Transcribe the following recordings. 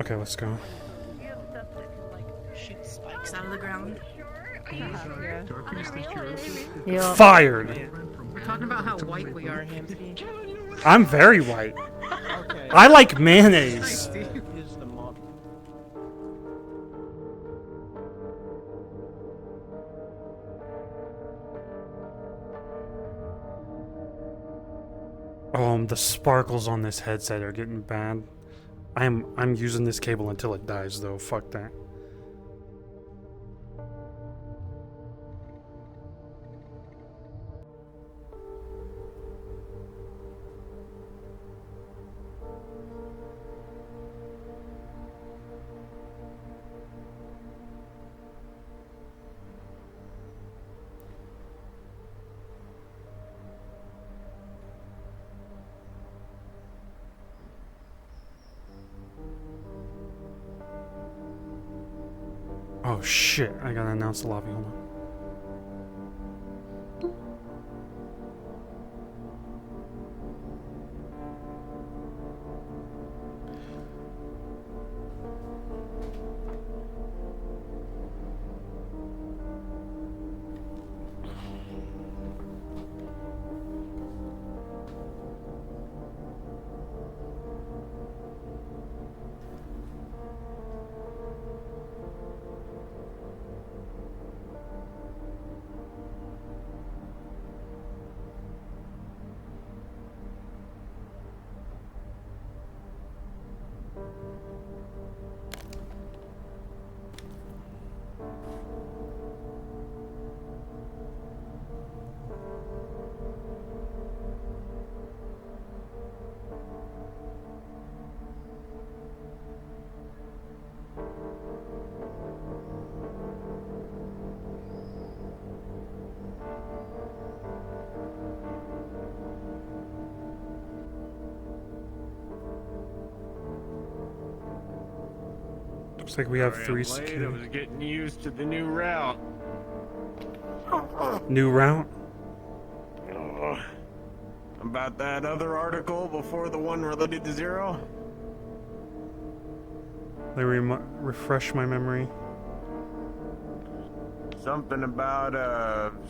Okay, let's go. You have stuff that can like shoot spikes out of the ground. Yeah. Yeah. Fired! We're talking about how white we are, Hamsky. I'm very white. Okay. I like mayonnaise. Thanks, Steve. Is the mod. The sparkles on this headset are getting bad. I'm using this cable until it dies though. Fuck that. Oh shit, I gotta announce the lobby, hold on. Looks like we have Sorry, three I'm late. I security. was getting used to the new route. New route? Oh, about that other article before the one related to Zero? Let me refresh my memory. Something about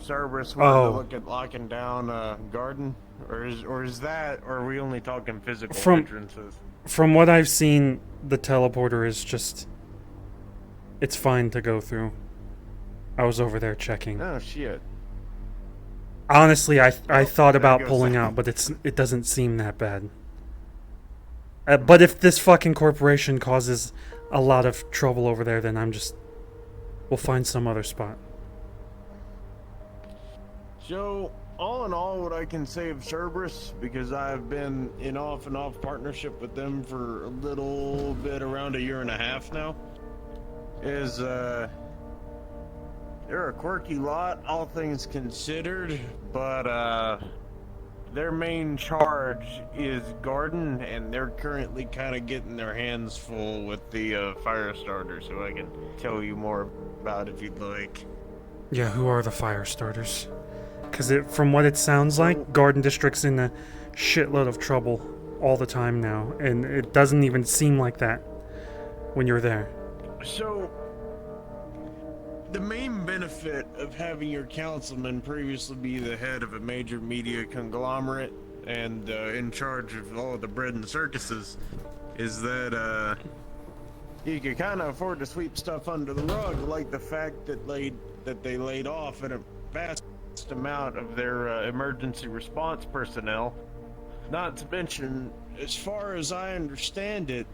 Cerberus wanting Oh. to look at locking down Garden? Or is that, or are we only talking physical From- entrances? From what I've seen, the teleporter is just... It's fine to go through. I was over there checking. Oh shit. Honestly, I Oh, thought there about goes pulling that. out, but it doesn't seem that bad. But if this fucking corporation causes a lot of trouble over there, then we'll find some other spot. So, all in all, what I can say of Cerberus, because I've been in off and off partnership with them for a little bit around a year and a half now, is they're a quirky lot, all things considered, but their main charge is Garden, and they're currently kind of getting their hands full with the fire starter, so I can tell you more about it if you'd like. Yeah, who are the fire starters? Because from what it sounds like, Garden District's in a shitload of trouble all the time now, and it doesn't even seem like that when you're there. So, the main benefit of having your councilman previously be the head of a major media conglomerate and in charge of all of the bread and circuses is that you can kind of afford to sweep stuff under the rug, like the fact that they laid off a vast amount of their emergency response personnel. Not to mention, as far as I understand it,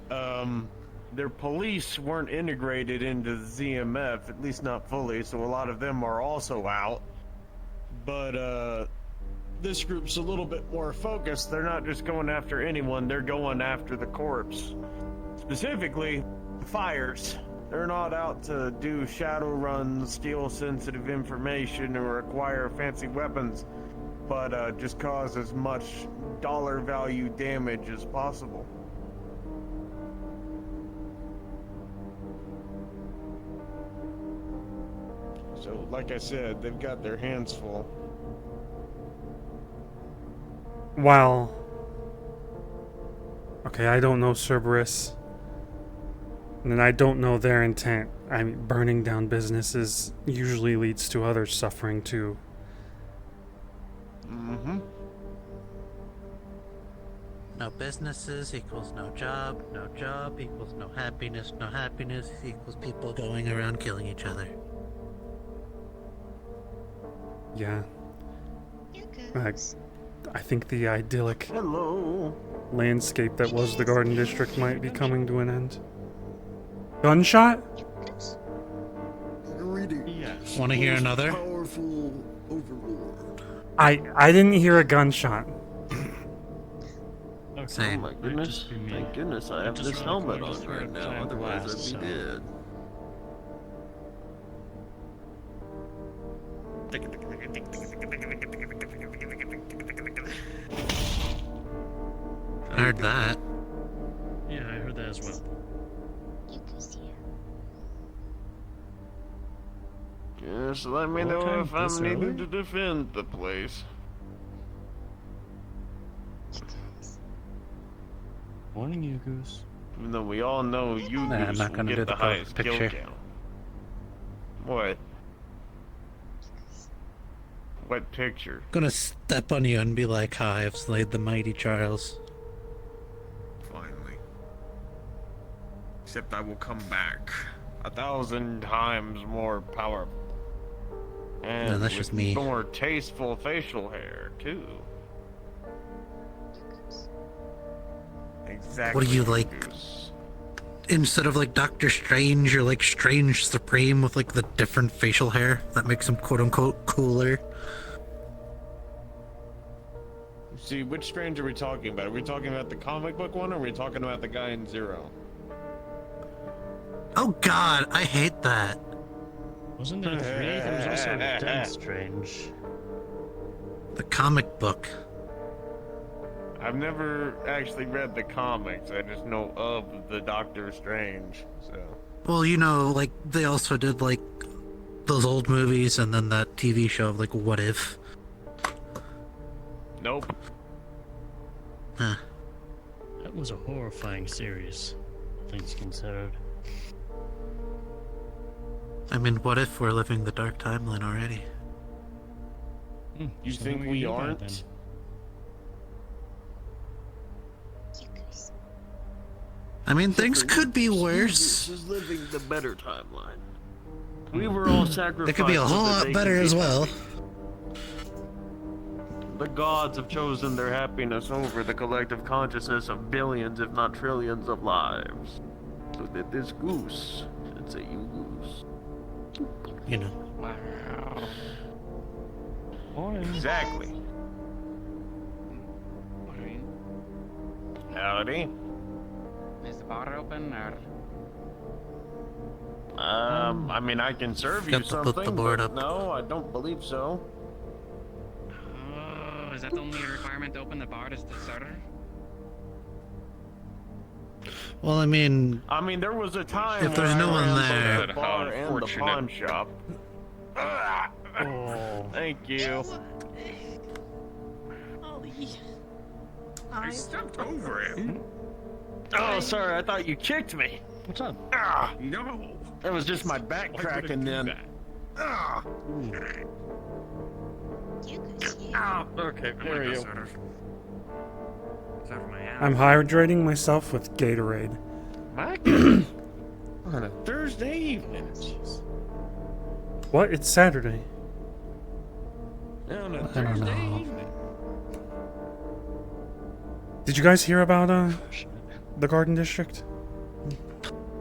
their police weren't integrated into the ZMF, at least not fully, so a lot of them are also out. But this group's a little bit more focused. They're not just going after anyone, they're going after the corpse. Specifically, fires. They're not out to do shadow runs, steal sensitive information, or acquire fancy weapons, but just cause as much dollar value damage as possible. So, like I said, they've got their hands full. Wow. Okay, I don't know Cerberus. And I don't know their intent. I mean, burning down businesses usually leads to others suffering too. Mm-hmm. No businesses equals no job. No job equals no happiness. No happiness equals people going around killing each other. Yeah. You I, goose. I think the idyllic Hello. landscape that was the Garden District might be coming to an end. Gunshot? You goose. Yes. Want to hear Most another? Powerful overlord. I didn't hear a gunshot. Okay. Same. Oh my Might goodness, just be me. thank goodness I have just this really helmet gorgeous on for right a now, giant otherwise blast, I'd be dead. I heard that. Yeah, I heard that as well. You goose here. Just let me What know time if I'm this needed early? to defend the place. You goose. Morning, you goose. Even though we all know you Nah, I'm not will gonna get do the the highest kill picture. count. What? What picture? Gonna step on you and be like, "Hi, I've slayed the mighty Charles." Finally. Except I will come back. 1,000 times more powerful. And No, that's with just me. more tasteful facial hair, too. You goose. Exactly. What do you like? Goose. Instead of like Doctor Strange, you're like Strange Supreme with like the different facial hair that makes him quote unquote cooler. See, which Strange are we talking about? Are we talking about the comic book one, or are we talking about the guy in Zero? Oh God, I hate that. Wasn't there three? There was also Dead Strange. The comic book. I've never actually read the comics. I just know of the Doctor Strange. So Well, you know, like they also did like those old movies and then that TV show of like What If. nope. Huh. That was a horrifying series, things considered. I mean, what if we're living the dark timeline already? You So think what we do about it aren't? then? You goose. I mean, things could be Jesus worse. is living the better timeline. We were all sacrificed. It could be a so whole that lot they better could as be well. happy. The gods have chosen their happiness over the collective consciousness of billions, if not trillions, of lives. So that this goose should say you goose. You know. Wow. Morning. Exactly. Howdy. Is the bar open or? I mean, I can serve you Got to put the something, board but up. no, I don't believe so. Oh, is that the only requirement to open the bar is the server? Well, I mean, I mean, there was a time If there's when no I one ran there- both the bar and the pawn shop. Oh. Thank you. Ollie. I stepped over him. Oh, sorry, I thought you kicked me. What's up? Ah, No. that was just my back Why would I cracking do then. that? Ah. You goose here. Ah, okay, there you go. I'm hydrating myself with Gatorade. My goodness. On a Thursday evening. What? It's Saturday. On a I don't Thursday know. evening. Did you guys hear about the Garden District?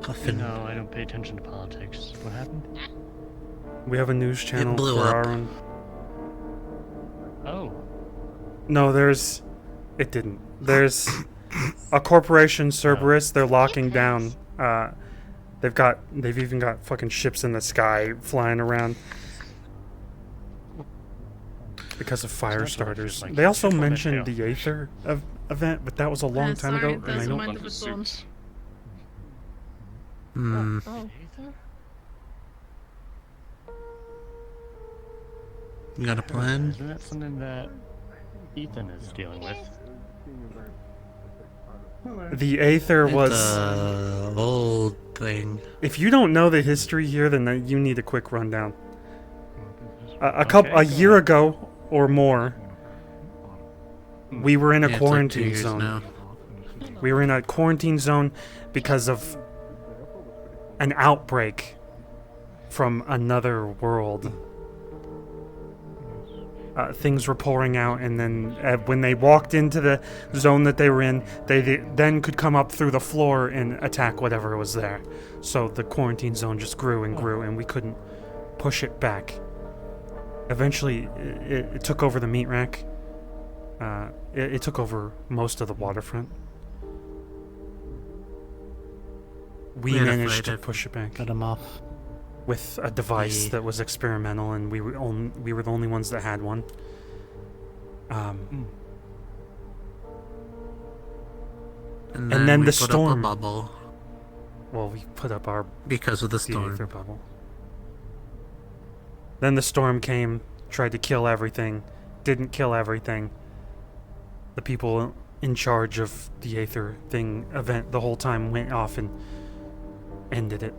Puffin. No, I don't pay attention to politics. What happened? We have a news channel blew for up. our own. Oh. No, it didn't. There's a corporation, Cerberus. They're locking down. They've even got fucking ships in the sky flying around because of fire Sounds like starters. just like They also ship on that mentioned tail. the Aether event, but that was a long time sorry, ago, and that's I don't. my phone. Hmm. Oh, You got a plan? Isn't that something that Ethan is dealing with? The Aether It's was a old thing. If you don't know the history here, then you need a quick rundown. A Okay, year ago or more, we were in a Yeah, it's like 2 quarantine years zone. now. We were in a quarantine zone because of an outbreak from another world. Things were pouring out, and then when they walked into the zone that they were in, they then could come up through the floor and attack whatever was there. So the quarantine zone just grew and grew, and we couldn't push it back. Eventually, it took over the meat rack. It took over most of the waterfront. We had to managed fight to it. push it back Cut him off. with a device Yeah. that was experimental, and we were the only ones that had one. And then we the put up storm. a bubble Well, we put up our because of the theater storm. bubble. Then the storm came, tried to kill everything, didn't kill everything. The people in charge of the Aether thing event the whole time went off and ended it.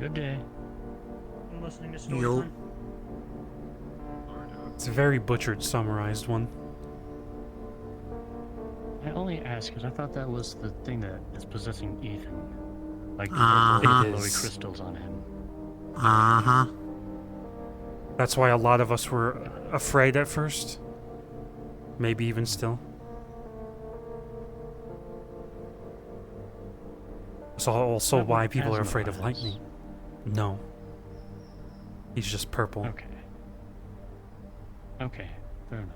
Good day. I'm listening to story Yo. time. It's a very butchered, summarized one. I only asked because I thought that was the thing that is possessing Ethan. Like the Uh-huh. purple It glowy is. crystals on him. Uh-huh. That's why a lot of us were afraid at first. Maybe even still. It's also Not why what people are asthma afraid of has. lightning. No. He's just purple. Okay. Okay, fair enough.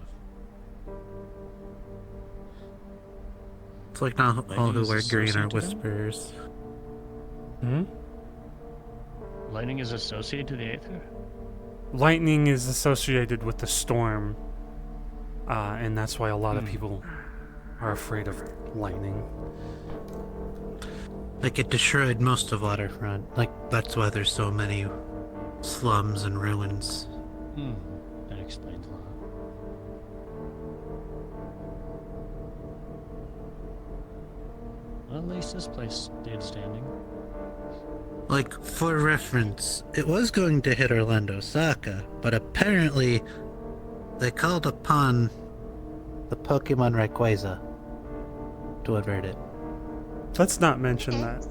It's like not all Lightning who is wear green are associated with him? whispers. Hmm? Lightning is associated to the Aether? Lightning is associated with the storm. And that's why a lot of people are afraid of lightning. Like, it destroyed most of Waterfront. Like, that's why there's so many slums and ruins. That explains a lot. Well, at least this place stayed standing. Like, for reference, it was going to hit Orlando Saka, but apparently they called upon the Pokemon Rayquaza to avert it. Let's not mention that.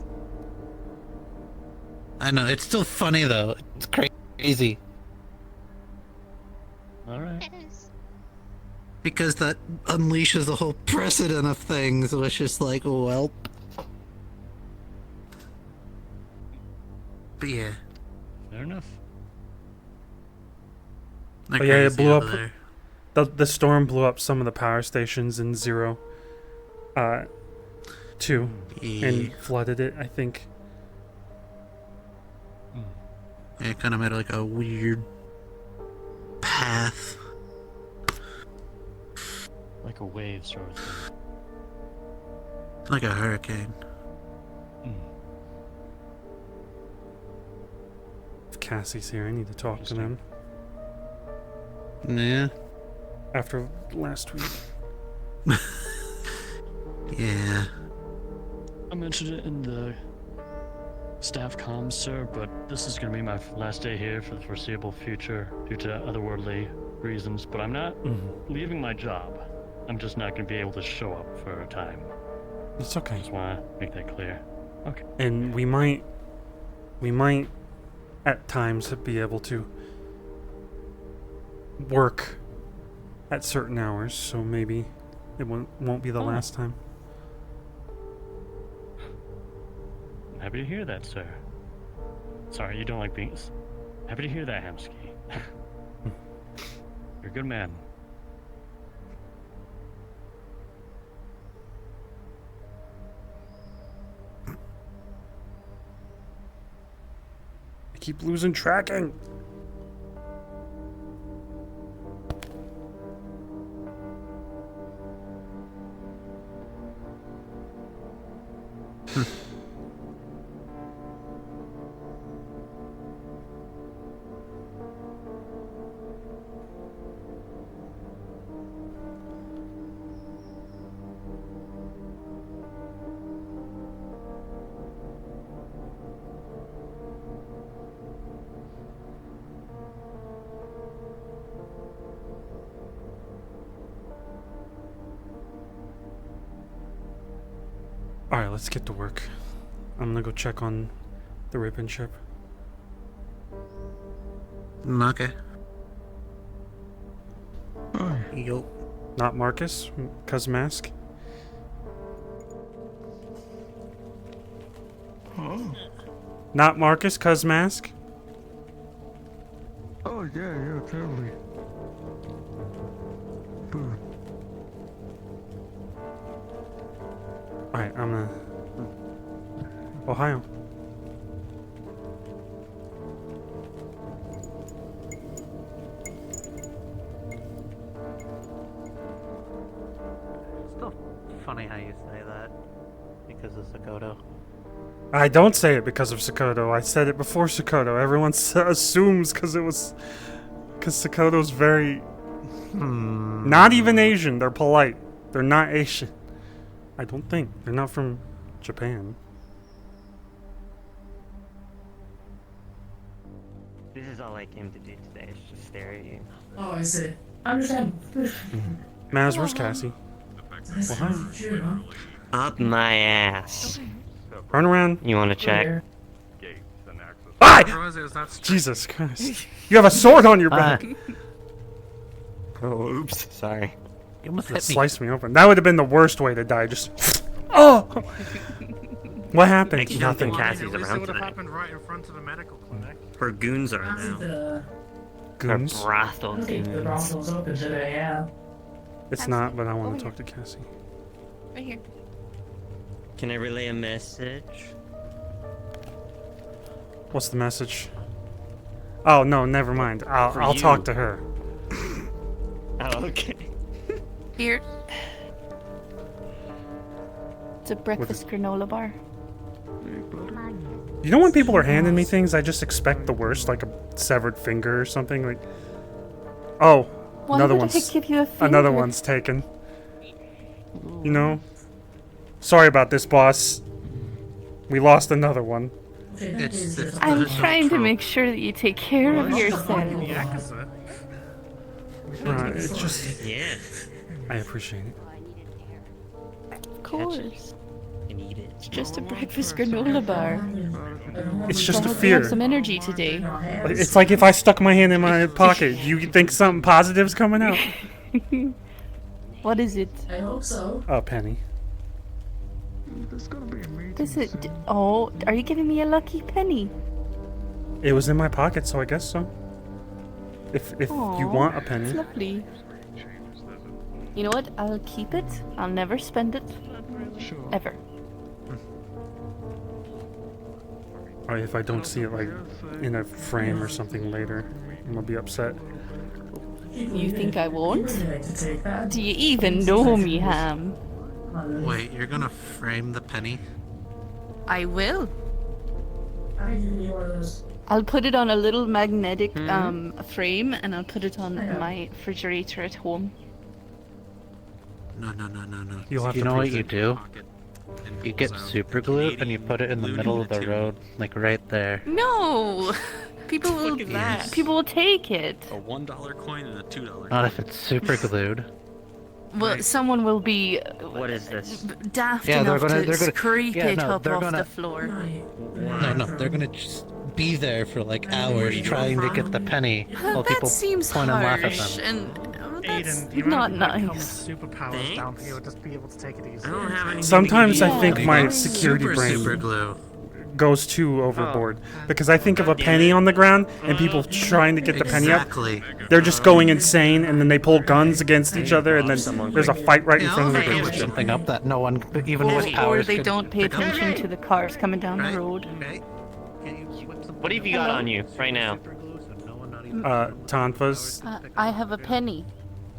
I know, it's still funny though. It's crazy. Alright. Yes. Because that unleashes a whole precedent of things, which is like, well. But yeah. Fair enough. They're Oh, yeah, it crazy blew over up- there. The storm blew up some of the power stations in Zero 2 Yeah. and flooded it, I think. It kind of made like a weird path. Like a wave sort of thing. Like a hurricane. If Cassie's here, I need to talk to them Yeah. after last week. Yeah. I mentioned it in the staff comms, sir, but this is going to be my last day here for the foreseeable future due to otherworldly reasons. But I'm not leaving my job. I'm just not going to be able to show up for a time. It's okay. Just want to make that clear. Okay. And we might at times be able to work at certain hours, so maybe it won't be the last time. I'm happy to hear that, sir. Sorry, you don't like being... Happy to hear that, Hamsky. You're a good man. I keep losing tracking. Alright, let's get to work. I'm gonna go check on the ribbon ship. Okay. Yo. Not Marcus, cuz mask. Not Marcus, cuz mask. Oh yeah, totally. Alright, I'm gonna... Ohio. Still funny how you say that. Because of Sakoto. I don't say it because of Sakoto. I said it before Sakoto. Everyone assumes because it was... Because Sakoto's very... Not even Asian. They're polite. They're not Asian. I don't think. They're not from Japan. This is all I came to do today, is just stare at you. Oh, I see. Understand. Maz, where's Cassie? Ohio. Up my ass. Turn around. You wanna check? Ah! Jesus Christ. You have a sword on your back. Oh, oops. Sorry. You almost That hit me. sliced me open. That would have been the worst way to die. Just... Oh! What happened? Makes you don't think Nothing. Cassie's around today. right in front of the medical clinic. Her goons are now. The Goons? Brothel goons. brothel's open today, yeah. It's not, but I want to talk to Cassie. Right here. Can I relay a message? What's the message? Oh, no, never mind. I'll you. talk to her. Oh, okay. Here. It's a breakfast granola bar. You know when people are handing me things, I just expect the worst, like a severed finger or something. Like, oh, Why another would one's I give you a finger? another one's taken. You know. Sorry about this, boss. We lost another one. It's I'm trying to make sure that you take care of yourself. Right, it's just. Yeah. I appreciate it. Of course. And eat it. It's just a breakfast granola bar. It's just a I hope you have fear. some energy today. It's like if I stuck my hand in my pocket. You think something positive's coming out? What is it? I hope so. A penny. Is it? Oh, are you giving me a lucky penny? It was in my pocket, so I guess so. If you Aw, want a It's penny. lovely. You know what? I'll keep it. I'll never spend it. Ever. Or if I don't see it like in a frame or something later, I'm gonna be upset. You think I won't? Like to take that? Do you even know me, Ham? Wait, you're gonna frame the penny? I will. I give you one of those. I'll put it on a little magnetic frame, and I'll put it on my refrigerator at home. No. You'll have You to know prove what you it. do? You get super glue and you put it in the middle of the road, like right there. No, people will. that? People will take it. A $1 coin and a $2 Not if it's super glued. Well, someone will be What is this? daft Yeah, enough they're to gonna- scrape yeah, it no, up they're off gonna- the floor. No, they're gonna just be there for like hours trying to get the penny while That people seems point and laugh at harsh, them. and that's Aiden, do you not remember when it nice. comes superpowers down here, just be able to take it easy. I don't have any. Sometimes I Yeah. think my Got security brain super glue. goes too overboard because I think of a penny on the ground and people trying to get the penny up. Exactly. They're just going insane, and then they pull guns against each other, and then there's a fight right in Yeah, front of I'll the put bridge. something up that no one, even with Or powers, they could don't pay pick up. attention to the cars coming down Right? the road. Right? Can you whip some What have you got on you right now? super glue so no one, not even Tanfa's. I have a penny.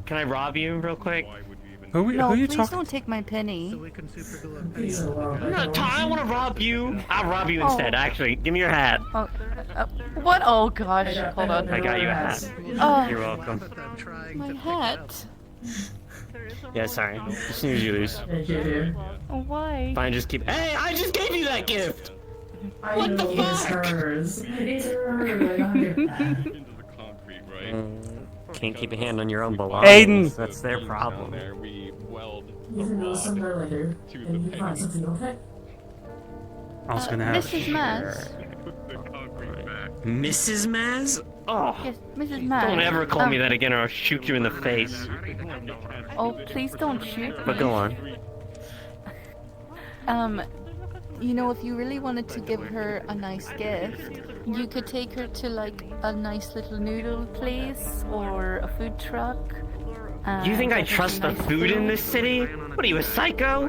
Can I rob you real quick? Who No, you please talking? don't take my penny. so we can super glue a penny. Please alone. I want to rob you. I'll rob you instead. Actually, give me your hat. Oh, what? Oh gosh, hold on. I got you a hat. Oh, You're welcome. my hat. Yeah, sorry. As soon as you lose. Thank you, dude. Oh, why? Fine, just keep. Hey, I just gave you that gift. What the fuck? It's hers. It's hers. I understand. Can't keep a hand on your own belongings. Aiden! That's their problem. You can go somewhere later, and you can find something, okay? I was gonna have. Mrs. Maz. Mrs. Maz? Oh, Yes, Mrs. Maz. don't ever call me that again or I'll shoot you in the face. Oh, please don't shoot me. But go on. You know, if you really wanted to give her a nice gift, you could take her to like a nice little noodle place or a food truck. You think I get her trust some the nice food in this city? What are you, a psycho?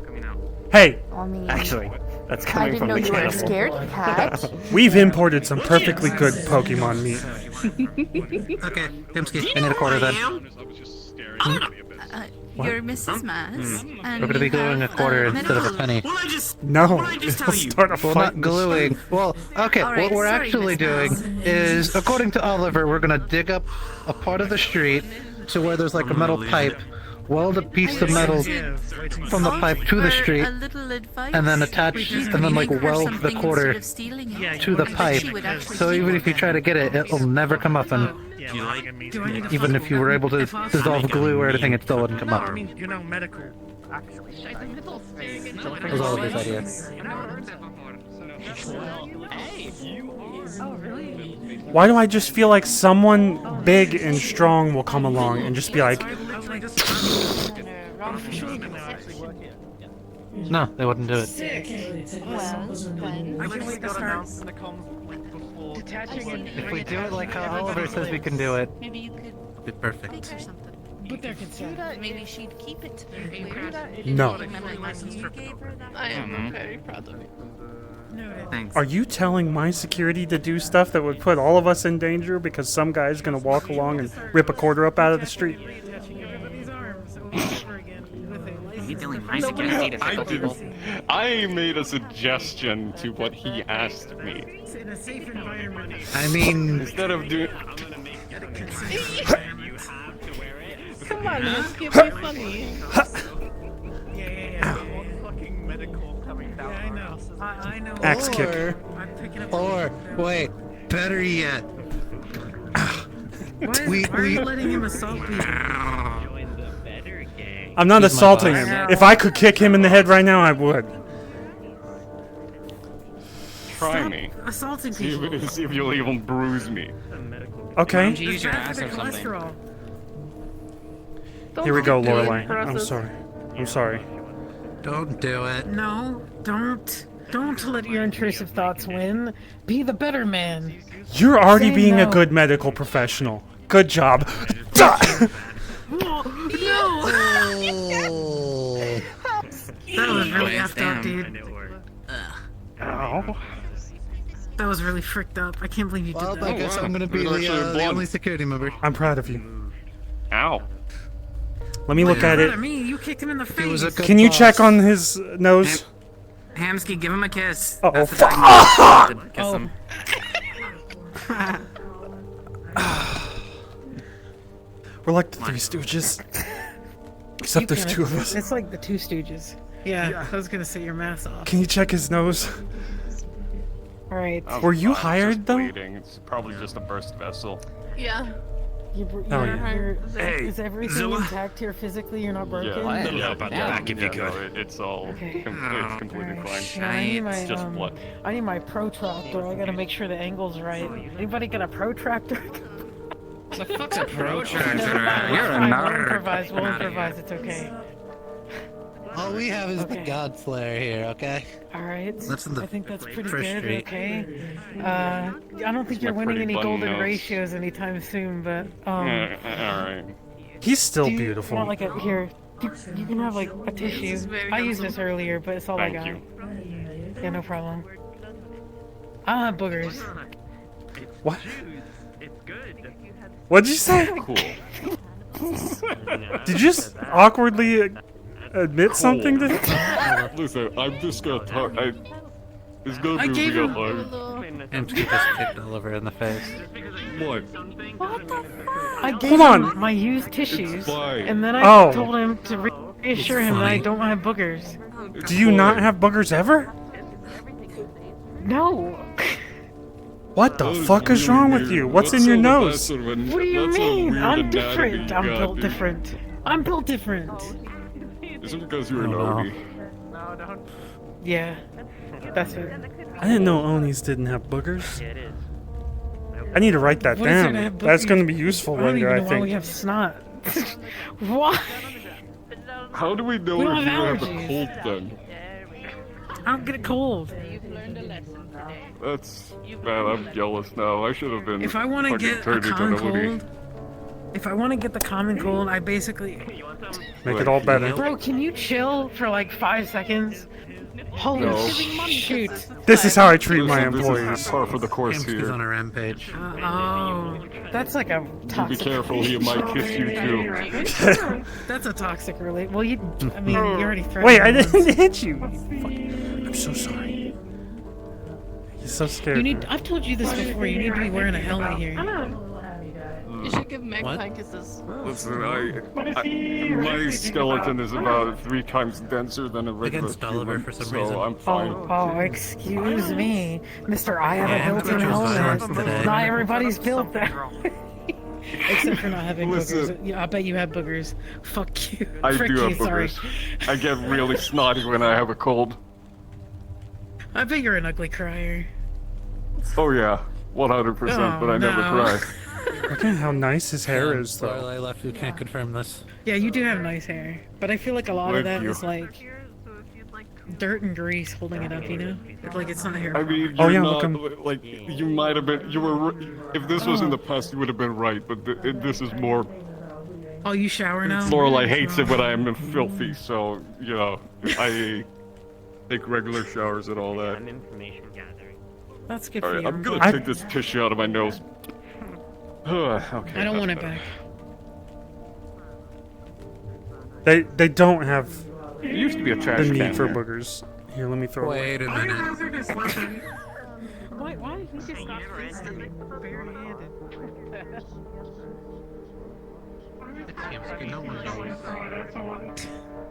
Hey, I mean, Actually, that's I coming didn't from know the you were a cannibal. scared cat. we've imported some perfectly good Pokemon meat. Okay, Timsky, I need a quarter then. You're Mrs. Maz, and We're gonna be you gluing a have, quarter instead of a medical- penny. No, it'll start a Well, fight. not gluing. Well, okay, All right, what we're sorry, actually Miss doing Mouse. is, according to Oliver, we're gonna dig up a part of the street to where there's like a metal pipe, weld a piece of metal from the pipe to the street, A little advice. and then attach, and then like Give her weld the something quarter instead of stealing it. to the That pipe. she would actually So keep even it. if you try to get it, it'll never come up, and even if you were able to dissolve glue or anything, it still wouldn't come up. I mean, you know, medical. Actually. That was all his idea. Why do I just feel like someone big and strong will come along and just be like, No, they wouldn't do it. If we do it like how Oliver says we can do it, Maybe you could it'll be perfect. or something. But they're concerned. Maybe she'd keep it. no? Remember when you gave her that? I am very proud of you. Thanks. Are you telling my security to do stuff that would put all of us in danger because some guy's gonna walk along and rip a quarter up out of the street? You telling my security to tickle people? I made a suggestion to what he asked me. In a safe environment. I mean, Instead of doing. Come on, let's get me funny. Yeah. Fucking medical coming down. Yeah, I know. I know. Axe kick. I'm picking up. or wait, better yet. Why are you letting him assault people? I'm not He's my assaulting boss. him. If I could kick him in the head right now, I would. Try me. Assaulting See people. if you'll even bruise me. Okay. Don't you use your Bad ass for or the something? cholesterol. Here we go, do it, Lorelai. I'm process. sorry. I'm sorry. Don't do it. No, don't. Don't let your intrusive thoughts win. Be the better man. You're already Say being a no. good medical professional. Good job. No! That was really effed up, dude. Ow. That was really fricked up. I can't believe you did Well, that. I guess I'm gonna be There's actually the blood. only security member. I'm proud of you. Ow. Let me look at What it. I mean, you kicked him in the He was a face. good Can you boss. check on his nose? Hamsky, give him a kiss. Uh-oh. That's the time you kiss him. We're like the Three Stooges. Except there's two of us. It's like the Two Stooges. Yeah, I was gonna say your mask off. Can you check his nose? Alright. Were you I'm hired, just though? bleeding. It's probably just a burst vessel. Yeah. Oh, yeah. Is everything intact here physically? You're not broken? Yeah, about yeah, back if you no, could. it's all Okay. it's completely fine. Yeah, I need my, It's just blood. I need my protractor. I gotta make sure the angle's right. Anybody got a protractor? The fuck's a protractor? Never mind, You're it's a fine, nerd. We'll improvise. We'll Get outta improvise. It's okay. All we have is Okay. the God Slayer here, okay? Alright. That's in the I think that's pretty first good, street. okay? I don't think you're my winning pretty any button golden nose. ratios anytime soon, but, Alright. He's still do you beautiful. want like a, here, you can have like a tissue. I used this earlier, but it's all I Thank got. you. Yeah, no problem. I don't have boogers. What? What'd you say? Cool. Did you just awkwardly admit something to? Listen, I'm just gonna talk. It's gonna I be gave real him- hard. And she just kicked Oliver in the face. What? I gave Hold on. him my used tissues, fine. and then I Oh. told him to reassure him that I don't have boogers. Do you not have boogers ever? No. What the fuck is wrong with you? What's in your nose? What do you mean? I'm different. I'm built different. I'm built different. Is it because you're an Oh, no. Oni? No, don't. Yeah, that's it. I didn't know Onis didn't have boogers. Yeah, it is. I need to write that What is there down. to have That's boogers? going to be useful I don't later, even I know why we think. have snot. Why? How do we know We if don't you have have a allergies. cold then? I don't get a cold. You've learned a lesson today. That's man, I'm jealous now. I should have been. If I want to fucking get a turned into common an Oni. cold, if I want to get the common cold, I basically. Make it all better. Bro, can you chill for like 5 seconds? Holy No. shoot! This is how I treat my Listen, employees. This is par for the course Hamsky's here. on a rampage. Oh, that's like a You be toxic. careful, he might kiss you too. That's a toxic relate. Well, you. I mean, you already threatened. Wait, I me didn't once. hit you. I'm so sorry. He's so scared. You need. I've told you this before. You need to be wearing a helmet here. You should give What? magpie kisses. Listen, my skeleton is about 3 times denser than a regular Against Oliver human, for some so reason. I'm fine. Oh, excuse me, Mister. I have Yeah, a built-in Twitch was helmet. violent today. Not everybody's built that. Except for not having Listen. boogers. Yeah, I bet you have boogers. Fuck you. I Frick do you, have sorry. boogers. I get really snotty when I have a cold. I bet you're an ugly crier. Oh yeah, 100%, but I never no. cry. Look at how nice his hair is, though. Lorelei left, who can't confirm this. Yeah, you do have nice hair, but I feel like a lot of Thank that you. is like dirt and grease holding it up. You know, it's like it's not hair. I mean, Oh, you're yeah, not, look, like, you might have been, you were, if this was in the past, you would have been right, but this is more, Oh, you shower now? Lorelei hates it when I am filthy, so, you know, I take regular showers and all that. I'm information gathering. That's good for Alright, you. I'm gonna I- take this tissue out of my nose. Okay. I don't want it that's back. They don't have better. It used to be a trash the can. need for here. boogers. Here, let me throw it. Wait a minute. Why did he just not fix it? Barehanded. Hamsky, no one knows.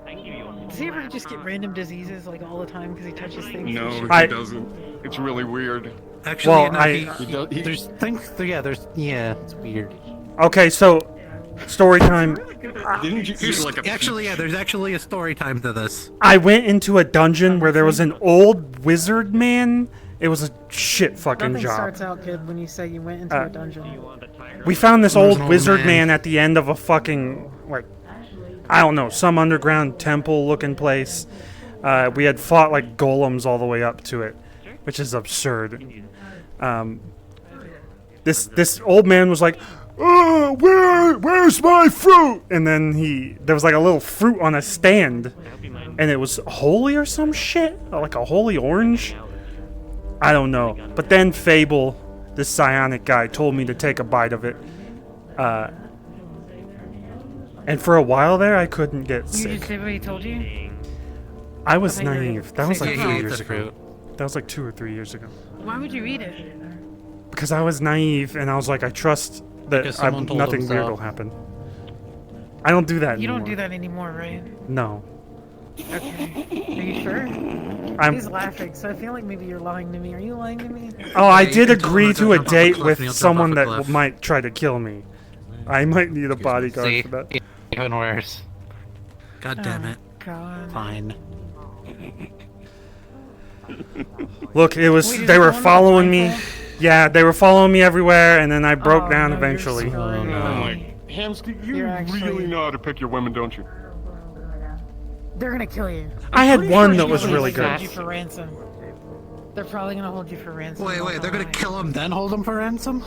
I can give you one. Does he ever just get random diseases like all the time because he touches things? No, he I- doesn't. It's really weird. Actually, Well, no, I- there's things. Yeah, it's weird. Okay, so story time. Didn't you eat like a Actually, yeah, there's actually a story time to this. I went into a dungeon where there was an old wizard man. It was a shit fucking Nothing job. starts out good when you say you went into a dungeon. We found this There was old an old wizard man. man at the end of a fucking, like, I don't know, some underground temple looking place. We had fought like golems all the way up to it, which is absurd. This old man was like, "Oh, where's my fruit?" And then there was like a little fruit on a stand, and it was holy or some shit, like a holy orange. I don't know. But then Fable, this psionic guy, told me to take a bite of it. And for a while there, I couldn't get You sick. just did what he told you? I was I thought you were naive. That was like saying 3 you ate years the ago. fruit. That was like 2 or 3 years ago. Why would you eat it? Because I was naive and I was like, I trust that Because someone told nothing him weird so. will happen. I don't do that You anymore. don't do that anymore, right? No. Okay. Are you sure? I'm- He's laughing, so I feel like maybe you're lying to me. Are you lying to me? Oh, I you did can tell him agree not to to a jump off a date cliff with and he'll jump someone off a that cliff. might try to kill me. I might need a bodyguard See, for that. even worse. God damn it. God. Fine. Look, it was Wait, is they it were the one with the following me. blindfold? Yeah, they were following me everywhere, and then I broke Oh, down no, you're eventually. screwed. I'm like, Hamsky, you You're actually- really know how to pick your women, don't you? They're gonna kill you. I had Pretty one sure that was they're really gonna good. hold you for ransom. They're probably gonna hold you for ransom. Wait, they're gonna Why? kill him, then hold him for ransom?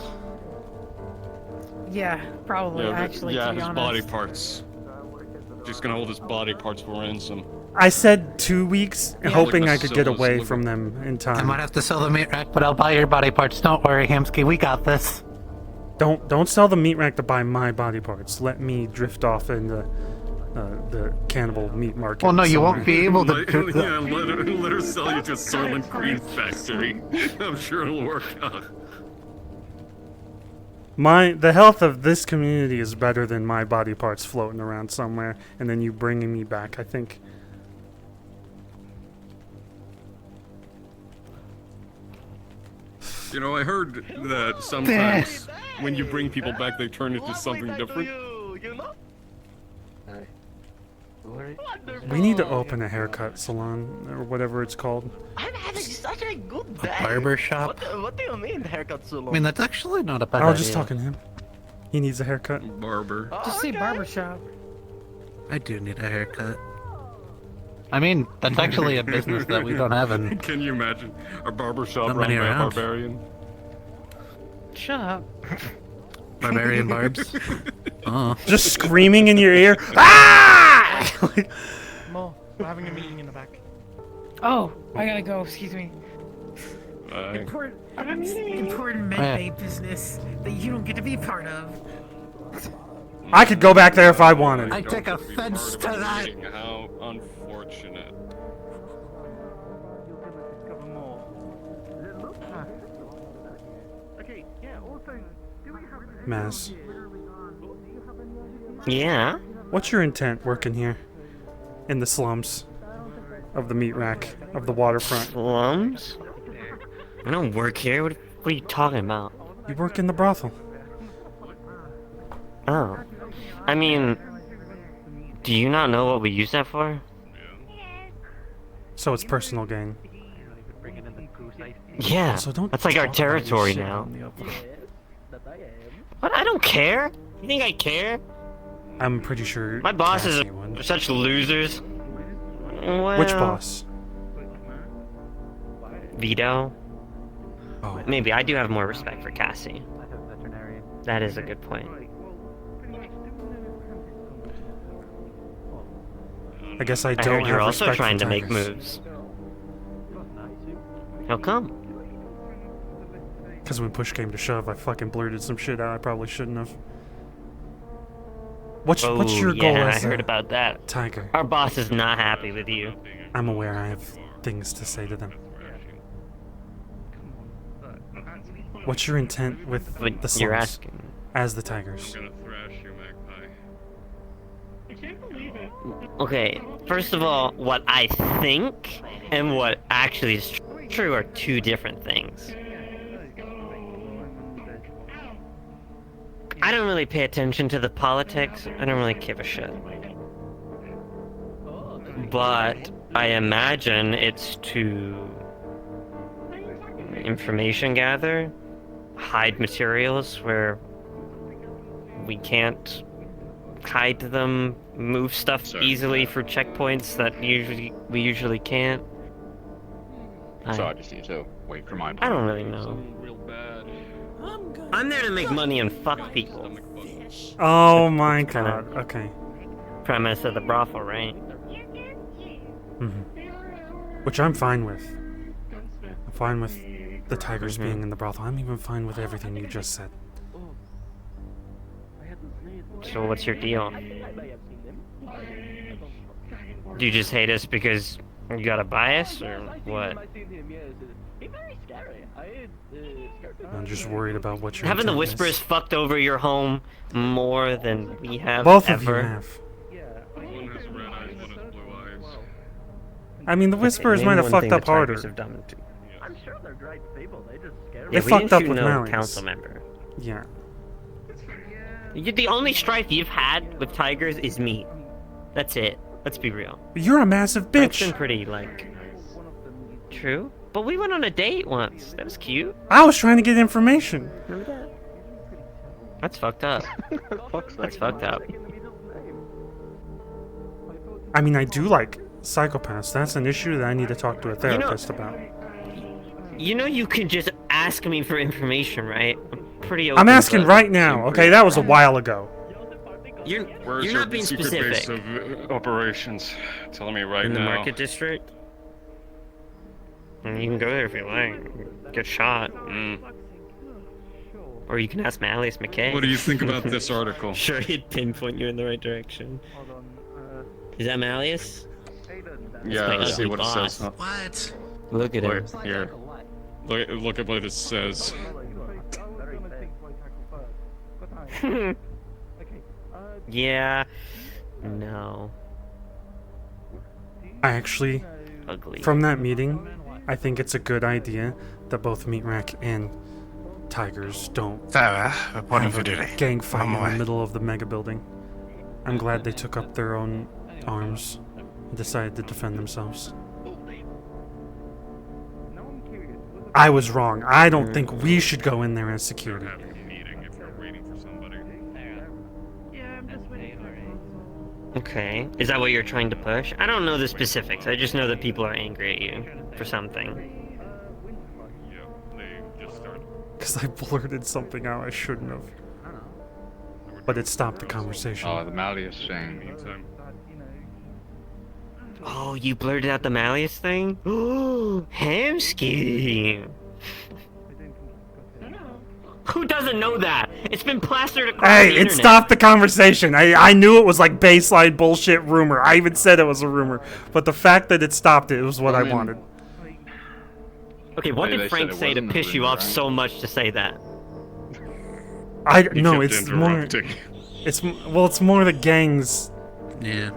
Yeah, probably. Actually, yeah, to be his honest. body parts. Just gonna hold his body parts for ransom. I said 2 weeks, Yeah. hoping Like I a could get civil away sliver. from them in I time. might have to sell the meat rack, but I'll buy your body parts. Don't worry, Hamsky, we got this. Don't sell the meat rack to buy my body parts. Let me drift off into the cannibal meat market. Well, no, you won't somewhere. be able to. Yeah, let her sell you to Soylent Green Factory. I'm sure it'll work out. The health of this community is better than my body parts floating around somewhere, and then you bringing me back. I think. You know, I heard that sometimes when you bring people back, they turn into something different. We need to open a haircut salon or whatever it's called. I'm having such a good A day. barber shop? What do you mean, haircut salon? I mean, that's actually not a bad I was idea. just talking to him. He needs a haircut. Barber. Just say barbershop. I do need a haircut. I mean, that's actually a business that we don't have in. Can you imagine a barber shop Not run many by a around. barbarian? Shut up. Barbarian barbs. Oh. Just screaming in your ear. Ah! Like, Mo, we're having a meeting in the back. Oh, I gotta go. Excuse me. Important Yeah. medbay business that you don't get to be part of. I could go back there if I wanted. I take offense to that. How unfortunate. Maz, Yeah? what's your intent working here? In the slums of the meat rack, of the waterfront. Slums? I don't work here. What are you talking about? You work in the brothel. Oh. I mean, do you not know what we use that for? So it's personal gain. Yeah, So don't that's like our talk about your territory shit now. on the upload. What? I don't care. You think I care? I'm pretty sure My bosses Cassie are would. such losers. Well, Which boss? Vito. Oh. Maybe I do have more respect for Cassie. That is a good point. I guess I I don't heard you're have also respect trying for to make tigers. moves. How come? Because when push came to shove, I fucking blurted some shit out I probably shouldn't have. What's your goal yeah, I as heard a about that. tiger? Our boss is not happy with you. I'm aware I have things to say to them. What's your intent with But the slums you're asking. as the tigers? I'm gonna thrash you, Magpie. Okay, first of all, what I think and what actually is true are two different things. I don't really pay attention to the politics. I don't really give a shit. But I imagine it's to information gather, hide materials where we can't hide them, move stuff easily for checkpoints that we usually can't. So I just need to wait for my. I don't really know. Real bad. I'm there to make money and fuck people. Oh my Kinda god. Okay. Premise of the brothel, right? Which I'm fine with. I'm fine with the tigers being in the brothel. I'm even fine with everything you just said. So what's your deal? Do you just hate us because you got a bias, or what? I'm just worried about what your Haven't the intent is. Whisperers fucked over your home more than we have Both of ever? you have. One has red eyes, one has blue eyes. I mean, the Whisperers Name might have one fucked thing up the harder. Tigers have done to- I'm sure they're great people. They just scare They Yeah, we fucked didn't up shoot with no Malleus. council member. Yeah. The only strife you've had with Tigers is me. That's it. Let's be real. You're a massive That's been bitch. pretty, like... True? But we went on a date once. That was cute. I was trying to get information. Remember that? That's fucked up. That's fucked up. I mean, I do like psychopaths. That's an issue that I need to talk to a therapist about. You know you can just ask me for information, right? I'm pretty open. I'm asking book. right now. Okay, that was a while ago. Where's You're your not being secret base specific. of operations? Telling me right In the now. market district? And you can go there if you like. Get shot. Or you can ask Malleus McKay. What do you think about this article? Sure, he'd pinpoint you in the right direction. Is that Malleus? Yeah, my let's see ugly what boss. it says. What? Look at him. Wait, here. Look at what it says. Yeah. No. I actually, Ugly. from that meeting, I think it's a good idea that both Meat Rack and Tigers don't Sarah, reporting have for a duty. gang fight On my in the way. middle of the mega building. I'm glad they took up their own arms decided to defend themselves. I was wrong. I don't think we should go in there as security. Okay. Is that what you're trying to push? I don't know the specifics. I just know that people are angry at you for something. Because I blurted something out I shouldn't have. But it stopped the conversation. Oh, the Malleus thing. Oh, you blurted out the Malleus thing? Oh, Hamsky! Who doesn't know that? It's been plastered across the Hey, internet. it stopped the conversation. I knew it was like baseline bullshit rumor. I even said it was a rumor. But the fact that it stopped it was what I wanted. Okay, what They did said Frank it say to wasn't a piss you rumor, off right? so much to say that? No, kept it's more. interrupting. It's more the gangs Yeah.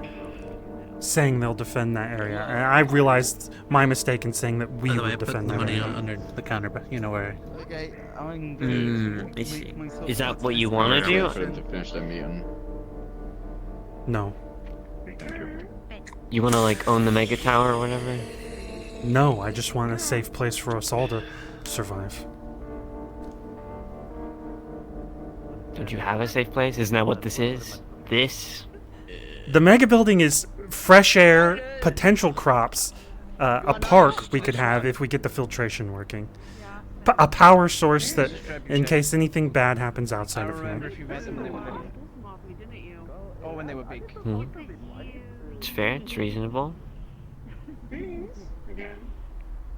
saying they'll defend that area. And I realized my mistake in saying that we By the way, I would put the defend that money area. under the counter, but you know where. Okay, I'm I see. Is that what you want to do? To finish that meeting. No. You want to like own the mega tower or whatever? No, I just want a safe place for us all to survive. Don't you have a safe place? Isn't that what this is? This? The mega building is fresh air, potential crops, a park we could have if we get the filtration working. A power source that, in case anything bad happens outside of remember here. if you met them when they were little. Or when they were big. It's fair. It's reasonable.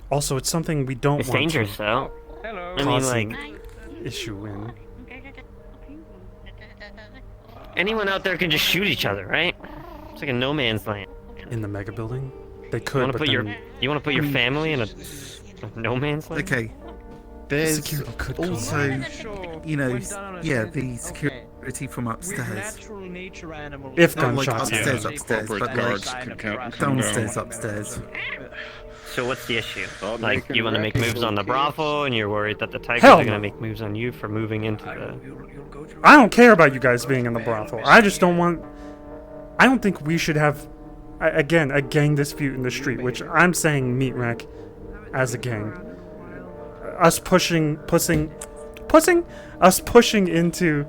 Also, it's something we don't It's want dangerous, to though. Hello. I mean, cause like, an issue in. anyone out there can just shoot each other, right? It's like a no man's land. In the mega building? They You could, want to but put then you want to put your family in a no man's land? Okay. There's security could come. also, you know, yeah, the Okay. security from upstairs. Natural nature animals. If Not like gunshots. upstairs, Yeah, upstairs, corporate but guards like can come downstairs, down. upstairs. So what's the issue? Stop Like, making you want to make moves on the reputable brothel, and you're worried that the tigers Hell are gonna no. make moves on you for moving into the. I don't care about you guys being in the brothel. I just don't want. I don't think we should have, again, a gang dispute in the street, which I'm saying meat wreck as a gang. Us pushing into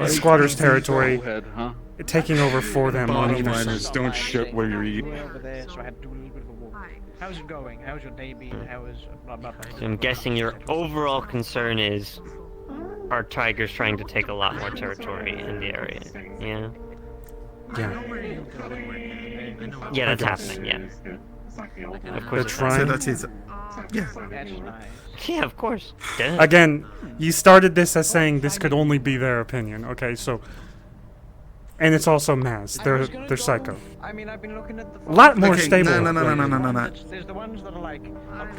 squatters' territory, Head, huh? taking over for them on Bottom either line side. is, don't shit where you eat. Over there, so I had to do a little bit of a walk. How's it going? How's your day been? How is blah blah blah? So I'm guessing your overall concern is, are tigers trying to take a lot more territory in the area? Yeah. Yeah. Yeah, that's I guess. happening. Yeah. Of They're course. it's trying. So happening. that is, yeah. That's nice. Yeah, of course. Duh. Again, you started this as saying this could only be their opinion. Okay, so. And it's also Maz. They're psycho. I mean, I've been looking at the. A lot more Okay, stable. no. There's the ones that are like.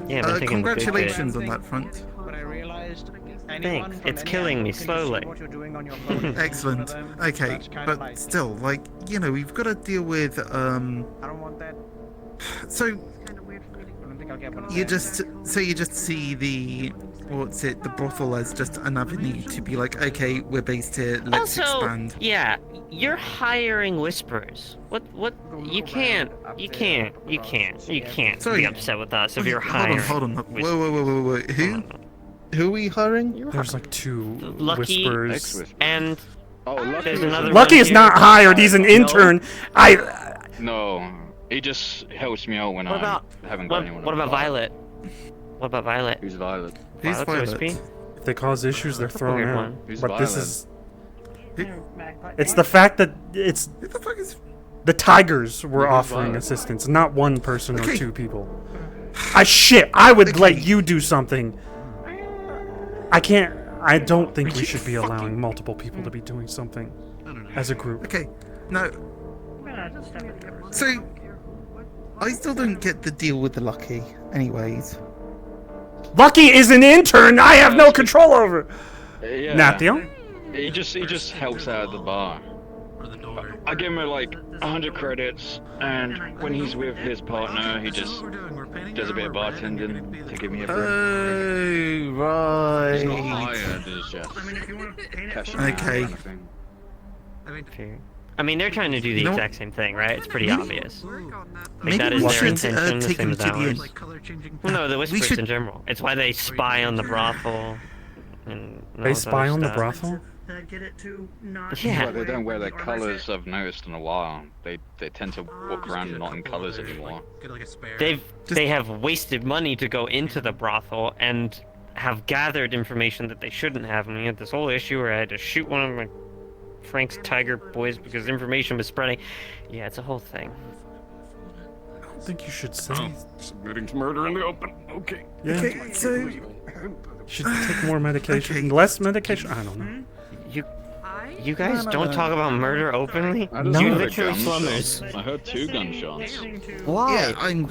Yeah, but taking the good bit. Congratulations on that front. But I realized. Thanks. It's killing me slowly. What you're doing on your phone. Excellent. Okay, but still, like, you know, we've got to deal with, I don't want that. so I don't think I'll get one of you them. just see the brothel as just an avenue to be like, okay, we're based here, let's Also, expand. yeah, you're hiring whisperers. What? You can't be Sorry. upset with us if you're Hold hiring. on. Whoa. Who are we hiring? There's like two Lucky whispers. and Oh, there's another. Lucky one is here. not hired. He's an intern. No, he just helps me out when What about haven't got what, anyone. what on about file. Violet? What about Violet? Who's Violet? Who's Violet's Violet? wispy? If they cause issues, they're thrown Weird out. one. Who's But this Violet? is. It's the fact that it's Who the fuck is? the tigers were Who's offering Violet? assistance, not one person or Okay. two people. I would Okay. let you do something. I can't. I don't think we should be allowing multiple people to be doing something as a group. Okay, no. So, I still don't get the deal with the Lucky, anyways. Lucky is an intern. I have no control over. Yeah. Nathiel? He just helps out at the bar. I give him like 100 credits, and when he's with his partner, he just does a bit of bartending to give me a friend. Oh, He's not right. hired, he's just cashing Okay. kind of thing. Fair. I mean, they're trying to do the No. exact same thing, right? It's pretty Maybe- obvious. Maybe that is we their should intention, the take same them as to the ours. end. Well, no, the Whispers should- in general. It's why they spy on the brothel. And all They this spy other on the stuff. brothel? Get it to not Yeah. But they don't wear their colors. I've noticed in a while. They tend to walk around not in colors anymore. They have wasted money to go into the brothel and have gathered information that they shouldn't have. And we had this whole issue where I had to shoot one of my Frank's Tiger boys because information was spreading. Yeah, it's a whole thing. I don't think you should say. Submitting to murder in the open. Okay. Yeah. Okay, so You should take more medication. Less medication? I don't know. You guys don't talk about murder openly? I just You heard literally gunshots. slummers. I heard 2 gunshots. Why? Yeah, I'm.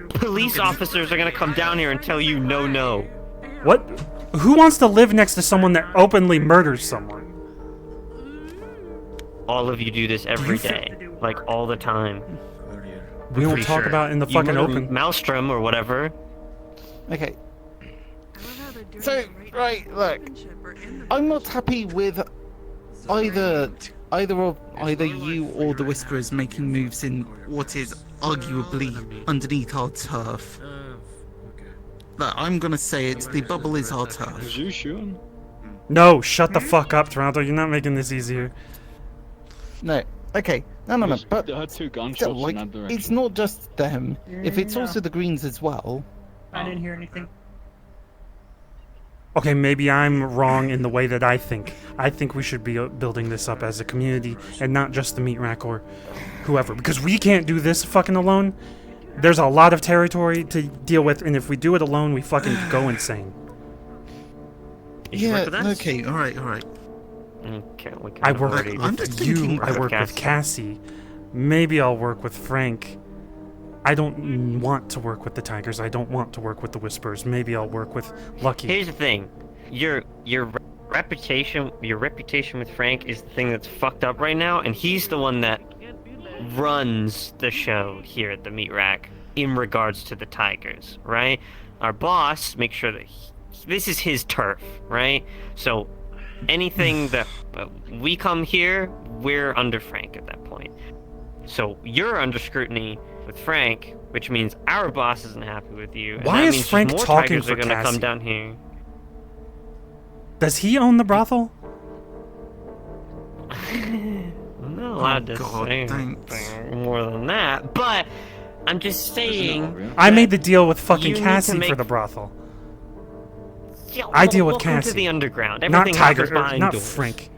Police officers are gonna come down here and tell you no. What? Who wants to live next to someone that openly murders someone? All of you do this every day. Like, all the time. We don't Pretty talk sure. about it in the You fucking murdered open. Maelstrom or whatever. Okay. So, right, look. I'm not happy with either you or the Whisperers making moves in what is arguably underneath our turf. Look, I'm gonna say it, the bubble is our turf. Was you shooting? No, shut the fuck up, Toronto. You're not making this easier. No, okay, no, but I had 2 gunshots still, like, in that direction. it's not just them. If it's also the Greens as well. I didn't hear anything. Okay, maybe I'm wrong in the way that I think. I think we should be building this up as a community and not just the meat rack or whoever. Because we can't do this fucking alone. There's a lot of territory to deal with, and if we do it alone, we fucking go insane. Yeah, okay, alright. Okay, we I kind of work already I'm with just you, thinking- I work with Cassie. Maybe I'll work with Frank. I don't want to work with the Tigers. I don't want to work with the Whispers. Maybe I'll work with Lucky. Here's the thing. Your reputation with Frank is the thing that's fucked up right now, and he's the one that runs the show here at the Meat Rack in regards to the Tigers, right? Our boss makes sure that this is his turf, right? So anything that we come here, we're under Frank at that point. So you're under scrutiny with Frank, which means our boss isn't happy with you. And Why that is means Frank more talking Tigers for are gonna Cassie? come down here. Does he own the brothel? I'm not allowed to say anything more than that, but I'm just saying. I made the deal with fucking you need to Cassie for make- the brothel. Yeah, I deal with welcome Cassie. to the underground. Not Everything Tiger, happens behind not doors. Frank.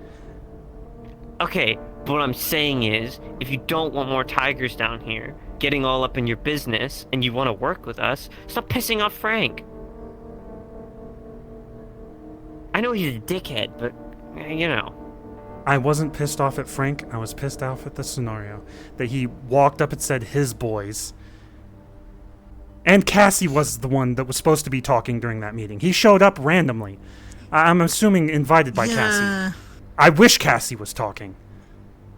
Okay, but what I'm saying is, if you don't want more Tigers down here getting all up in your business and you want to work with us, stop pissing off Frank. I know he's a dickhead, but you know. I wasn't pissed off at Frank. I was pissed off at the scenario that he walked up and said his boys. And Cassie was the one that was supposed to be talking during that meeting. He showed up randomly. I'm assuming invited by Cassie. I wish Cassie was talking.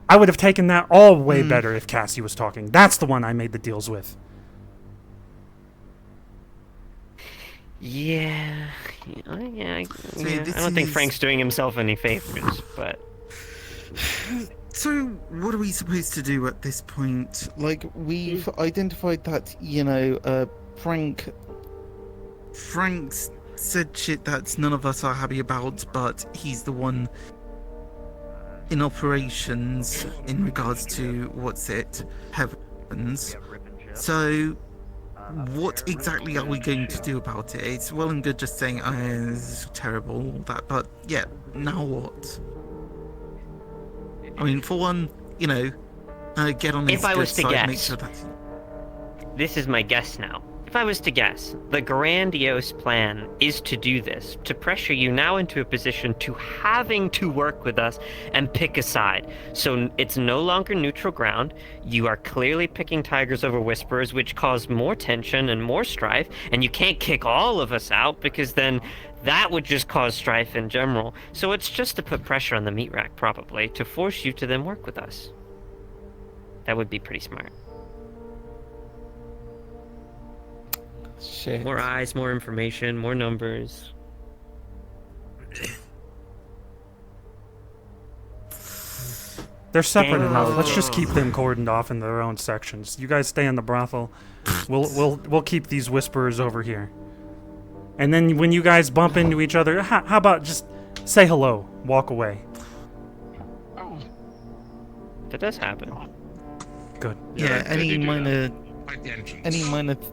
I would have taken that all way better if Cassie was talking. That's the one I made the deals with. Yeah. I this don't think is- Frank's doing himself any favors, but So, what are we supposed to do at this point? Like, we've identified that, Frank's said shit that none of us are happy about, but he's the one in operations in regards to, heavens. So, what exactly are we going to do about it? It's well and good just saying, this is terrible, all that, but yeah, now what? I mean, for one, get on his if I good was to side, make guess, sure that... this is my guess now. If I was to guess, the grandiose plan is to do this, to pressure you now into a position to having to work with us and pick a side. So it's no longer neutral ground. You are clearly picking Tigers over Whisperers, which cause more tension and more strife, and you can't kick all of us out because then that would just cause strife in general. So it's just to put pressure on the meat rack, probably, to force you to then work with us. That would be pretty smart. Shit. More eyes, more information, more numbers. They're separate gang enough. Let's just mode. keep them cordoned off in their own sections. You guys stay in the brothel. We'll keep these whisperers over here. And then when you guys bump into each other, how about just say hello, walk away. That does happen. Good. Yeah, any minor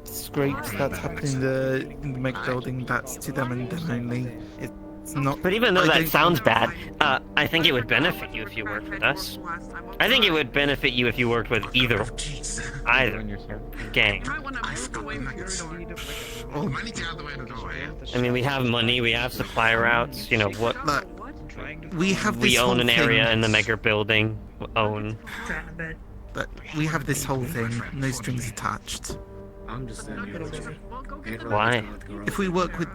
scrapes that happen in the mega building, that's to them and them only. It's not. But even though I that don't- sounds bad, I think it would benefit you if you worked with us. I think it would benefit you if you worked with either gang. I mean, we have money, we have supply routes. You know what? We have this We own whole an area thing- in the mega building. Own. But we have this whole thing, no strings attached. I'm just saying. Why? If we work with.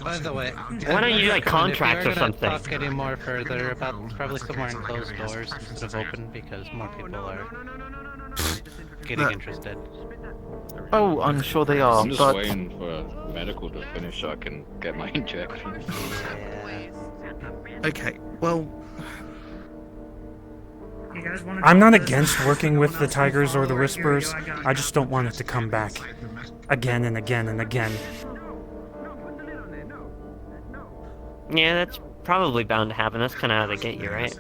By the way, Why don't you do like contracts or something? Talk any more further about probably somewhere in closed doors instead of open because more people are getting Look. interested. Oh, I'm sure they are, I'm just but waiting for medical to finish so I can get my injection. okay. Well, I'm not against working with the Tigers or the Whisperers. I just don't want it to come back again and again and again. Yeah, that's probably bound to happen. That's kind of how they get you, right?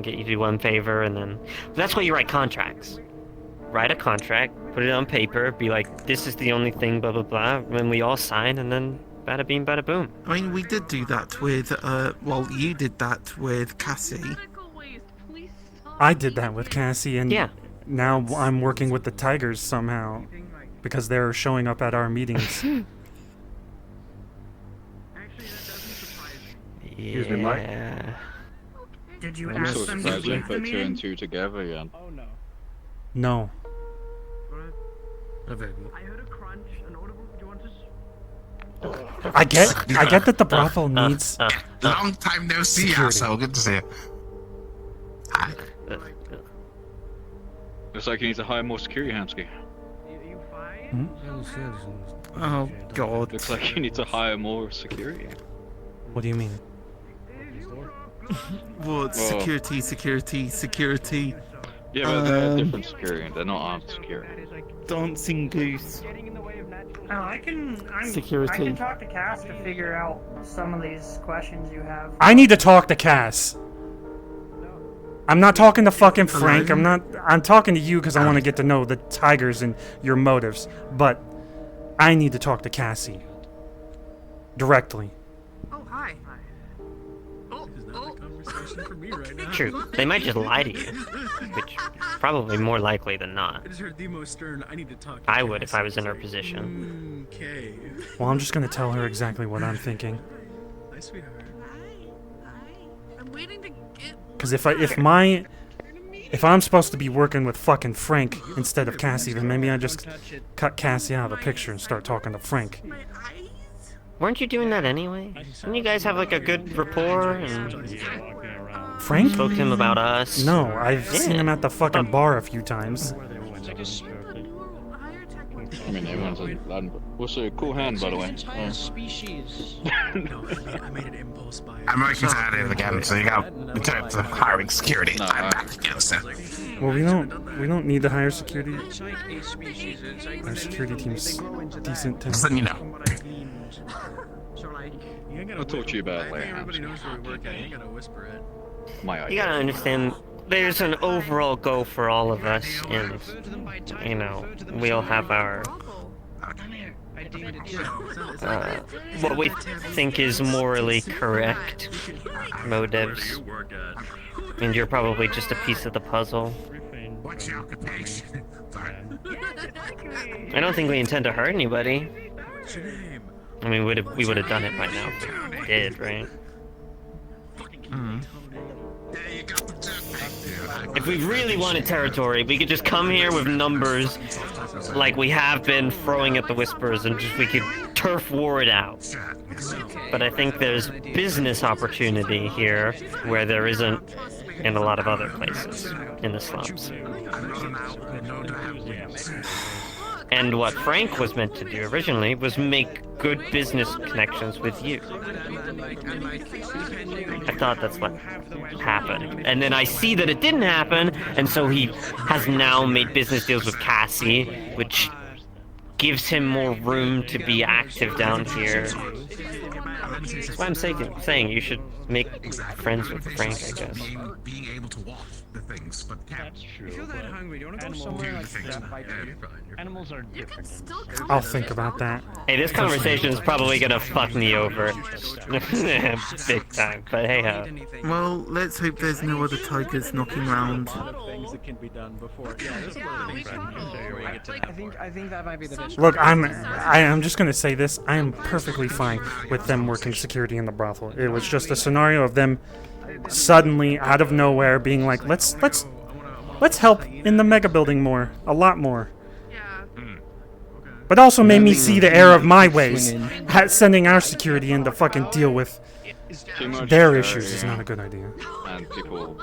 Get you to do one favor, and then that's why you write contracts. Write a contract, put it on paper, be like, this is the only thing, blah blah blah. When we all sign, and then bada beam, bada boom. I mean, we did do that with. Well, you did that with Cassie. I did that with Cassie, and Yeah. now I'm working with the Tigers somehow because they're showing up at our meetings. Excuse me, Mike? Did you I'm ask so them to surprised you leave the put two meeting? and two together again. Oh no. No. I get that the brothel needs Long time no see, security. asshole. Good to see you. Hi. Looks like you need to hire more security, Hansky. Oh God. Looks like you need to hire more security. What do you mean? What? Security, security, security. Yeah, but they're different security. They're not armed security. Dancing goose. Oh, I can Security. talk to Cass to figure out some of these questions you have. I need to talk to Cass. I'm not talking to fucking Frank. I'm talking to you because I want to get to know the Tigers and your motives. But I need to talk to Cassie directly. Oh, hi. True. They might just lie to you, which probably more likely than not. I just heard the most stern. I need to talk. I would if I was in her position. Okay. Well, I'm just gonna tell her exactly what I'm thinking. Hi, sweetheart. I'm waiting to get. Because if I'm supposed to be working with fucking Frank instead of Cassie, then maybe I just cut Cassie out of the picture and start talking to Frank. Weren't you doing that anyway? Didn't you guys have like a good rapport? And Frank? Spoke to him about us. No, I've Yeah. seen him at the fucking bar a few times. I mean, everyone's a lad. What's a cool hand, by the way? Species. I made an impulse buy. I'm working at it again, so you got in terms of hiring security. I'm back again, so. Well, we don't need to hire security. It's like a species. It's like Our security team's decent too. Just letting you know. So, like, I'll talk to you about it later. Everybody knows where we work at. You ain't gotta whisper it. My You idea. gotta understand, there's an overall goal for all of us, and, you know, we all have our, what we think is morally correct motives. And you're probably just a piece of the puzzle. What's your occupation? I don't think we intend to hurt anybody. I mean, we would have done it by now if we did, right? If we really wanted territory, we could just come here with numbers like we have been throwing at the Whispers and we could turf war it out. But I think there's business opportunity here where there isn't in a lot of other places in the slums. And what Frank was meant to do originally was make good business connections with you. I thought that's what happened. And then I see that it didn't happen, and so he has now made business deals with Cassie, which gives him more room to be active down here. That's why I'm saying you should make friends with Frank, I guess. Being able to walk the things, but That's true. If you're that hungry, do you want to go somewhere like that by food? Animals are different. I'll think about that. Hey, this conversation is probably gonna fuck me over. Big time, but hey ho. Well, let's hope there's no other tigers knocking around. Things that can be done before. Yeah, there's a lot of things I think that might be the best. Look, I'm just gonna say this. I am perfectly fine with them working security in the brothel. It was just a scenario of them suddenly, out of nowhere, being like, let's help in the mega building more, a lot more. But also made me see the error of my ways. Sending our security in to fucking deal with their issues is not a good idea. And people,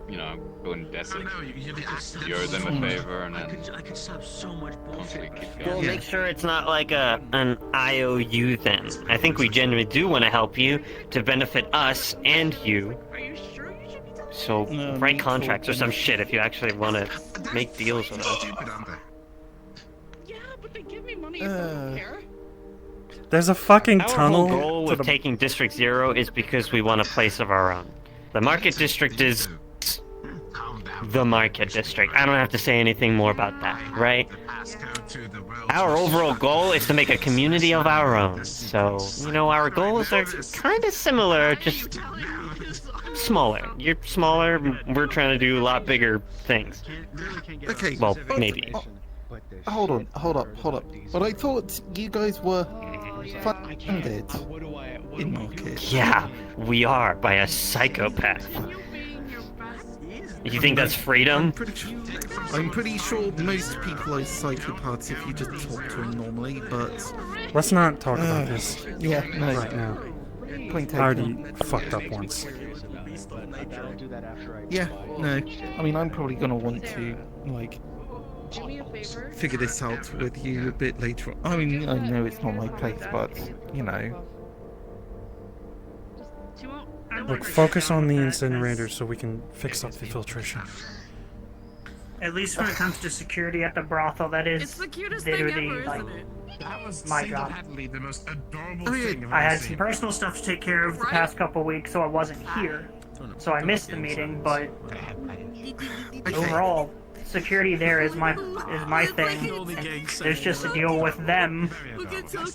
you know, go indebted. You owe them a favor and then constantly keep Well, going. make sure it's not like an IOU then. I think we genuinely do want to help you to benefit us and you. So write contracts or some shit if you actually want to make deals with us. There's a fucking Our tunnel whole goal to with the taking District 0 is because we want a place of our own. The Market District is the Market District. I don't have to say anything more about that, right? Our overall goal is to make a community of our own. So, you know, our goals are kind of similar, just smaller. You're smaller, we're trying to do a lot bigger things. Okay. Well, maybe. Hold up. But I thought you guys were funded in Market. Yeah, we are, by a psychopath. You think that's freedom? I'm pretty sure most people are psychopaths if you just talk to them normally, but... Let's not talk about this Yeah, no. right now. Point I already taken. fucked up once. Yeah, no. I mean, I'm probably gonna want to, like, figure this out with you a bit later on. I mean, I know it's not my place, but, you know. Look, focus on the incinerator so we can fix up the filtration. At least when it comes to security at the brothel, that is literally like my job. The most adorable I had some personal stuff to take care of the past couple weeks, so I wasn't here. So I missed the meeting, but overall, security there is my thing. And there's just a deal with them.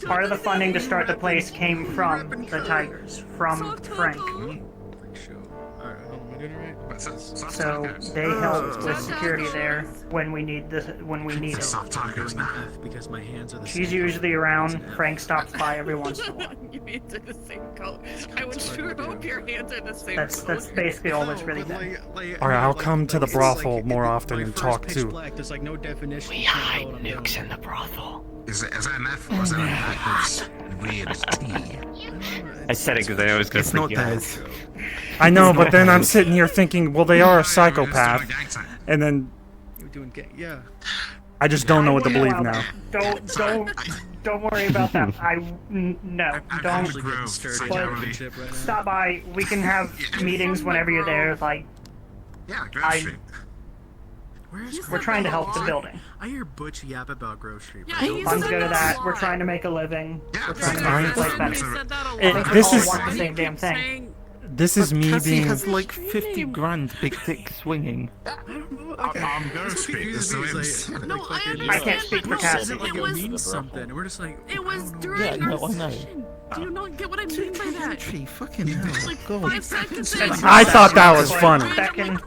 Part of the funding to start the place came from the Tigers, from Frank. So they help with security there when we need it. Because my hands are the She's usually around. Frank stops by every once in a while. Your hands are the same color. I would sure hope your hands are the same That's basically all that's really done. Alright, I'll come to the brothel more often and talk too. There's like no definition. We hide nukes in the brothel. Is that an F or is that an backwards weird T? I said it because I know it was going to freak you out. I know, but then I'm sitting here thinking, well, they are a psychopath. And then Yeah. I just don't know what to believe now. Don't worry about that. No, don't. But stop by. We can have meetings whenever you're there. Like, we're trying to help the building. I hear Butch yap about Grove Street. Funds go to that. We're trying to make a living. We're trying to make this place better. This We is all want the same damn thing. this is me Cassie being. has like 50 grand big dick swinging. I'm Grove Street. This is I can't speak for Cassie. It means something. We're just like. It was during Yeah, no, our I know. session. Do you not get what I mean by that? Gee, fucking hell. God. 5 seconds in. I thought that was funny. Second.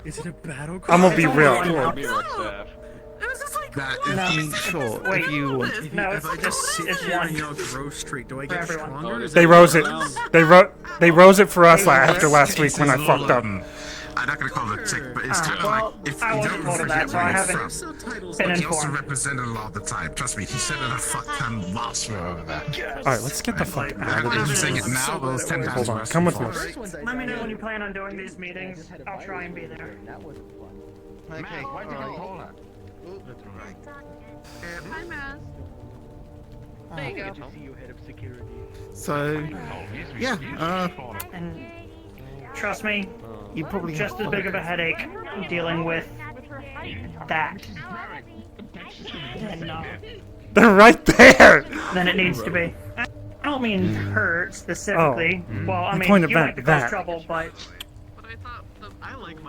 Is it a battle? I'm gonna be real. It was just like, I mean, sure, Wait, if you want. no, If I just sit it's here one. and yell Grove Street, do I For get everyone. stronger? Is They that rose it. allowed? They rose it for us after last week when I fucked up. I'm not gonna call it a tick, but it's kind of well, like if I you wasn't don't told of forget that, so where I you're haven't from. been He also informed. represented a lot of the time. Trust me, he said it a fuck ton last year over there. Alright, let's get the fuck out of I'm this. saying it now, but it's 10 times Hold on, worse. come with me. Let me know when you plan on doing these meetings. I'll try and be there. Okay, Why'd you alright. call that? hi, Mass. There you go. To see you, head of security. So, yeah, And trust me, you probably just have as big of a headache dealing with that They're right there! than it needs to be. I don't mean her specifically. Oh. Well, I The mean, point of you like to that- cause trouble, but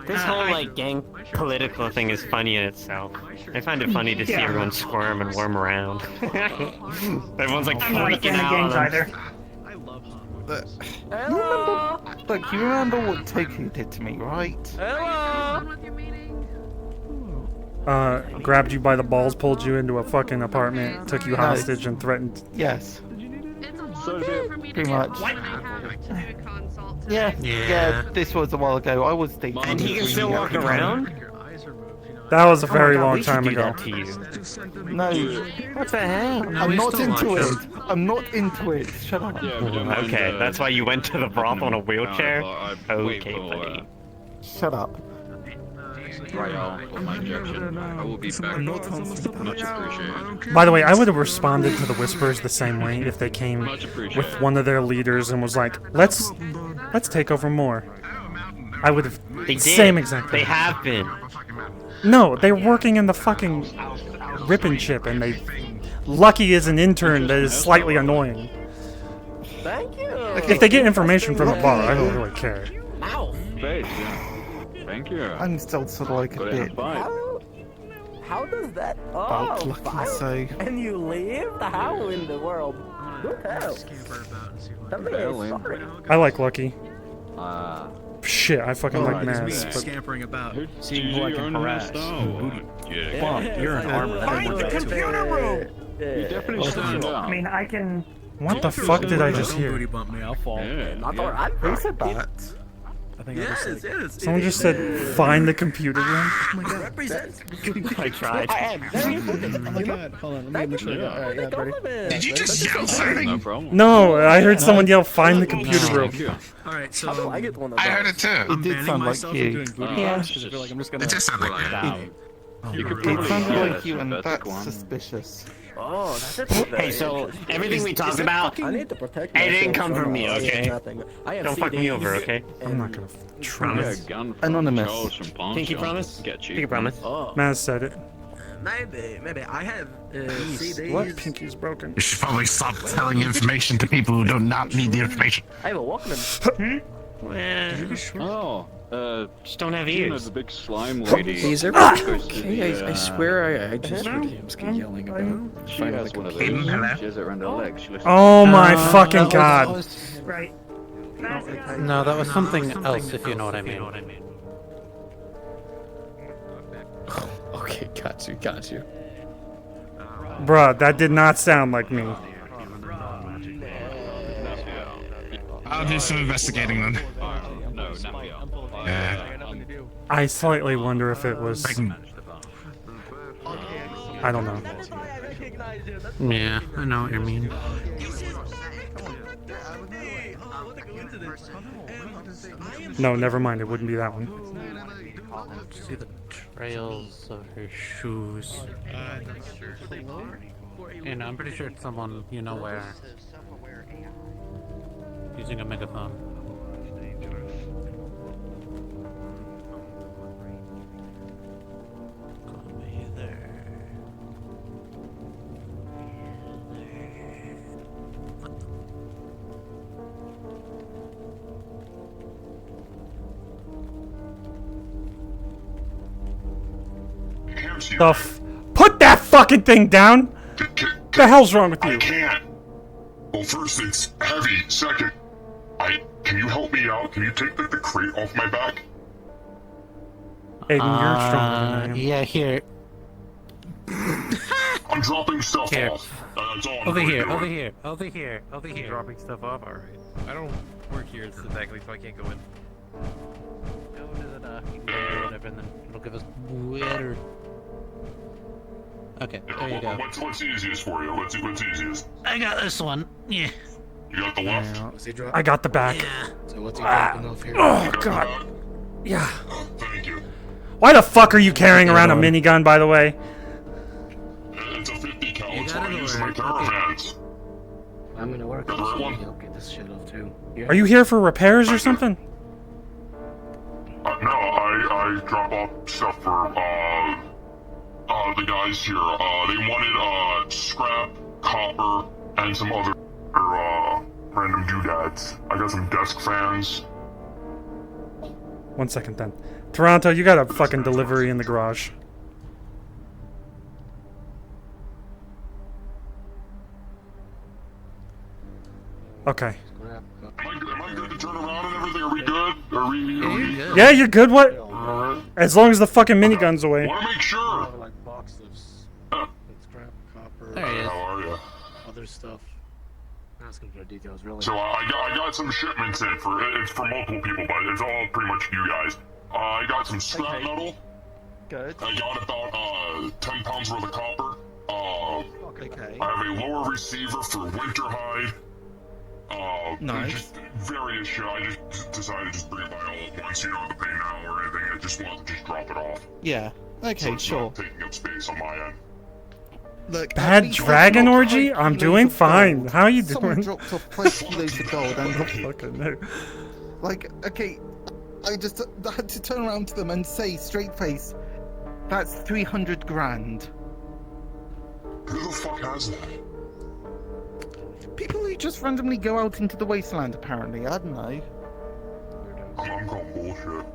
This whole like gang political thing is funny in itself. I find it funny to see Yeah. everyone squirm and worm around. Everyone's like I'm not a freaking fan of out. gangs and- either. Look, you remember what Toku did to me, right? Grabbed you by the balls, pulled you into a fucking apartment, took you No. hostage, and threatened. Yes. Pretty much. What? Yeah, this was a while ago. I was deep. And he can still walk around? That was a Oh my very God, long we should time do ago. that to you. No. What the hell? I'm not into it. I'm not into it. Shut up. Okay, that's why you went to the brothel in a wheelchair? Okay, buddy. Shut up. Right, my objection. I will be back. Much appreciated. By the way, I would have responded to the Whispers the same way if they came Much appreciated. with one of their leaders and was like, "Let's take over more." I would have They did. same exact. They thing. have been. No, they're working in the fucking rip and chip, and they. Lucky is an intern that is slightly annoying. Thank you. If they get information from the bar, I don't really care. Space, yeah. Thank you. I'm still sort of like a bit How does that? bulk Oh, looking, fine. so. And you leave? How in the world? Good hell. That man is sorry. I like Lucky. Shit, I fucking like It's me Maz. but- scampering about. Seeing who I can harass. Fuck, you're an armor. Find the computer room! You definitely stand I out. mean, I can. What the fuck did I just Don't hear? booty bump me, I'll fall. Not alright. Who said that? I think I just said. Someone just said, "Find the computer room." Oh my god. I tried. I am very important. Oh my god, hold on, let me make sure I got it. Alright, yeah, ready? Did you just yell something? No problem. No, I heard someone yell, "Find the computer room." Thank you. Alright, so. How do I get one of I those? heard it too. It did banning sound like myself from you. doing booty Yeah. bumps because I feel like I'm just gonna. It just sounded like that. You could It probably sounded get like you, and a that's one. suspicious. Oh, that's it. Hey, so everything we talked about, I need to protect it didn't myself come from me, somehow. okay? Nothing. I have Don't fuck me CDs. over, okay? I'm not gonna Yeah, try. gun from Anonymous. Charles from Pawn Pinky Shop. promise? Get you. Pinky promise. Oh, Maz said it. maybe I have CDs. What? Pinky's broken. You should probably stop telling information to people who do not need the information. I have a Walkman. Well, Oh, just don't have you know ears. the big slime lady. Is goes to okay? the, I swear I just heard Hamsky yelling about. She has one of those. She has it around her leg. She listens Oh my that fucking was- god. that was- Right. No, that was something else, if you know what I mean. Okay, got you. Bruh, that did not sound like me. I'll do some investigating then. No, Napier. Yeah. I slightly wonder if it was. I don't know. Yeah, I know what you mean. No, never mind. It wouldn't be that one. See the trails of her shoes. And I'm pretty sure it's someone you know where. Using a megaphone. Come hither. Put that fucking thing down! The hell's wrong with you? I can't. Well, first it's heavy. Second, can you help me out? Can you take the crate off my back? Aiden, you're stronger than I am. Yeah, here. I'm dropping stuff Here. off. That's all I'm Over really here, doing. over here, over here, over here. Dropping stuff off? Alright. I don't work here technically, so I can't go in. Go to the whatever, and then it'll give us weird. Okay, there you go. What's easiest for you? What's easiest? I got this one. Yeah. You got the left? I got the back. So what's he dropping off here? Oh god. Yeah. Thank you. Why the fuck are you carrying around a minigun, by the way? It's a 50 cal. It's what I use in my caravans. I'm gonna work on something to help get this shit off too. Are you here for repairs or something? No, I drop off stuff for, the guys here. They wanted, scrap, copper, and some other, random doodads. I got some desk fans. 1 second then. Toronto, you got a fucking delivery in the garage. Okay. Am I good to turn around and everything? Are we good? Are we good? Yeah, you're good. What? As long as the fucking minigun's away. Wanna make sure. Like box lifts, scrap, copper. There he is. How are you? Other stuff. Asking for details, really. So I got some shipments in for it's for multiple people, but it's all pretty much you guys. I got some scrap metal. Good. I got about 10 pounds worth of copper. Okay. I have a lower receiver for winter hide. Nice. Just various shit. I just decided to just bring it by all at once. You don't have to pay now or anything. I just wanted to just drop it off. Yeah. Okay, So it's sure. not taking up space on my end. Look, at Bad least dragon that's not orgy? 5 I'm kilos doing of fine. gold. How you Someone doing? dropped off 5 kilos of gold and Fucking no. like, okay, I just had to turn around to them and say straight face, that's 300 grand. Who the fuck has that? People who just randomly go out into the wasteland, apparently. I don't know. I'm calling bullshit.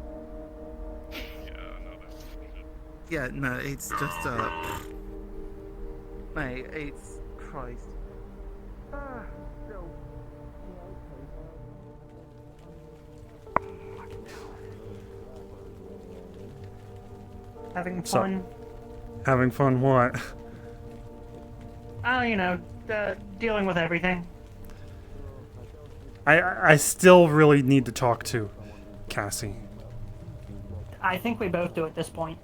Yeah, no, it's just, mate, it's... Christ. Having So- fun. Having fun what? Oh, you know, dealing with everything. I still really need to talk to Cassie. I think we both do at this point.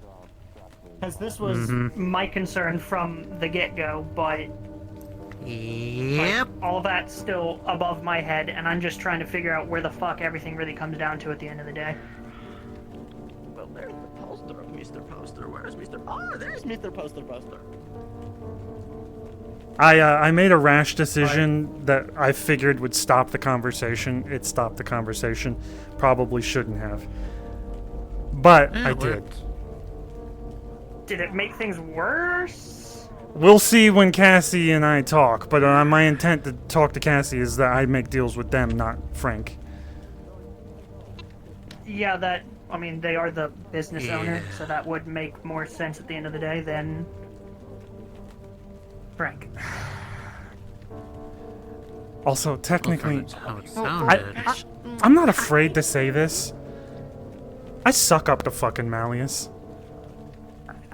Because this was Mhm. my concern from the get-go, but... Yep. Like, all that's still above my head, and I'm just trying to figure out where the fuck everything really comes down to at the end of the day. Well, there's the poster of Mr. Poster. Where's Mr. Oh, there's Mr. Poster. I made a rash decision that I figured would stop the conversation. It stopped the conversation. Probably shouldn't have. But Yeah, I it did. worked. Did it make things worse? We'll see when Cassie and I talk, but my intent to talk to Cassie is that I make deals with them, not Frank. Yeah, that... I mean, they are the business Yeah. owner, so that would make more sense at the end of the day than... Frank. Also, technically, That's how it sounded. I'm not afraid to say this. I suck up to fucking Malleus.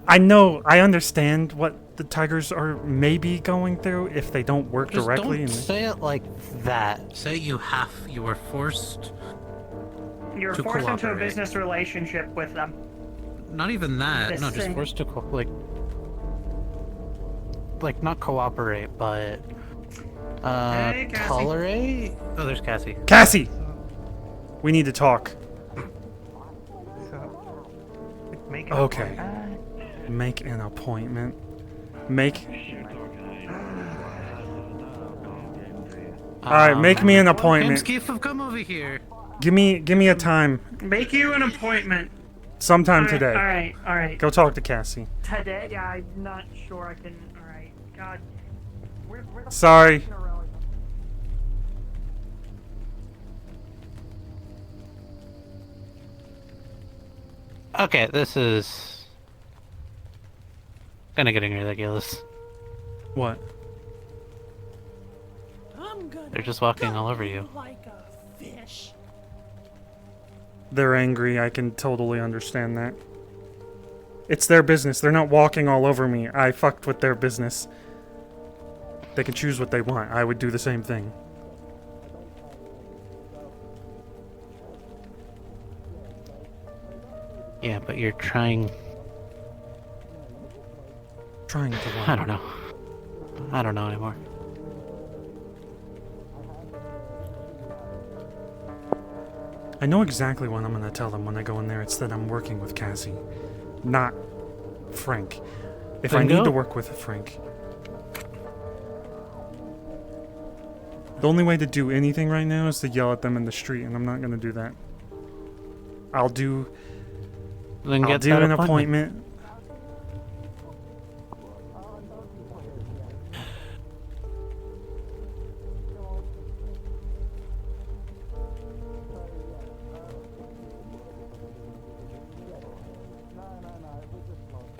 I understand what the Tigers are maybe going through if they don't work Just directly. don't say it like that. Say you were forced. You're to forced into a cooperate. business relationship with them. Not even that. This No, just thing- forced to like not cooperate, but Hey, Cassie. tolerate. Oh, there's Cassie. Cassie! We need to talk. Make Okay. Make an appointment. Make... Alright, make me an appointment. Hamskiff, come over here. Give me a time. Make you an appointment. Sometime today. Alright. Go talk to Cassie. Today? Yeah, I'm not sure I can... Alright. God. Where the Sorry. fuck is Norelli? Okay, this is kinda getting ridiculous. What? They're just walking all over you. Like a fish. They're angry. I can totally understand that. It's their business. They're not walking all over me. I fucked with their business. They can choose what they want. I would do the same thing. Yeah, but you're trying. Trying to what? I don't know. I don't know anymore. I know exactly what I'm gonna tell them when I go in there. It's that I'm working with Cassie, not Frank. If I need Bingo. to work with Frank. The only way to do anything right now is to yell at them in the street, and I'm not gonna do that. I'll do Then I'll get do that an appointment. appointment.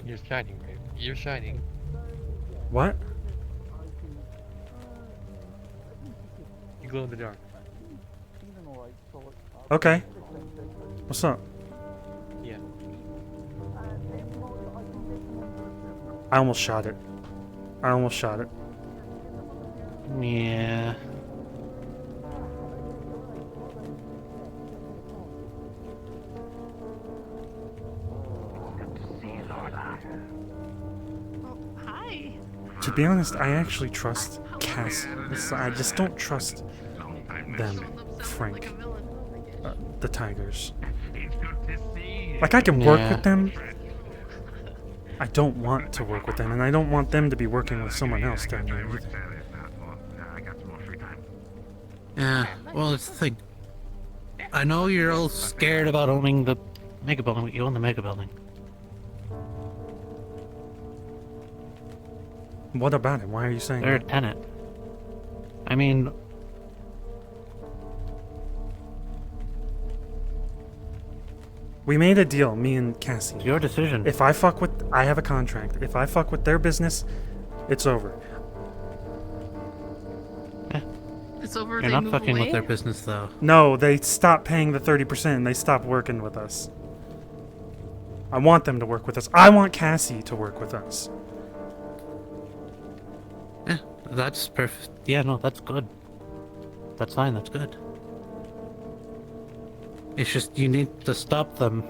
You're shining, babe. You're shining. What? You glow in the dark. Okay. What's up? Yeah. I almost shot it. I almost shot it. Yeah. Hi. To be honest, I actually trust Cass. I just don't trust them, Frank. The Tigers. Like, I can work Yeah. with them. I don't want to work with them, and I don't want them to be working with someone else down here either. Yeah, well, it's the thing. I know you're all scared about owning the mega building, but you own the mega building. What about it? Why are you saying They're a that? tenant. I mean, We made a deal, me and Cassie. it's your decision. If I fuck with... I have a contract. If I fuck with their business, it's over. It's over. You're They not move fucking away. with their business, though. No, they stopped paying the 30% and they stopped working with us. I want them to work with us. I want Cassie to work with us. Yeah, that's perfect. Yeah, no, that's good. That's fine, that's good. It's just you need to stop them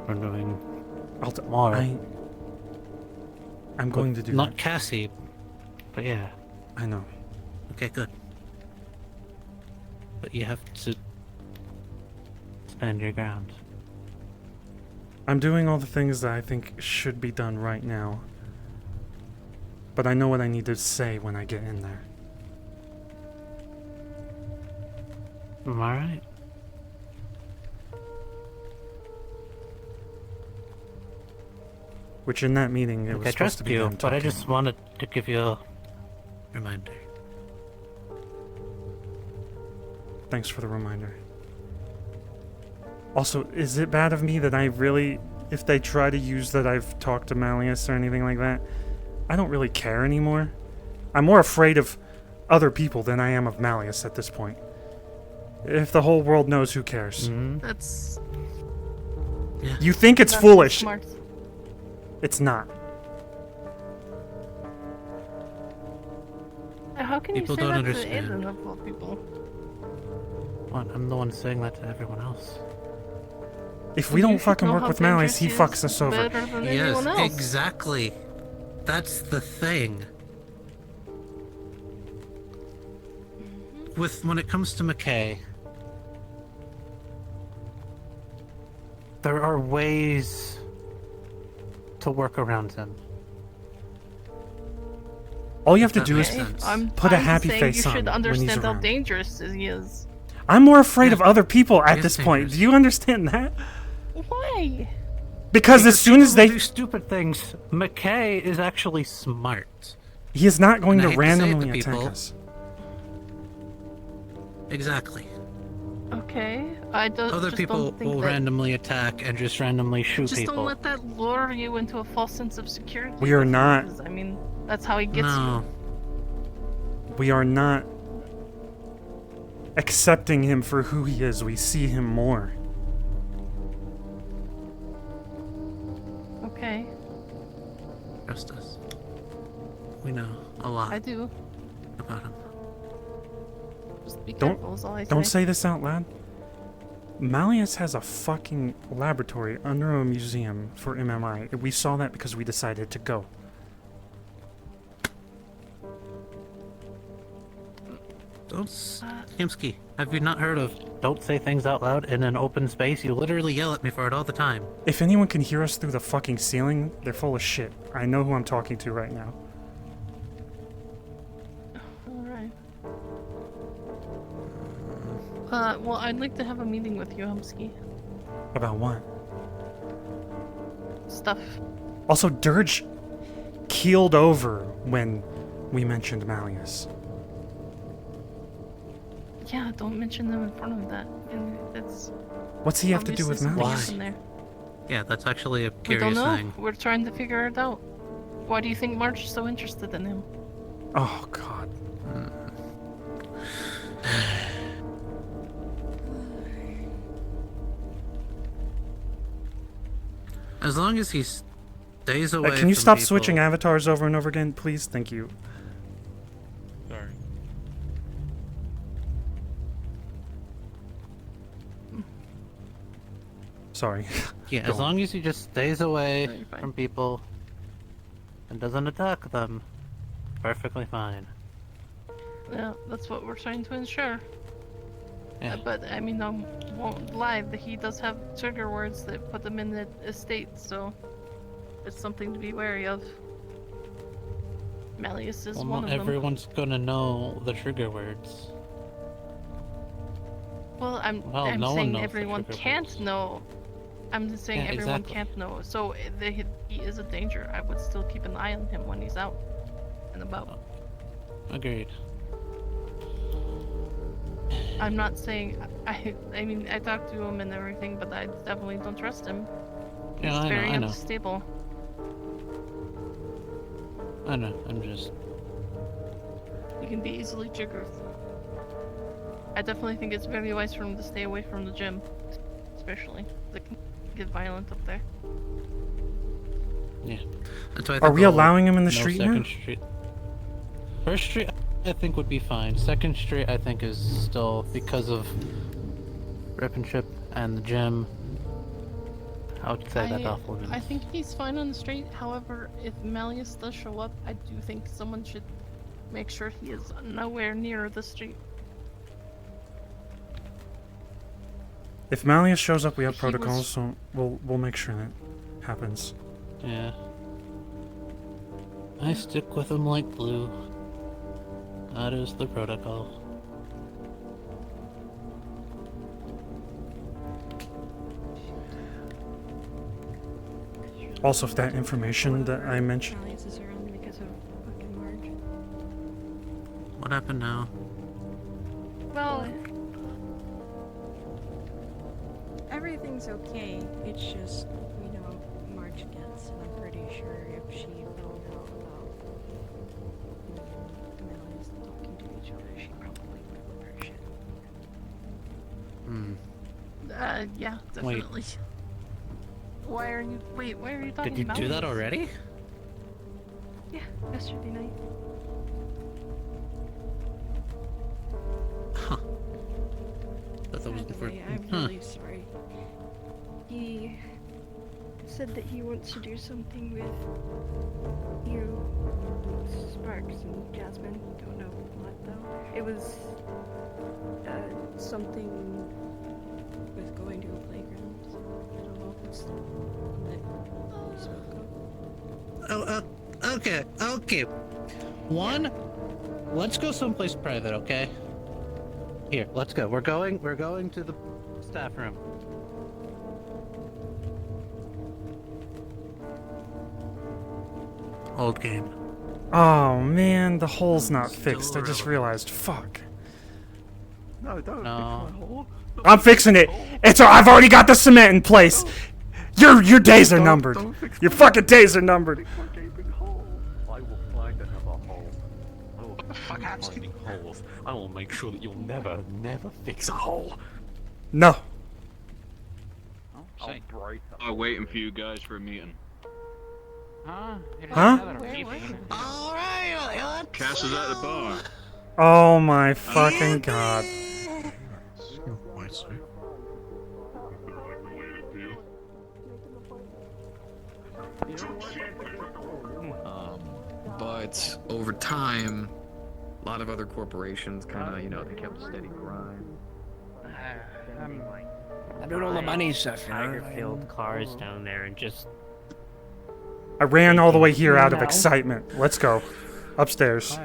from doing more. I'm going to do Not that. Cassie, but yeah. I know. Okay, good. But you have to stand your ground. I'm doing all the things that I think should be done right now. But I know what I need to say when I get in there. Am I right? Which in that meeting, it Look, was I supposed trust to be you, them but I talking. just wanted to give you a reminder. Thanks for the reminder. Also, is it bad of me that I really, if they try to use that I've talked to Malleus or anything like that, I don't really care anymore? I'm more afraid of other people than I am of Malleus at this point. If the whole world knows, who cares? That's. You think it's That's foolish. smart. It's not. How can People you say don't that understand. to Aiden of all people? What? I'm the one saying that to everyone else. If we You don't should fucking know work how with Malleus, he dangerous fucks he us is over. better than Yes, anyone else. exactly. That's the thing. When it comes to McKay, there are ways to work around him. All you have to That do is makes sense. put a I'm happy saying face you on should when he's understand how around. dangerous he is. I'm more afraid of other people at He is this point. dangerous. Do you understand that? Why? Because as soon as people they... do stupid things, McKay is actually smart. He is not going And to I hate to say it to randomly attack people. us. Exactly. Okay, I don't. Other just people don't think will that, randomly attack and just randomly shoot Just people. don't let that lure you into a false sense of security. We are not... because, I mean, that's how he gets No. We are not accepting him for who he is. We see him more. you. Okay, Trust us. We know a lot I do. about him. Just be careful is all I Don't say this out loud. Malleus has a fucking laboratory under a museum for MMI. We saw that because we decided to go. Kimsky, have you not heard of don't say things out loud in an open space? You literally yell at me for it all the time. If anyone can hear us through the fucking ceiling, they're full of shit. I know who I'm talking to right now. Alright. Well, I'd like to have a meeting with you, Humsky. About what? Stuff. Also, Dirge keeled over when we mentioned Malleus. Yeah, don't mention them in front of that. And it's What's he have to do with obviously Malleus? something in there. Yeah, that's actually a We don't curious know. thing. We're trying to figure it out. Why do you think March is so interested in him? Oh, God. As long as he stays away Can you from stop people- switching avatars over and over again, please? Thank you. Sorry. Sorry. Yeah, Go as on. long as he just stays away No, you're fine. from people and doesn't attack them, perfectly fine. Yeah, that's what we're trying to ensure. Yeah. But I mean, I won't lie. That he does have trigger words that put them in the estate, so it's something to be wary of. Malleus is Well, one not of them. everyone's gonna know the trigger words. Well, I'm no one saying knows the everyone trigger can't know. I'm just saying Yeah, everyone exactly. can't know. So he is a danger. I would still keep an eye on him when he's out and about. Agreed. I'm not saying I mean I talked to him and everything, but I definitely don't trust him. Yeah, He's I know, very I know. unstable. I know, I'm just... He can be easily triggered. I definitely think it's very wise for him to stay away from the gym, especially. It can get violent up there. Yeah. That's why I Are think we the whole allowing him in the no street Second now? Street. First Street, I think would be fine. Second Street, I think, is still because of Rip and Chip and the gym. I would say that's off limits. I think he's fine on the street. However, if Malleus does show up, I do think someone should make sure he is nowhere near the street. If Malleus shows up, we have He protocols, was- so we'll make sure that happens. Yeah. I stick with him like glue. That is the protocol. Also, if that information that I mentioned... Malleus is around because of fucking Marge. What happened now? Well, everything's okay. It's just, you know, Marge gets, and I'm pretty sure if she found out about Malleus talking to each other, she probably would flip her shit. Yeah, definitely. Why are you talking Did you about do that this? already? Yeah, yesterday night. Thought that was By the for... way, I'm really sorry. He said that he wants to do something with you, Sparks, and Jasmine. Don't know what though. It was something with going to a playground. I don't know if it's the one that you spoke of. Oh, okay, okay. One, let's go someplace private, okay? Here, let's go. We're going to the staff room. Old game. Oh man, the hole's not fixed. I just realized. Fuck. No, don't No. fix my hole. I'm fixing it. I've already got the cement in place. Your days are numbered. Your fucking days are numbered. I will find another hole. I will keep finding holes. I will make sure that you'll never fix a hole. No. I'm waiting for you guys for a meeting. Huh? Huh? Cass is at the bar. Oh my fucking god. But over time, a lot of other corporations kind of, you know, they kept a steady grind. I'm doing all the money stuff, you know? Tiger-filled cars down there and just... I ran all the way here out of excitement. Let's go. Upstairs.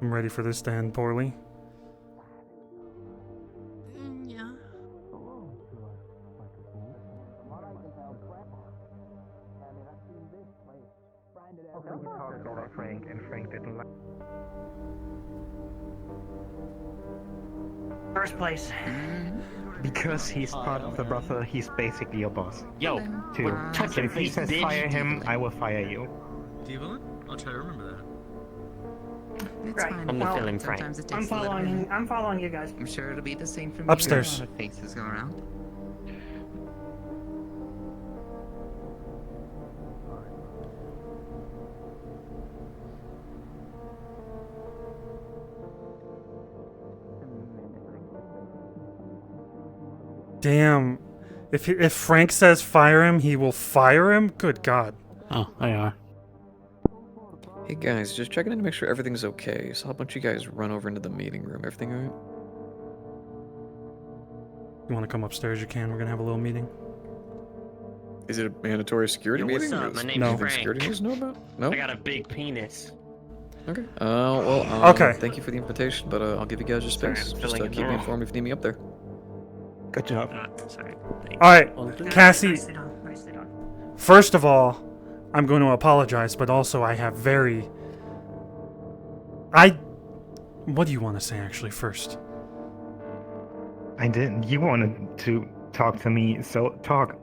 I'm ready for this to end poorly. Yeah. Frank, and Frank didn't like. First place. Because he's part of the brothel, he's basically your boss. Yo, Two. touch So your if he face, says bitch. fire him, I will fire you. Devlin? I'll try to remember that. Right. I'm the well, filling Frank. I'm following you guys. I'm sure it'll be the same from Upstairs. You. A lot of faces go around. Damn. If Frank says fire him, he will fire him? Good God. Oh, they are. Hey guys, just checking in to make sure everything's okay. So how about you guys run over into the meeting room? Everything alright? You want to come upstairs? You can. We're going to have a little meeting. Is it a mandatory security Yo, what's meeting? up? My name's No. Frank. Security needs to know about? No? I got a big penis. Okay. Well, Okay. Thank you for the invitation, but I'll give you guys your Sorry, space. I'm Just filling in keep the me room. informed if you need me up there. Good job. Sorry. Alright, Cassie. Nicely done. Nicely done. First of all, I'm going to apologize, but also I have What do you want to say, actually, first? I didn't. You wanted to talk to me, so talk.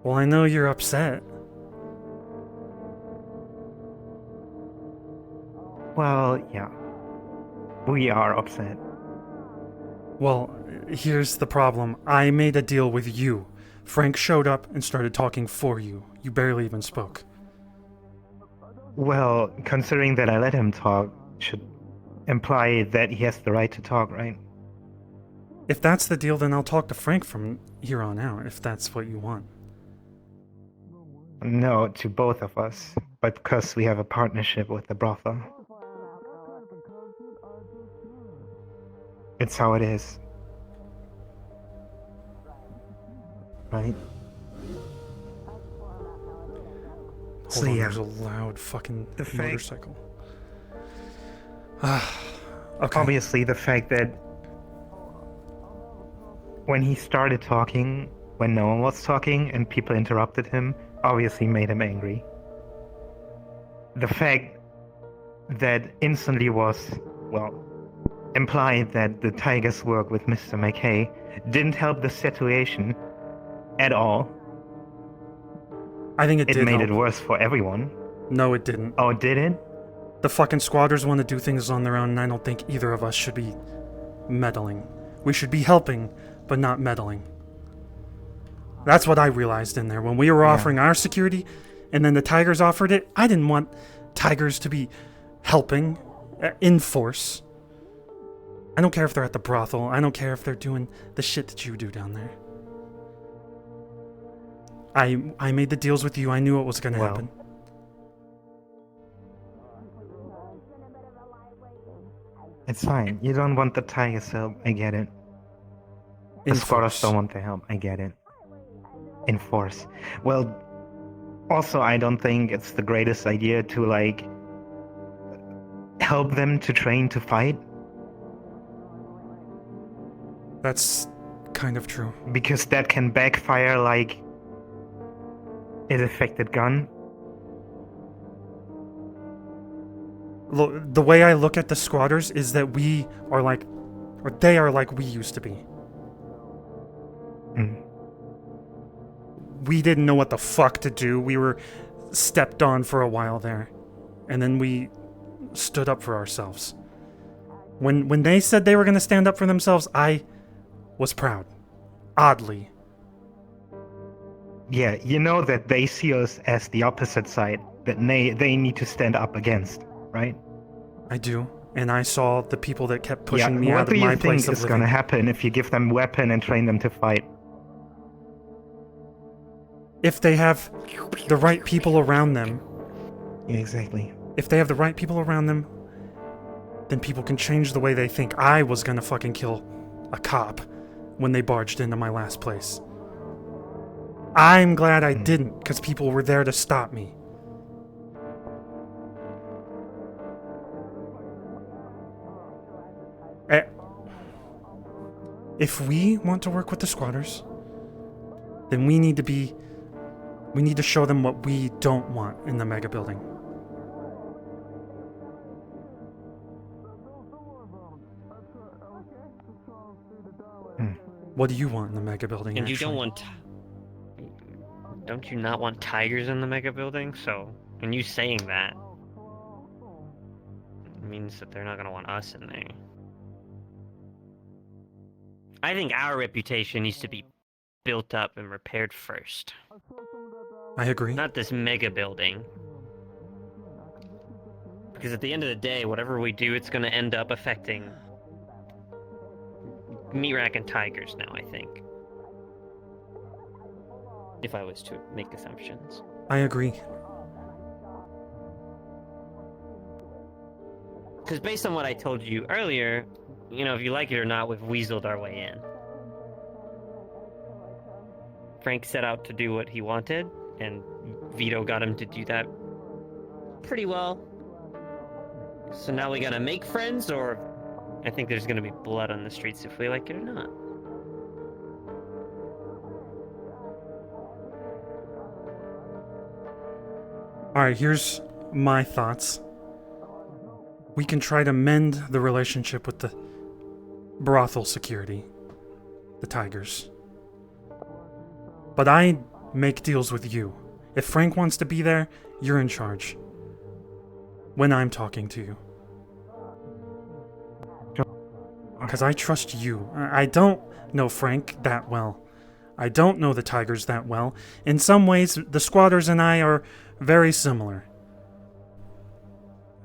Well, I know you're upset. Well, yeah. We are upset. Well, here's the problem. I made a deal with you. Frank showed up and started talking for you. You barely even spoke. Well, considering that I let him talk, should imply that he has the right to talk, right? If that's the deal, then I'll talk to Frank from here on out, if that's what you want. No, to both of us, but because we have a partnership with the brothel. It's how it is. Right? Hold So on, yeah, there's a loud fucking the fact- motorcycle. Okay. Obviously, the fact that when he started talking, when no one was talking and people interrupted him, obviously made him angry. The fact that instantly was, well, implied that the Tigers' work with Mr. McKay didn't help the situation at all. I think it did made help. it worse for everyone. No, it didn't. Oh, did it? The fucking squatters want to do things on their own, and I don't think either of us should be meddling. We should be helping, but not meddling. That's what I realized in there. When we were offering our security, and then the Tigers offered it, I didn't want Tigers to be helping in force. I don't care if they're at the brothel. I don't care if they're doing the shit that you do down there. I made the deals with you. I knew what was going to happen. It's fine. You don't want the Tigers' help. I get it. The squatters don't want the help. I get it. In force. Well, also, I don't think it's the greatest idea to, like, help them to train to fight. That's kind of true. Because that can backfire like a defected gun. Look, the way I look at the squatters is that we are like, or they are like we used to be. We didn't know what the fuck to do. We were stepped on for a while there. And then we stood up for ourselves. When they said they were going to stand up for themselves, I was proud. Oddly. Yeah, you know that they see us as the opposite side that they need to stand up against, right? I do. And I saw the people that kept pushing me what out do of you my think place of is living. going to happen if you give them weapon and train them to fight? If they have the right people around them. Yeah, exactly. If they have the right people around them, then people can change the way they think. I was gonna fucking kill a cop when they barged into my last place. I'm glad I didn't, because people were there to stop me. If we want to work with the squatters, then we need to show them what we don't want in the mega building. What do you want in the mega building? And you actually? don't want... Don't you not want tigers in the mega building? So, and you saying that means that they're not gonna want us in there. I think our reputation needs to be built up and repaired first. I agree. Not this mega building. Because at the end of the day, whatever we do, it's gonna end up affecting Mirak and tigers now, I think. If I was to make assumptions. I agree. Because based on what I told you earlier, you know, if you like it or not, we've weaseled our way in. Frank set out to do what he wanted, and Vito got him to do that pretty well. So now we gotta make friends, or I think there's gonna be blood on the streets if we like it or not. Alright, here's my thoughts. We can try to mend the relationship with the brothel security, the tigers. But I make deals with you. If Frank wants to be there, you're in charge. When I'm talking to you. Because I trust you. I don't know Frank that well. I don't know the tigers that well. In some ways, the squatters and I are very similar.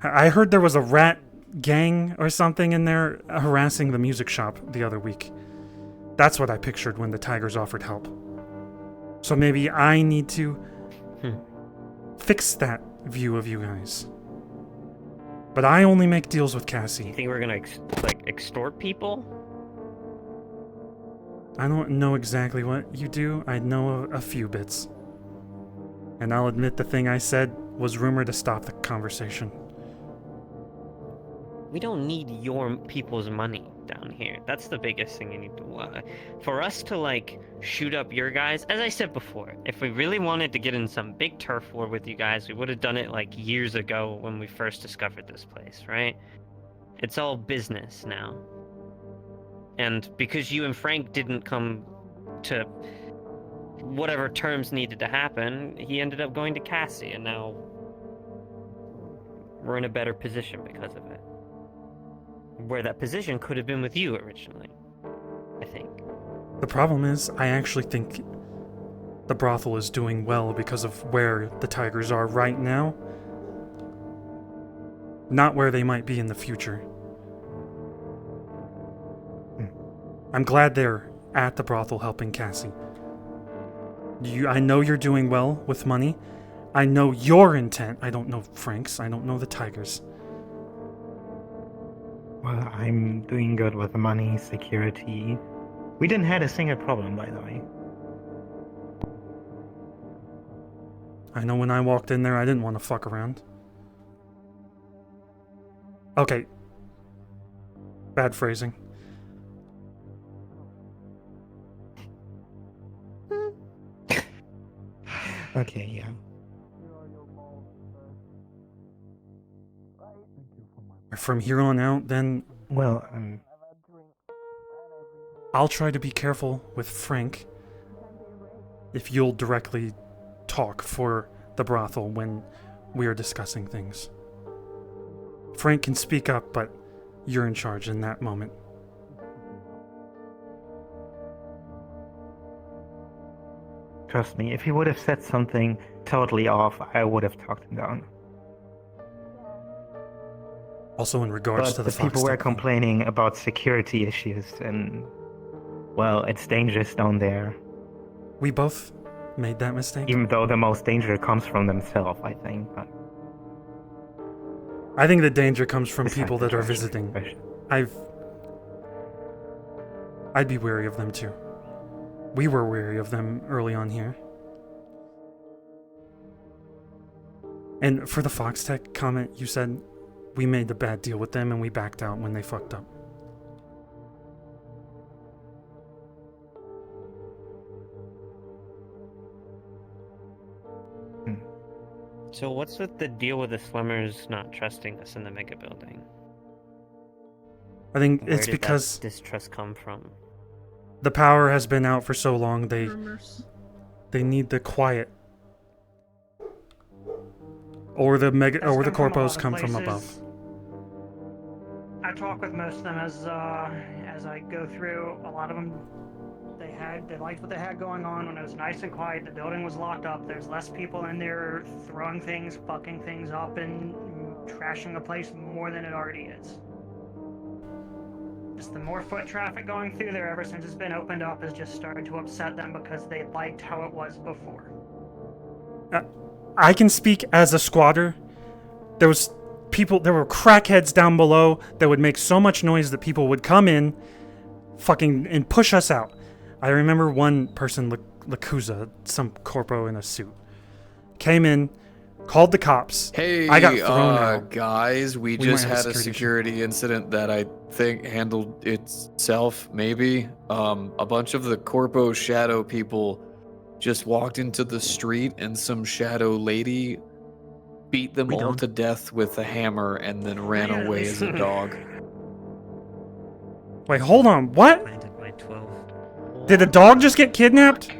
I heard there was a rat gang or something in there harassing the music shop the other week. That's what I pictured when the tigers offered help. So maybe I need to fix that view of you guys. But I only make deals with Cassie. You think we're gonna extort people? I don't know exactly what you do. I know a few bits. And I'll admit the thing I said was rumored to stop the conversation. We don't need your people's money down here. That's the biggest thing you need to... for us to, like, shoot up your guys... As I said before, if we really wanted to get in some big turf war with you guys, we would have done it, like, years ago when we first discovered this place, right? It's all business now. And because you and Frank didn't come to whatever terms needed to happen, he ended up going to Cassie, and now we're in a better position because of it. Where that position could have been with you originally, I think. The problem is, I actually think the brothel is doing well because of where the tigers are right now. Not where they might be in the future. I'm glad they're at the brothel helping Cassie. I know you're doing well with money. I know your intent. I don't know Frank's. I don't know the tigers. Well, I'm doing good with the money, security. We didn't have a single problem, by the way. I know when I walked in there, I didn't want to fuck around. Okay. Bad phrasing. Okay, yeah. From here on out, then... Well, I'll try to be careful with Frank if you'll directly talk for the brothel when we are discussing things. Frank can speak up, but you're in charge in that moment. Trust me, if he would have said something totally off, I would have talked him down. Also in regards to the people were complaining about security issues, and, well, it's dangerous down there. We both made that mistake? Even though the most danger comes from themselves, I think. But I think the danger comes from people that are visiting. I'd be wary of them too. We were wary of them early on here. And for the Foxtech comment, you said we made the bad deal with them and we backed out when they fucked up. So what's with the deal with the Slummers not trusting us in the mega building? I think Where it's did because that distrust come from? the power has been out for so long, they need the quiet. Or the corpos come from above. I talk with most of them as I go through. A lot of them, they liked what they had going on when it was nice and quiet. The building was locked up. There's less people in there throwing things, fucking things up, and trashing the place more than it already is. Just the more foot traffic going through there ever since it's been opened up has just started to upset them because they liked how it was before. I can speak as a squatter. There were crackheads down below that would make so much noise that people would come in, and push us out. I remember one person, Lakuza, some corpo in a suit, came in, called the cops. Hey, I got thrown out. guys, we We just might have had a security incident that I think handled itself, maybe. A bunch of the Corpo shadow people just walked into the street and some shadow lady beat them all to death with a hammer and then ran away as a dog. Wait, hold on, what? Did a dog just get kidnapped?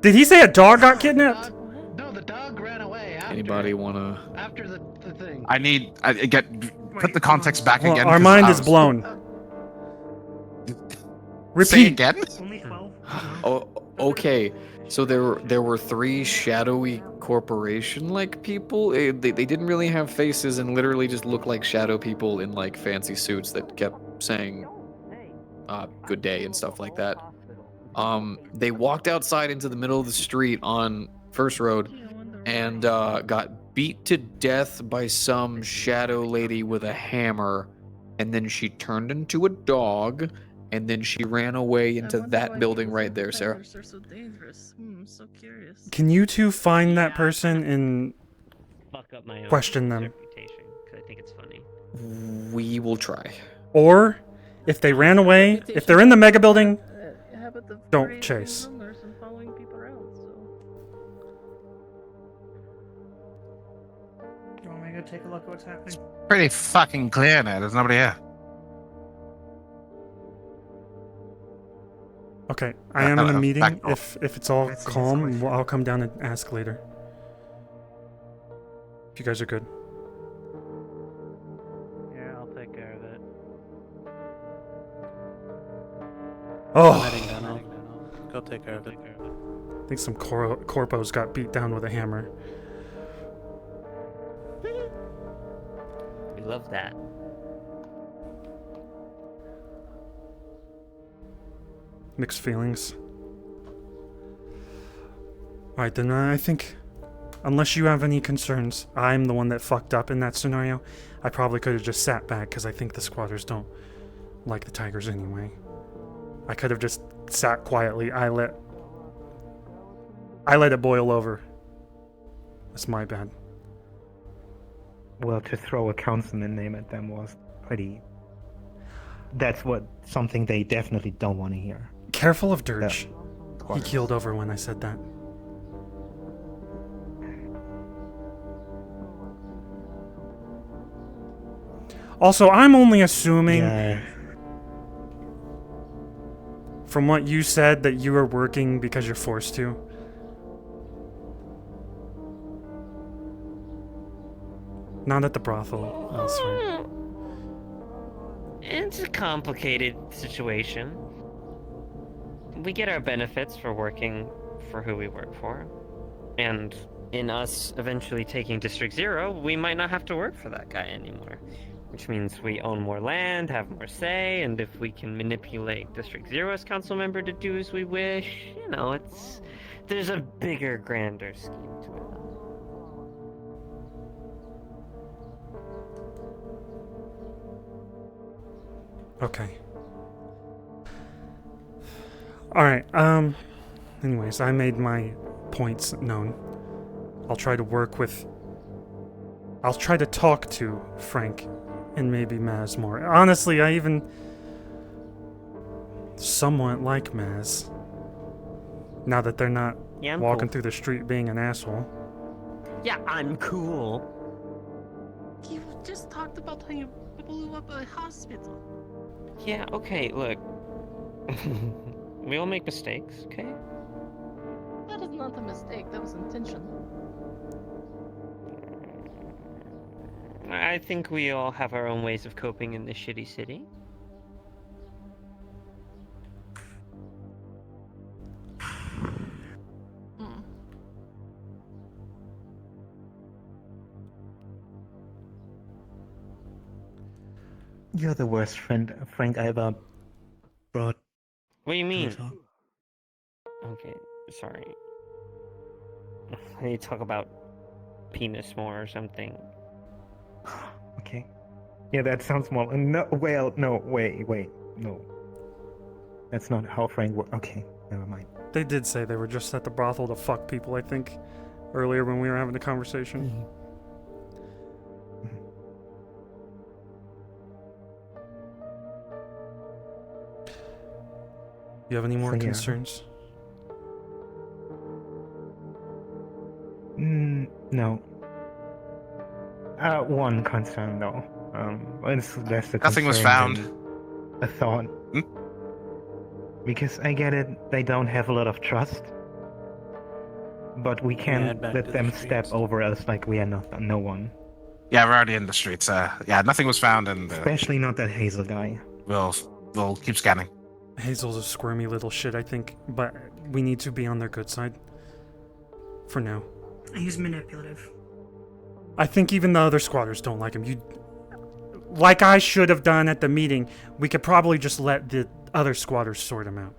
Did he say a dog got kidnapped? No, the dog ran away after. Anybody wanna? After the thing. Put the context back Well, again. our 'cause mind I is was- blown. Say Repeat. again? Oh, okay. So there were three shadowy corporation-like people. They didn't really have faces and literally just looked like shadow people in like fancy suits that kept saying good day and stuff like that. They walked outside into the middle of the street on First Road and got beat to death by some shadow lady with a hammer, and then she turned into a dog, and then she ran away into that building right there, Sarah. They're so dangerous. I'm so curious. Can you two find that person and Fuck up my own question them? reputation, because I think it's funny. We will try. Or, if they ran away, if they're in the mega building, How about the don't parade chase. of numbers and following people around, so. Do you want me to go take a look at what's happening? Pretty fucking clear now. There's nobody here. Okay, I am in a meeting. back If it's all calm, I'll come down and ask later. If you guys are good. Yeah, I'll take care of it. Oh. I'm heading down. Go take care of it. I think some corpos got beat down with a hammer. We love that. Mixed feelings. Alright, then I think, unless you have any concerns, I'm the one that fucked up in that scenario. I probably could have just sat back, because I think the squatters don't like the tigers anyway. I could have just sat quietly. I let it boil over. That's my bad. Well, to throw a councilman name at them was pretty... That's something they definitely don't want to hear. Careful of Dirge. He keeled over when I said that. Also, I'm only assuming from what you said that you are working because you're forced to. Not at the brothel, elsewhere. It's a complicated situation. We get our benefits for working for who we work for. And in us eventually taking District 0, we might not have to work for that guy anymore. Which means we own more land, have more say, and if we can manipulate District 0's council member to do as we wish, you know, there's a bigger, grander scheme to it. Okay. Alright, anyways, I made my points known. I'll try to work with I'll try to talk to Frank and maybe Maz more. Honestly, I even somewhat like Maz. Now that they're not Yeah, I'm walking cool. through the street being an asshole. Yeah, I'm cool. You just talked about how you blew up a hospital. Yeah, okay, look. We all make mistakes, okay? That is not a mistake. That was intentional. I think we all have our own ways of coping in this shitty city. You're the worst friend, Frank, I ever brought. What do you mean? talk. Okay, sorry. I need to talk about penis more or something. Okay. Yeah, that sounds more. No, well, no, wait, no. That's not how Frank works. Okay, never mind. They did say they were just at the brothel to fuck people, I think, earlier when we were having the conversation. You have any more So, yeah. concerns? No. One concern though. It's less a Nothing was concern found. than a thought. Because I get it, they don't have a lot of trust. But we can't head back let to the them step over us like we are no one. Yeah, we're already in the streets. Yeah, nothing was found, and Especially not that Hazel guy. we'll keep scanning. Hazel's a squirmy little shit, I think, but we need to be on their good side. For now. He's manipulative. I think even the other squatters don't like him. Like I should have done at the meeting, we could probably just let the other squatters sort him out.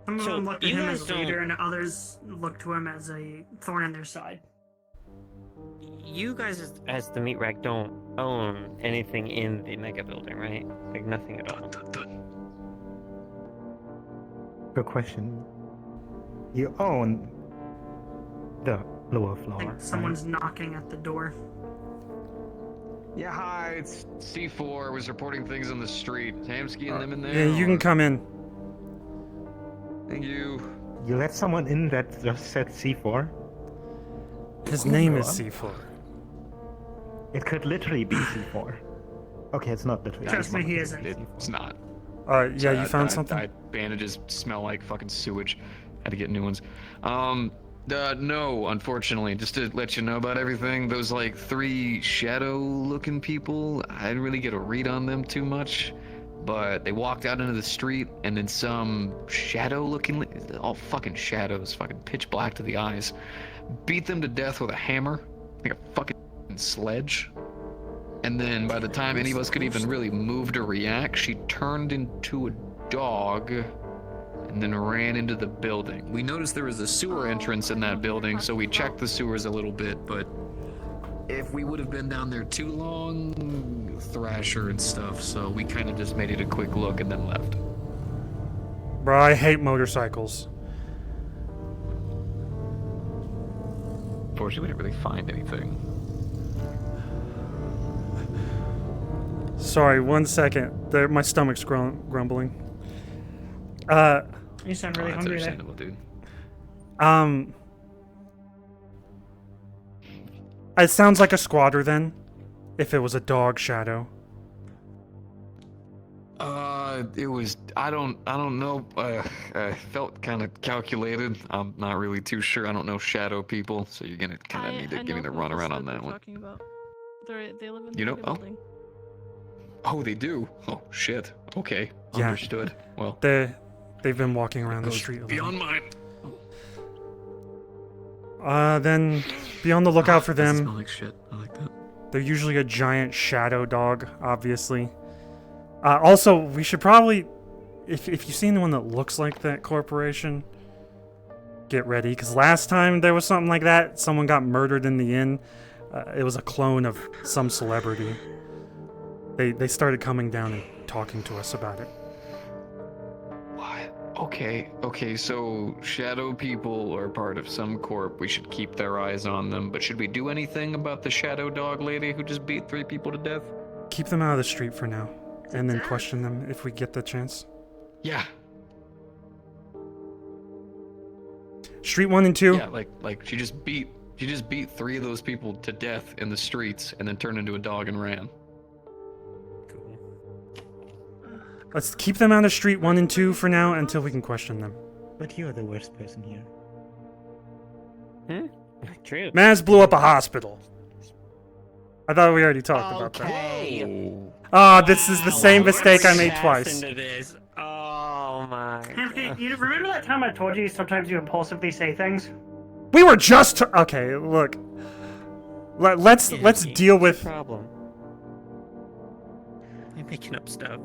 Some of So, them look to you him guys as a leader, don't- and others look to him as a thorn in their side. You guys, as the meat rack, don't own anything in the mega building, right? Like nothing at all. Good question. You own the lower I floor. think someone's knocking at the door. Yeah, hi, it's C4. Was reporting things on the street. Tamsky and them in there? Yeah, you can come in. Thank you. You let someone in that just said C4? His name is C4. It could literally be C4. Okay, it's not literally. Trust me, he isn't. It's not. Yeah, you found something? Bandages smell like fucking sewage. Had to get new ones. No, unfortunately. Just to let you know about everything, those like 3 shadow-looking people, I didn't really get a read on them too much. But they walked out into the street, and then some shadow-looking, all fucking shadows, fucking pitch black to the eyes, beat them to death with a hammer, like a fucking sledge. And then by the time any of us could even really move to react, she turned into a dog and then ran into the building. We noticed there was a sewer entrance in that building, so we checked the sewers a little bit, but if we would have been down there too long, Thrasher and stuff, so we kind of just made it a quick look and then left. Bro, I hate motorcycles. Unfortunately, we didn't really find anything. Sorry, 1 second. My stomach's grumbling. You sound really That's hungry there. understandable, dude. It sounds like a squatter then, if it was a dog shadow. It was, I don't know, I felt kind of calculated. I'm not really too sure. I don't know shadow people, so you're gonna kind of need to give me the runaround on that one. Talking about. They live in the You know- mega oh. building. Oh, they do? Oh, shit. Okay, Yeah. understood. Well, They've been walking around the goes street a little. beyond mine. Then be on the lookout for Doesn't them. smell like shit. I like that. They're usually a giant shadow dog, obviously. Also, we should probably, if you see anyone that looks like that corporation, get ready. Because last time there was something like that, someone got murdered in the inn. It was a clone of some celebrity. They started coming down and talking to us about it. What? Okay, so shadow people are part of some corp. We should keep their eyes on them, but should we do anything about the shadow dog lady who just beat 3 people to death? Keep them out of the street for now, and then question them if we get the chance. Yeah. Street 1 and 2? Yeah, like she just beat 3 of those people to death in the streets and then turned into a dog and ran. Let's keep them out of Street 1 and 2 for now until we can question them. But you're the worst person here. True. Maz blew up a hospital. I thought we already talked about that. Oh, this is the same mistake I made twice. Oh my. You remember that time I told you sometimes you impulsively say things? We were just okay. Look, let's deal with. Problem. I'm making up stuff.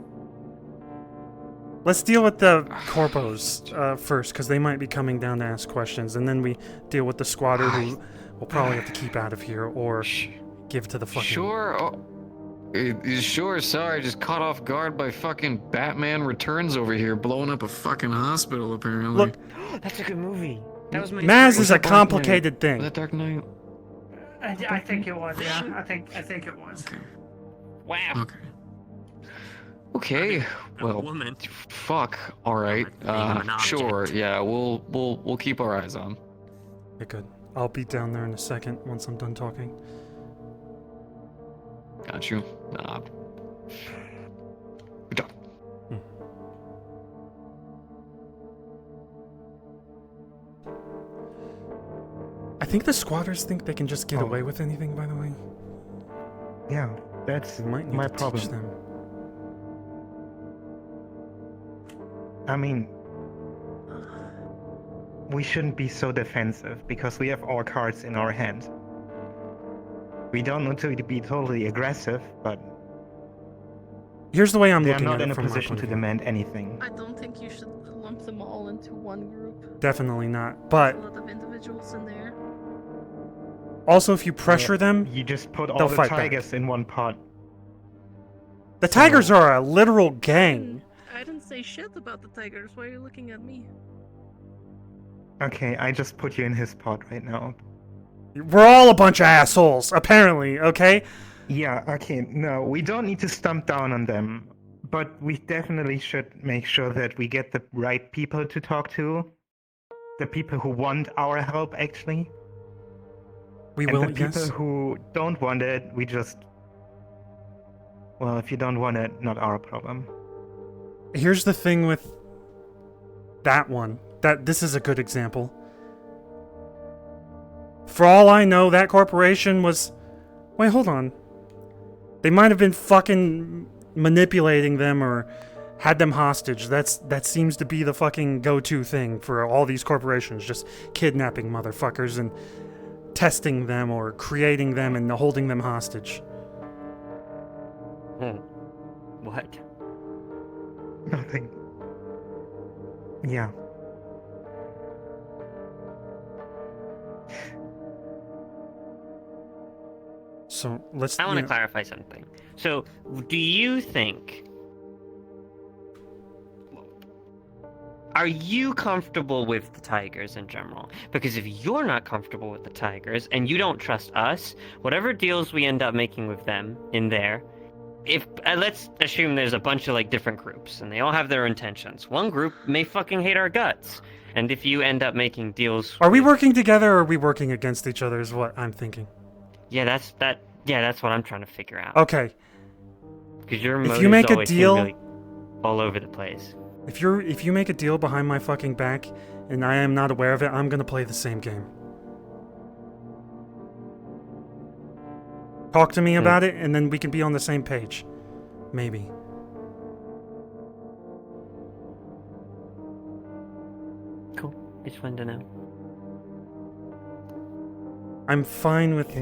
Let's deal with the corpos first, because they might be coming down to ask questions, and then we deal with the squatter who we'll probably have to keep out of here or give to the fucking. Sure. Sure, sorry, just caught off guard by fucking Batman Returns over here, blowing up a fucking hospital, apparently. Look, that's a good movie. That was my Maz is a complicated thing. Was that Dark Knight? I think it was, yeah. I think it was. Wow. Okay, well, fuck. All right. Sure. Yeah, we'll keep our eyes on. Okay, good. I'll be down there in a second once I'm done talking. Got you. Nah. Good job. I think the squatters think they can just get away with anything. By the way. Yeah, that's might need my to problem. teach them. I mean, we shouldn't be so defensive because we have all cards in our hand. We don't want to be totally aggressive, but here's the way I'm they looking are at not it in a from my position point to of view. demand anything. I don't think you should lump them all into one group. Definitely not. But There's a lot of individuals in there. also, if you pressure them, You just put all they'll the fight back. tigers in one pot. The tigers are a literal gang. I didn't say shit about the tigers. Why are you looking at me? Okay, I just put you in his pot right now. We're all a bunch of assholes, apparently, okay? Yeah, okay, no, we don't need to stomp down on them, but we definitely should make sure that we get the right people to talk to. The people who want our help, actually. We and will, the people yes. who don't want it, we just... Well, if you don't want it, not our problem. Here's the thing with that one. This is a good example. For all I know, that corporation was... Wait, hold on. They might have been fucking manipulating them or had them hostage. That seems to be the fucking go-to thing for all these corporations. Just kidnapping motherfuckers and testing them or creating them and holding them hostage. What? Nothing. Yeah. So let's. I want to clarify something. So, do you think? Are you comfortable with the tigers in general? Because if you're not comfortable with the tigers and you don't trust us, whatever deals we end up making with them in there, if let's assume there's a bunch of like different groups and they all have their intentions. One group may fucking hate our guts, and if you end up making deals, Are we working together or are we working against each other? Is what I'm thinking. yeah, that's what I'm trying to figure out. Okay. Because your If motives you make a always seem deal- really all over the place. If you make a deal behind my fucking back and I am not aware of it, I'm gonna play the same game. Talk to me about it and then we can be on the same page. Maybe. Cool. It's fun to know. I'm fine with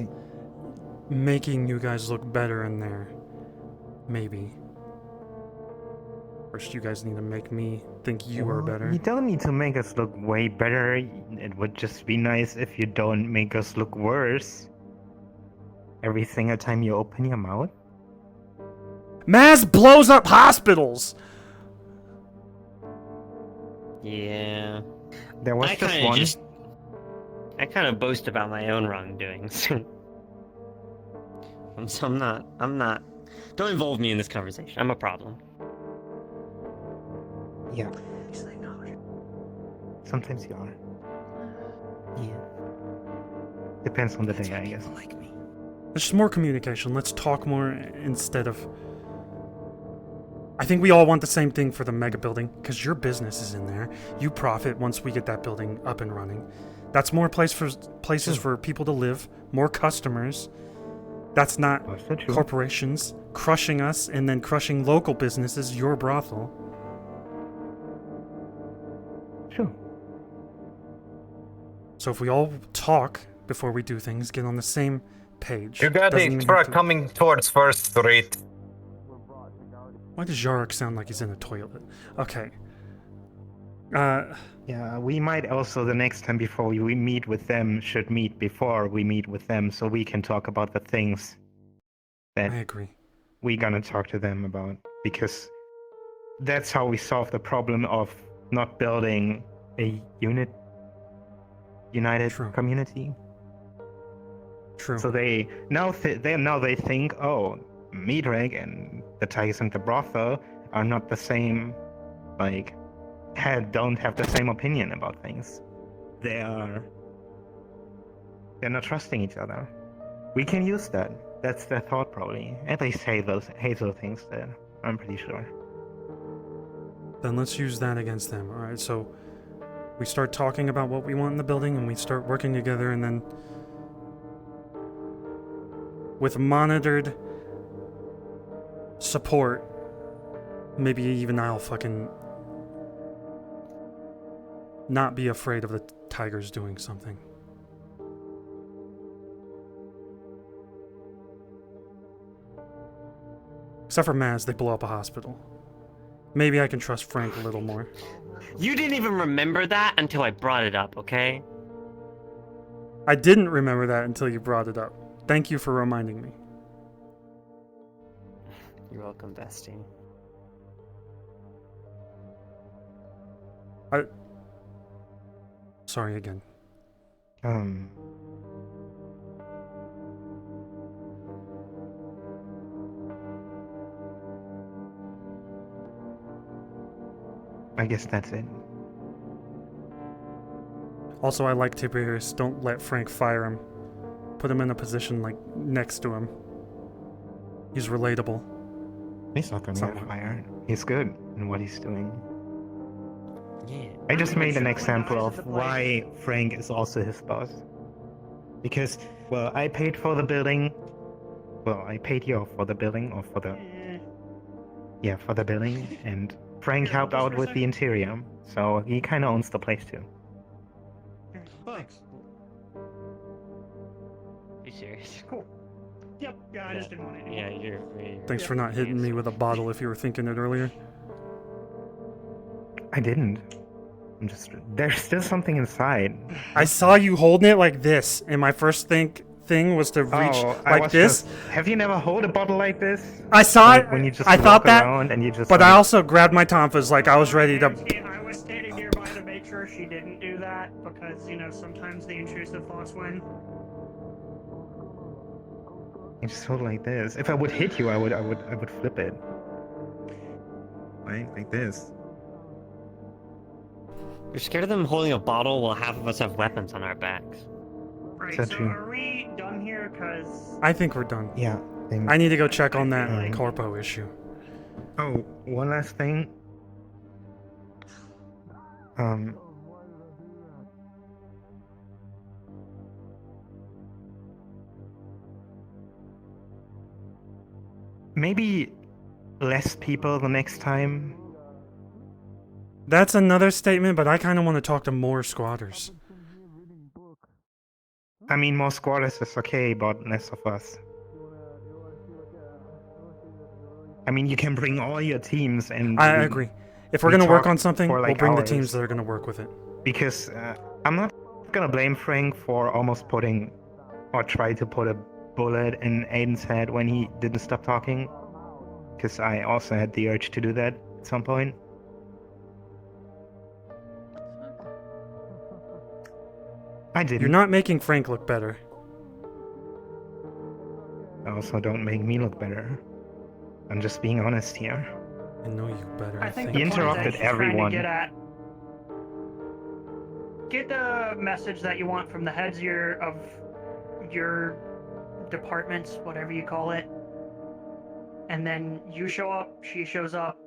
making you guys look better in there. Maybe. First, you guys need to make me think you are better. You don't need to make us look way better. It would just be nice if you don't make us look worse. Every single time you open your mouth. Maz blows up hospitals! Yeah. There was I just kinda one. I kind of boast about my own wrongdoings. I'm not. Don't involve me in this conversation. I'm a problem. Yeah. Sometimes you are. Yeah. Depends on the day, I guess. There's just more communication. Let's talk more instead of... I think we all want the same thing for the mega building, because your business is in there. You profit once we get that building up and running. That's more places for people to live, more customers. That's not corporations crushing us and then crushing local businesses, your brothel. Sure. So if we all talk before we do things, get on the same page. You got Doesn't a even truck have to- coming towards First Street. Why does Jarek sound like he's in a toilet? Okay. Yeah, we might also the next time before we meet with them should meet before we meet with them so we can talk about the things that I agree. we're gonna talk to them about, because that's how we solve the problem of not building a united community. True. So they now they think, oh, Midreg and the Tigers and the Brothel are not the same, like, don't have the same opinion about things. They're not trusting each other. We can use that. That's their thought probably. At least Hazel thinks that. I'm pretty sure. Then let's use that against them. Alright, so we start talking about what we want in the building and we start working together, and then with monitored support, maybe even I'll fucking not be afraid of the Tigers doing something. Except for Maz, they blow up a hospital. Maybe I can trust Frank a little more. You didn't even remember that until I brought it up, okay? I didn't remember that until you brought it up. Thank you for reminding me. You're welcome, bestie. Sorry again. I guess that's it. Also, I like Tiberius. Don't let Frank fire him. Put him in a position, like, next to him. He's relatable. He's not gonna get fired. He's good in what he's doing. Yeah. I just made an example of why Frank is also his boss. Because, well, I paid for the building. Well, I paid you for the building, or for the... Yeah, for the building, and Frank helped out with the interior, so he kinda owns the place too. Thanks. Are you serious? Cool. Yep. Yeah, I just didn't want to. Yeah, you're Thanks for not hitting me with a bottle if you were thinking it earlier. I didn't. I'm just... There's still something inside. I saw you holding it like this, and my first thing was to reach like this. Have you never held a bottle like this? I saw it. When you just I thought walk that, around and you just... but like, I also grabbed my tonfas like I was ready to. I was standing nearby to make sure she didn't do that because, you know, sometimes the intrusive thoughts win. You just hold it like this. If I would hit you, I would flip it. Right? Like this. You're scared of them holding a bottle while half of us have weapons on our backs. Right, Is that so true? are we done here? Because... I think we're done. Yeah. I need to go check on that corpo issue. Oh, one last thing. Maybe less people the next time. That's another statement, but I kind of want to talk to more squatters. I mean, more squatters is okay, but less of us. I mean, you can bring all your teams and... I agree. If we're we going to work talk on something, for, we'll like, bring the hours. teams that are going to work with it. Because I'm not gonna blame Frank for almost putting, or try to put a bullet in Aiden's head when he didn't stop talking. Because I also had the urge to do that at some point. I didn't. You're not making Frank look better. Also, don't make me look better. I'm just being honest here. I know you better. I think He the point that interrupted he's trying everyone. to get the message that you want from the heads of your departments, whatever you call it, and then you show up, she shows up,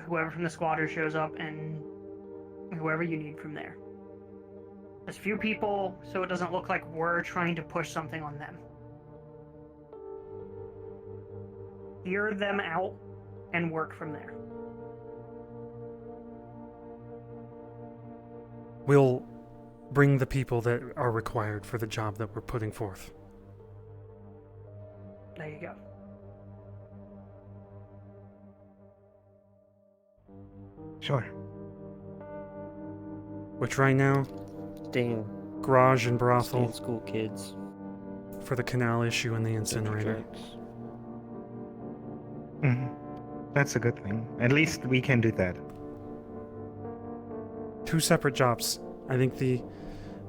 whoever from the squatter shows up, and whoever you need from there. As few people, so it doesn't look like we're trying to push something on them. Hear them out and work from there. We'll bring the people that are required for the job that we're putting forth. There you go. Sure. Which right now, Staying garage and brothel school kids for the canal issue and the incinerator. That's a good thing. At least we can do that. 2 separate jobs. I think the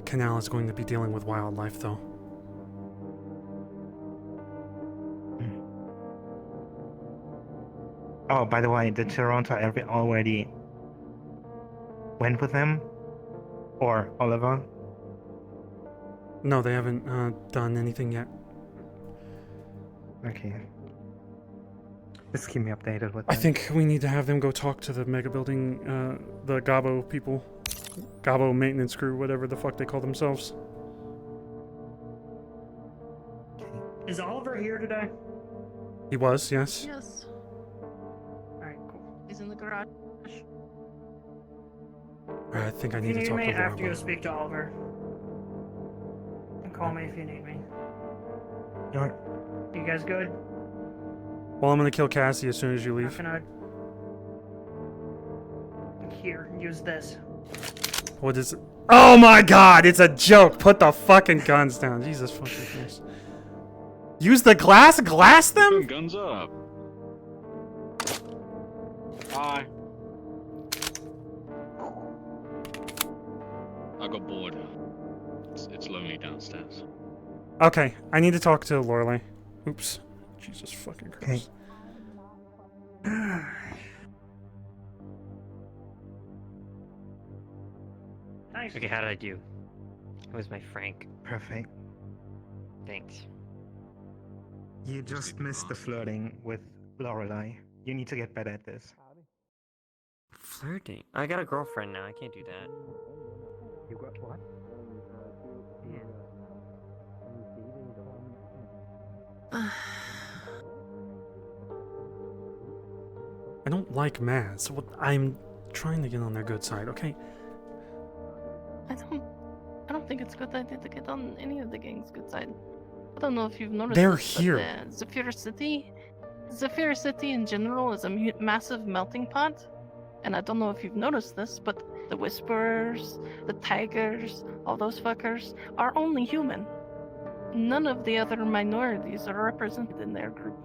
canal is going to be dealing with wildlife, though. Oh, by the way, did Toronto already went with them? Or Oliver? No, they haven't done anything yet. Okay. Just keep me updated with I that. think we need to have them go talk to the mega building, the Gabo people. Gabo maintenance crew, whatever the fuck they call themselves. Is Oliver here today? He was, yes. Yes. Alright, cool. He's in the garage. I think I If need you to need talk me, to I have Laura. to go speak to Oliver. And call me if you need me. You're... You guys good? Well, I'm gonna kill Cassie as soon as you I'm leave. gonna... Here, use this. What is it? Oh my god, it's a joke! Put the fucking guns down. Jesus fucking Christ. Use the glass? Glass them? Guns up. Hi. I got bored. It's lonely downstairs. Okay, I need to talk to Lorelei. Oops. Jesus fucking Christ. Nice. Okay, how did I do? It was my Frank. Perfect. Thanks. You just missed the flirting with Lorelei. You need to get better at this. Flirting? I got a girlfriend now. I can't do that. You got what? I don't like Maz. Well, I'm trying to get on their good side, okay? I don't think it's a good idea to get on any of the gang's good side. I don't know if you've noticed. They're this, but, here. Zephyr City in general is a massive melting pot, and I don't know if you've noticed this, but the Whisperers, the Tigers, all those fuckers are only human. None of the other minorities are represented in their group.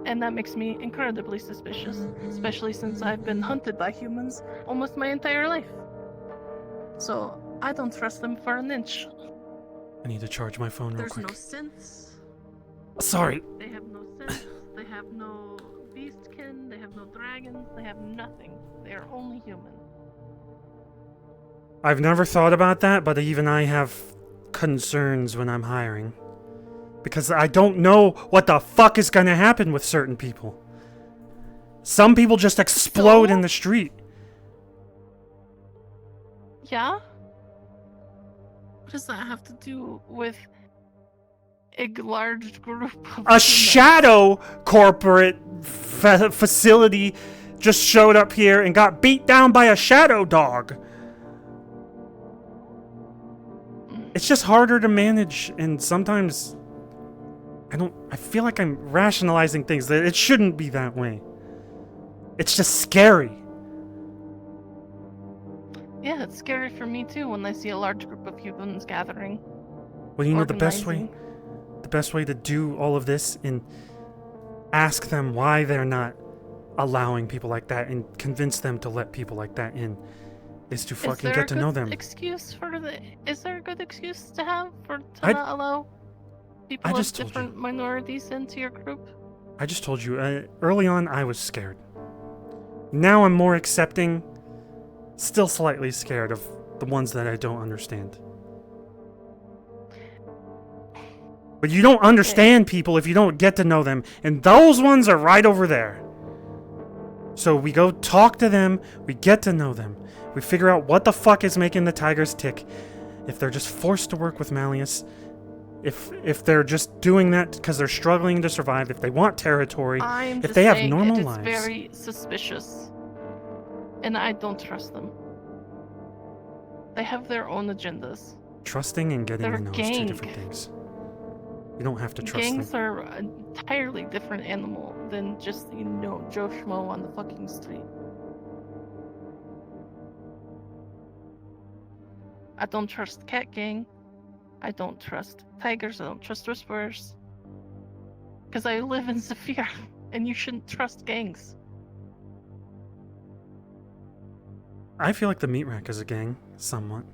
And that makes me incredibly suspicious, especially since I've been hunted by humans almost my entire life. So, I don't trust them for an inch. I need to charge my phone real There's quick. no sense. Sorry. They have no sense. They have no beastkin. They have no dragons. They have nothing. They are only human. I've never thought about that, but even I have concerns when I'm hiring. Because I don't know what the fuck is gonna happen with certain people. Some people just explode in the street. Yeah? What does that have to do with a large group of A humans? shadow corporate facility just showed up here and got beat down by a shadow dog. It's just harder to manage, and sometimes I feel like I'm rationalizing things that it shouldn't be that way. It's just scary. Yeah, it's scary for me too when I see a large group of humans gathering. Well, you know the best Organizing. way to do all of this and ask them why they're not allowing people like that and convince them to let people like that in is to Is fucking there get a to good know them. excuse for the? Is there a good excuse to have to I- not allow people of just told different minorities into your group? I just told you, early on I was scared. Now I'm more accepting, still slightly scared of the ones that I don't understand. But you don't understand people if you don't get to know them, and those ones are right over there. So we go talk to them, we get to know them, we figure out what the fuck is making the tigers tick. If they're just forced to work with Malleus, if they're just doing that because they're struggling to survive, if they want territory, I'm if just they have saying normal it is lives. very suspicious, and I don't trust them. They have their own agendas. Trusting and getting They're to know is two different things. You don't have to trust Gangs them. are an entirely different animal than just, Joe Schmo on the fucking street. I don't trust Cat Gang. I don't trust Tigers. I don't trust Whisperers. Because I live in Zephyr, and you shouldn't trust gangs. I feel like the meat rack is a gang, somewhat.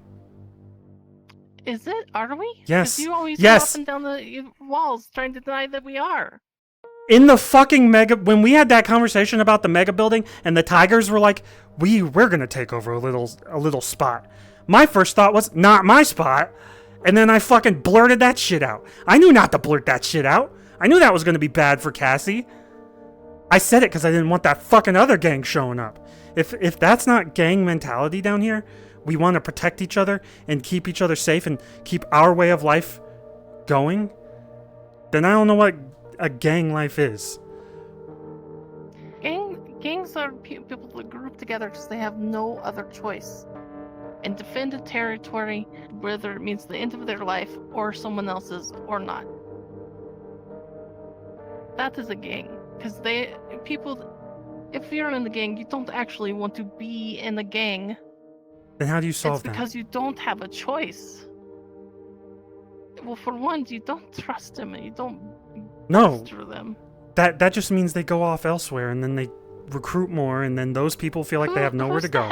Is it? Are we? Yes. 'Cause you always Yes. go up and down the walls trying to deny that we are. In the fucking mega, when we had that conversation about the mega building, and the tigers were like, we're gonna take over a little spot. My first thought was, not my spot. And then I fucking blurted that shit out. I knew not to blurt that shit out. I knew that was gonna be bad for Cassie. I said it because I didn't want that fucking other gang showing up. If that's not gang mentality down here, we want to protect each other and keep each other safe and keep our way of life going, then I don't know what a gang life is. Gangs are people that group together because they have no other choice and defend a territory, whether it means the end of their life or someone else's or not. That is a gang, because if you're in the gang, you don't actually want to be in the gang. Then how do you solve It's because you don't have a choice. Well, for one, you don't trust them and you don't No. bolster them. That just means they go off elsewhere and then they recruit more and then those people feel like they have nowhere to go.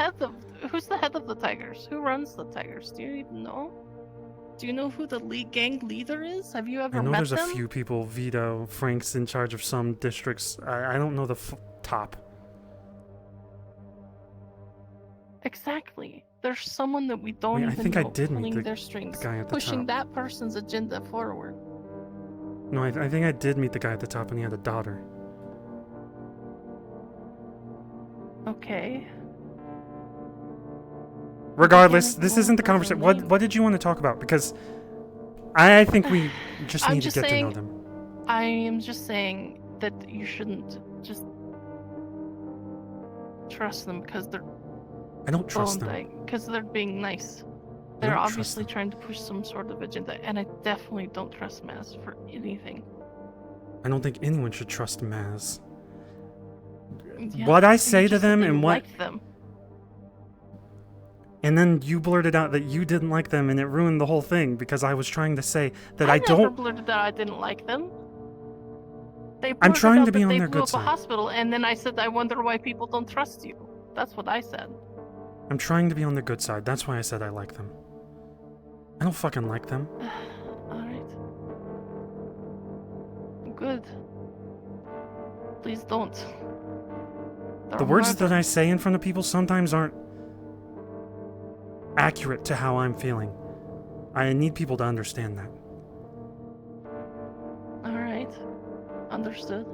Who's the head of the Tigers? Who runs the Tigers? Do you even know? Do you know who the gang leader is? Have you ever I know met there's them? a few people. Vito, Frank's in charge of some districts. I don't know the top. Exactly. There's someone that we don't Wait, I even think know I did meet pulling the their strings, guy at the pushing top. that person's agenda forward. No, I think I did meet the guy at the top and he had a daughter. Okay. Regardless, this isn't the conversation. What did you want to talk about? Because I think we just I'm need just to get to know saying- them. I am just saying that you shouldn't just trust them because they're. I don't trust them. Because they're being nice. I They're don't trust obviously trying to push some sort of agenda, and I definitely don't trust Maz for anything. I don't think anyone should trust Maz. Yeah, What I you say to just said them that you and what... like them. And then you blurted out that you didn't like them and it ruined the whole thing because I was trying to say that I never don't... blurted that I didn't like them. They I'm blurted trying out to be that on they their blew good up side. a hospital, and then I said I wonder why people don't trust you. That's what I said. I'm trying to be on their good side. That's why I said I like them. I don't fucking like them. Alright. Good. Please don't. The words that I say in front of people sometimes aren't accurate to how I'm feeling. I need people to understand that. Alright. Understood.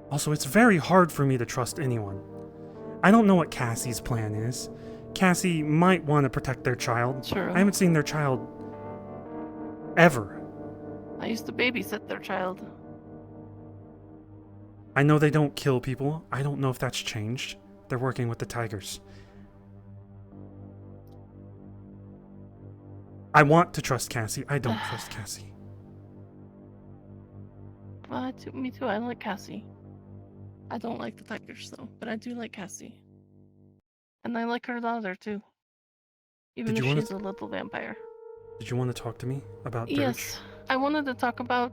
Also, it's very hard for me to trust anyone. I don't know what Cassie's plan is. Cassie might want to protect their child. True. I haven't seen their child ever. I used to babysit their child. I know they don't kill people. I don't know if that's changed. They're working with the Tigers. I want to trust Cassie. I don't trust Cassie. Me too. I like Cassie. I don't like the Tigers though, but I do like Cassie. And I like her daughter too. Even Did if you wanna she's a little vampire. Did you want to talk to me about Dirge? Yes. I wanted to talk about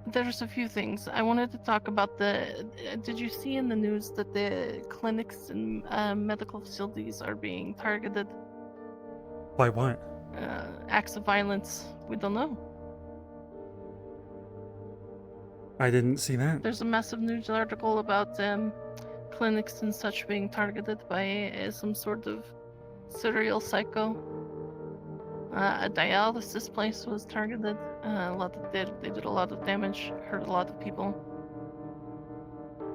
There's a few things. I wanted to talk about the. Did you see in the news that the clinics and medical facilities are being targeted? By what? Acts of violence. We don't know. I didn't see that. There's a massive news article about clinics and such being targeted by some sort of serial psycho. A dialysis place was targeted. They did a lot of damage, hurt a lot of people.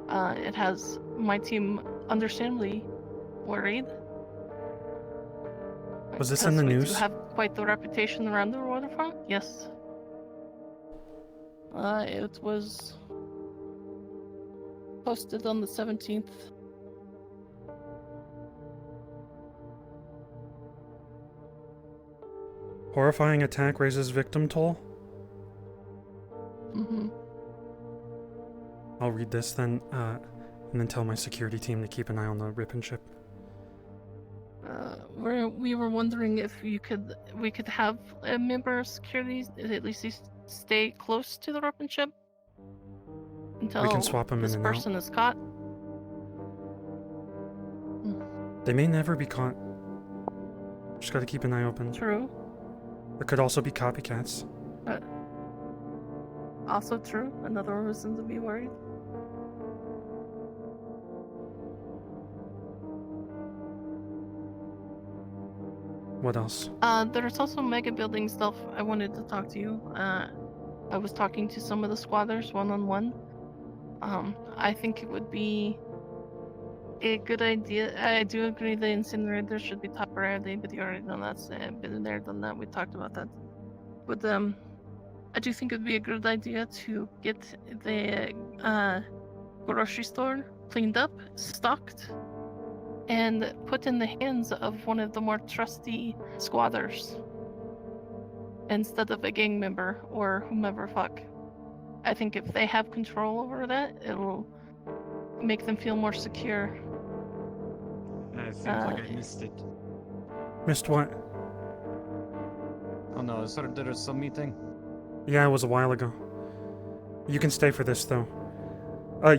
It has my team understandably worried. Was this in the news? We have quite the reputation around the waterfront. Yes. It was posted on the 17th. Horrifying attack raises victim toll? Mm-hmm. I'll read this then, and then tell my security team to keep an eye on the Ripon ship. We were wondering if we could have a member of security at least stay close to the Ripon ship until We can swap them this in and out. person is caught. They may never be caught. Just gotta keep an eye open. True. There could also be copycats. Also true. Another reason to be worried. What else? There's also mega building stuff. I wanted to talk to you. I was talking to some of the squatters one-on-one. I think it would be a good idea. I do agree the incinerator should be top priority, but you already know that's been there, done that. We talked about that. But I do think it would be a good idea to get the grocery store cleaned up, stocked, and put in the hands of one of the more trusty squatters instead of a gang member or whomever fuck. I think if they have control over that, it'll make them feel more secure. It seems like I missed it. Missed what? Oh no, there was some meeting? Yeah, it was a while ago. You can stay for this though.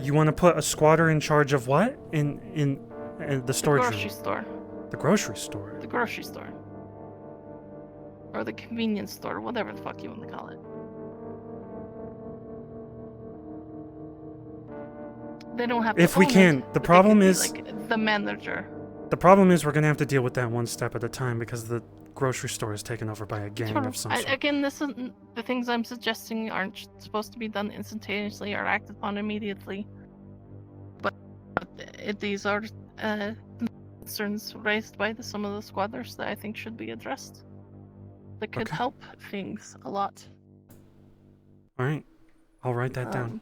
You want to put a squatter in charge of what? In the storage room? The grocery store. The grocery store? The grocery store. Or the convenience store, whatever the fuck you want to call it. They don't have to If we own can. it, The but they problem could be, is... like, the manager. The problem is we're gonna have to deal with that one step at a time because the grocery store is taken over by a gang Sure. of some sort. Again, this isn't the things I'm suggesting aren't supposed to be done instantaneously or acted upon immediately. But these are concerns raised by some of the squatters that I think should be addressed. That could Okay. help things a lot. Alright. I'll write that down.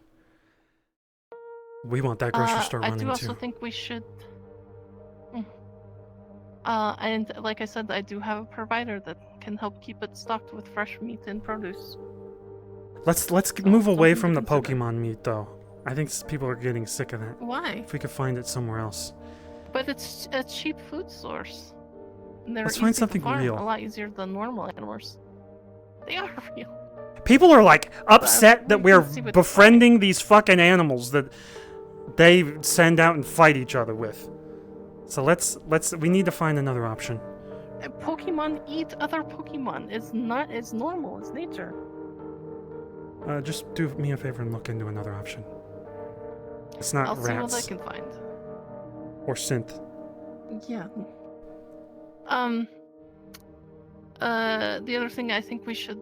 We want that grocery store I running do also too. think we should. And like I said, I do have a provider that can help keep it stocked with fresh meat and produce. Let's move away from the Pokemon meat though. I think people are getting sick of that. Why? If we could find it somewhere else. But it's a cheap food source. And they're Let's find easy to something farm, real. A lot easier than normal animals. They are real. People are like upset that we're see what- befriending these fucking animals that they send out and fight each other with. So we need to find another option. Pokemon eat other Pokemon. It's not as normal. It's nature. Just do me a favor and look into another option. It's not I'll see what I rats can find. or synth. Yeah. The other thing I think we should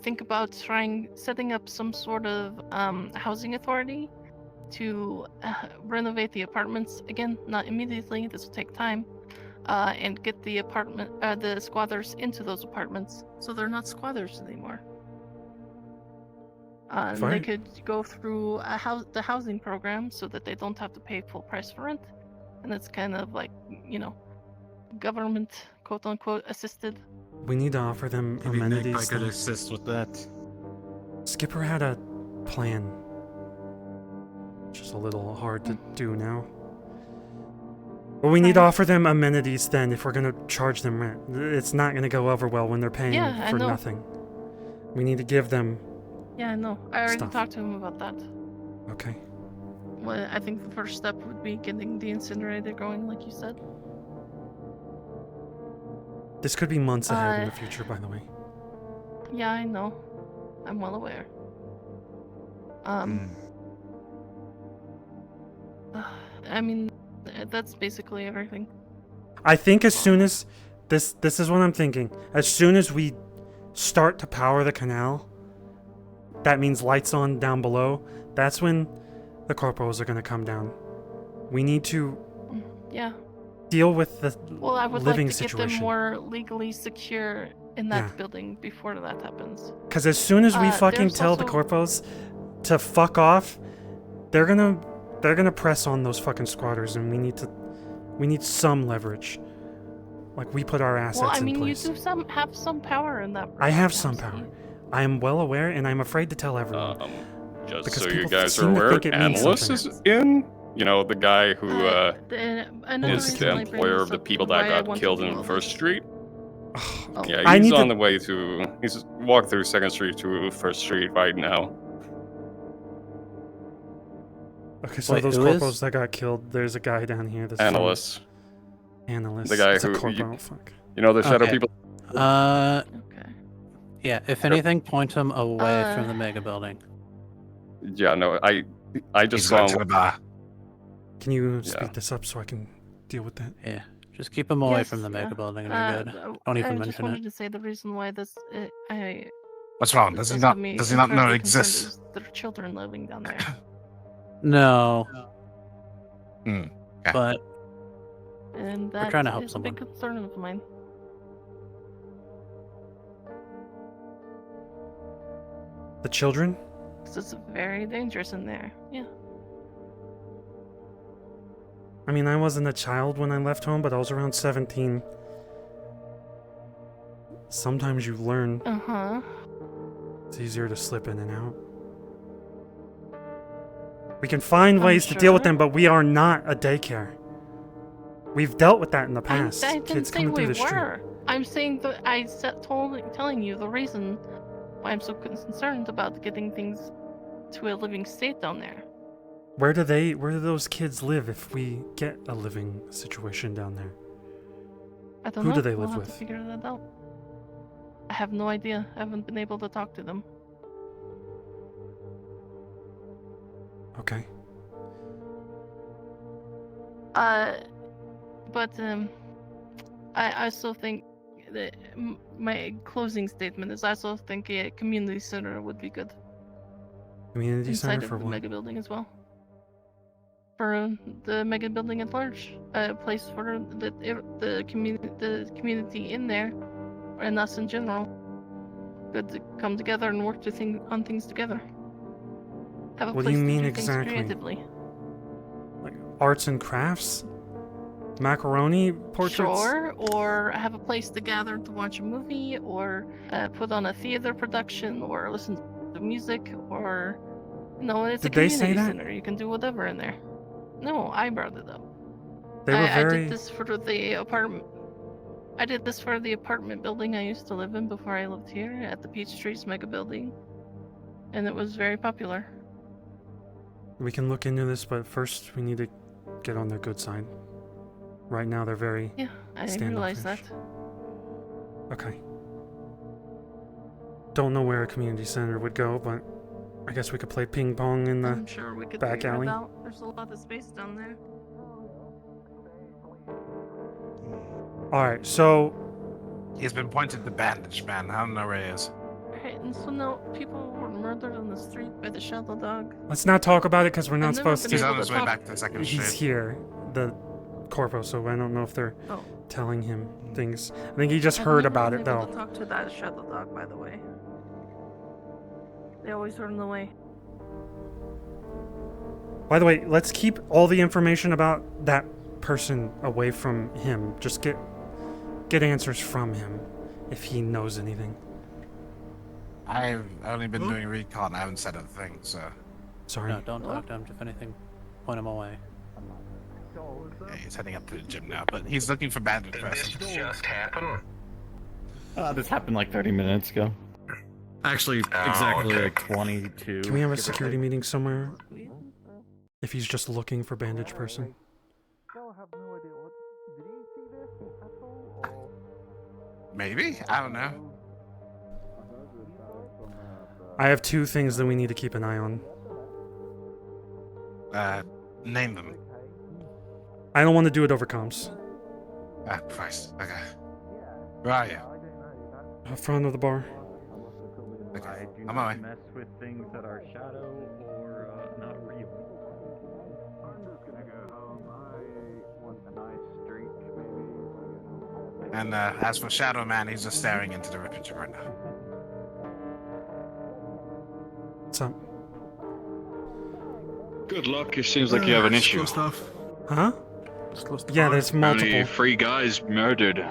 think about setting up some sort of housing authority to renovate the apartments. Again, not immediately. This will take time. And get the squatters into those apartments, so they're not squatters anymore. And they Fine. could go through the housing program so that they don't have to pay full price for rent, and it's kind of like, government quote unquote assisted. We need to offer them Maybe Nick amenities. I could then. assist with that. Skipper had a plan. Just a little hard to do now. But we need to offer them amenities then if we're gonna charge them rent. It's not gonna go over well when they're paying Yeah, I for know. nothing. We need to give them Yeah, I know. I already Stuff. talked to him about that. Okay. Well, I think the first step would be getting the incinerator going, like you said. This could be months ahead in the future, by the way. Yeah, I know. I'm well aware. I mean, that's basically everything. I think as soon as this is what I'm thinking. As soon as we start to power the canal, that means lights on down below. That's when the corporals are going to come down. We need to Yeah. deal with the Well, I would living like to get them situation. more legally secure in that Yeah. building before that happens. Because as soon as we fucking there's tell the also- corpos to fuck off, they're gonna press on those fucking squatters, and we need some leverage. Like we put our assets Well, I in mean, place. you do have some power in that. I have some power. I am well aware, and I'm afraid to tell everyone. Just because so you people guys are seem to aware, think it means Analyst something. is in. You know, the guy who Another is reason the I bring employer this of the up people and why that I got want to killed do in all First this. Street. Yeah, I he's need on to- the way to. He's walked through Second Street to First Street right now. Okay, so Wait, those who is? corporals that got killed, there's a guy down here. That's Analyst. Analyst. The guy It's a who corporal. Fuck. you know the shadow Okay. people. Yeah, if anything, point him away from the mega building. Yeah, no, I just He's saw going him. to the bar. Can you Yeah. speed this up so I can deal with that? Yeah, just keep him away Yes, from the mega yeah. building and you're good. Don't even I just mention wanted it. to say the reason why this. What's wrong? this Does he got not? me Does he not know it incredibly concerned exists? is there are children living down there. No. Okay. But And that trying to help is a big someone. concern of mine. The children? 'Cause it's very dangerous in there. Yeah. I mean, I wasn't a child when I left home, but I was around 17. Sometimes you learn. Uh-huh. It's easier to slip in and out. We can find I'm ways to deal with sure. them, but we are not a daycare. We've dealt with that in the past. I didn't Kids say coming we through the street. were. I'm saying that telling you the reason why I'm so concerned about getting things to a living state down there. Where do those kids live if we get a living situation down there? I don't Who know. do they We'll live have with? to figure that out. I have no idea. I haven't been able to talk to them. Okay. But I also think that my closing statement is I also think a community center would be good. Community Inside center of for the what? mega building as well. For the mega building at large, a place for the community in there, and us in general, good to come together and work on things together. Have a What do place you mean to do things exactly? creatively. Like arts and crafts? Macaroni portraits? Sure, or have a place to gather to watch a movie, or put on a theater production, or listen to music, or it's Did a they community say that? center. You can do whatever in there. No, I brought it up. They were I very. did this for the apartment. I did this for the apartment building I used to live in before I lived here at the Peach Trees mega building, and it was very popular. We can look into this, but first we need to get on their good side. Right now they're very. Yeah, I realize that. Okay. Don't know where a community center would go, but I guess we could play ping pong in the I'm sure we could back figure alley. it out. There's a lot of space down there. Alright, so He's been pointed to Bandage Man. I don't know where he is. Right, and so now people were murdered on the street by the shadow dog. let's not talk about it because we're not I've never supposed been to. He's on able his to way talk- back to Second He's Street. here, the corpo, so I don't know if they're Oh. telling him things. I think he just I've heard never about been it able though. to talk to that shadow dog, by the way. They always run away. By the way, let's keep all the information about that person away from him. Just get answers from him if he knows anything. I've only been doing recon. I haven't said a thing, so. Sorry. No, don't talk to him. If anything, point him away. Yeah, he's heading up to the gym now, but he's looking for Bandage Person. Just happen. This happened like 30 minutes ago. Actually, exactly like 22. Can we have a give or security take. meeting somewhere? If he's just looking for bandage person. Maybe? I don't know. I have 2 things that we need to keep an eye on. Name them. I don't want to do it over comms. Ah, Christ. Okay. Where are you? Front of the bar. Okay. I do I'm on not my way. mess with things that are shadow or not real. And as for Shadow Man, he's just staring into the ripping chip right now. What's up? Good luck. It seems like you have an issue. Huh? Yeah, there's multiple. Only 3 guys murdered.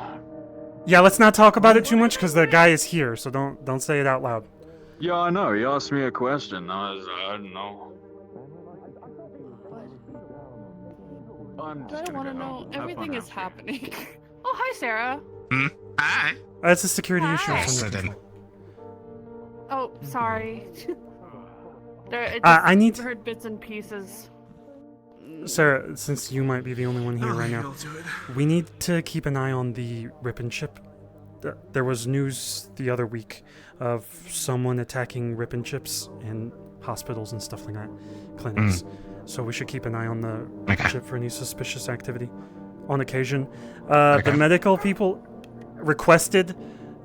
Yeah, let's not talk about it too much because the guy is here, so don't say it out loud. Yeah, I know. He asked me a question. I don't know. I'm I just don't want to gonna go know. home. Have Everything fun is now. happening. Oh, hi, Sarah. Hi. That's a security issue. Hi. From Sit the in. Oh, sorry. I need- heard bits and pieces. Sarah, since you might be the only one here right now, we need to keep an eye on the Rip and Chip. There was news the other week of someone attacking Rip and Chips in hospitals and stuff like that, clinics. So we should keep an eye on the Rip and Chip for any suspicious activity. On occasion, the medical people requested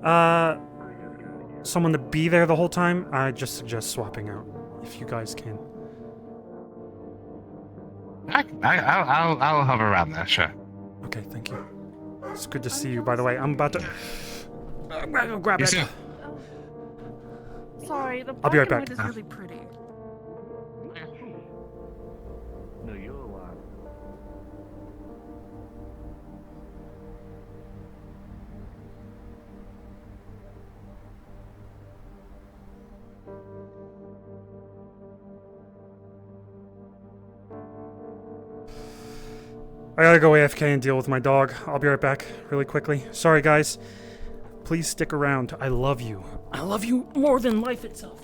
someone to be there the whole time. I just suggest swapping out if you guys can. I'll hover around there, sure. Okay, thank you. It's good to see you, by the way. I'm about to... I'm gonna go grab You it. too. Sorry, the I'll be right parking back. lot is really pretty. No, you're alive. I gotta go AFK and deal with my dog. I'll be right back really quickly. Sorry, guys. Please stick around. I love you. I love you more than life itself.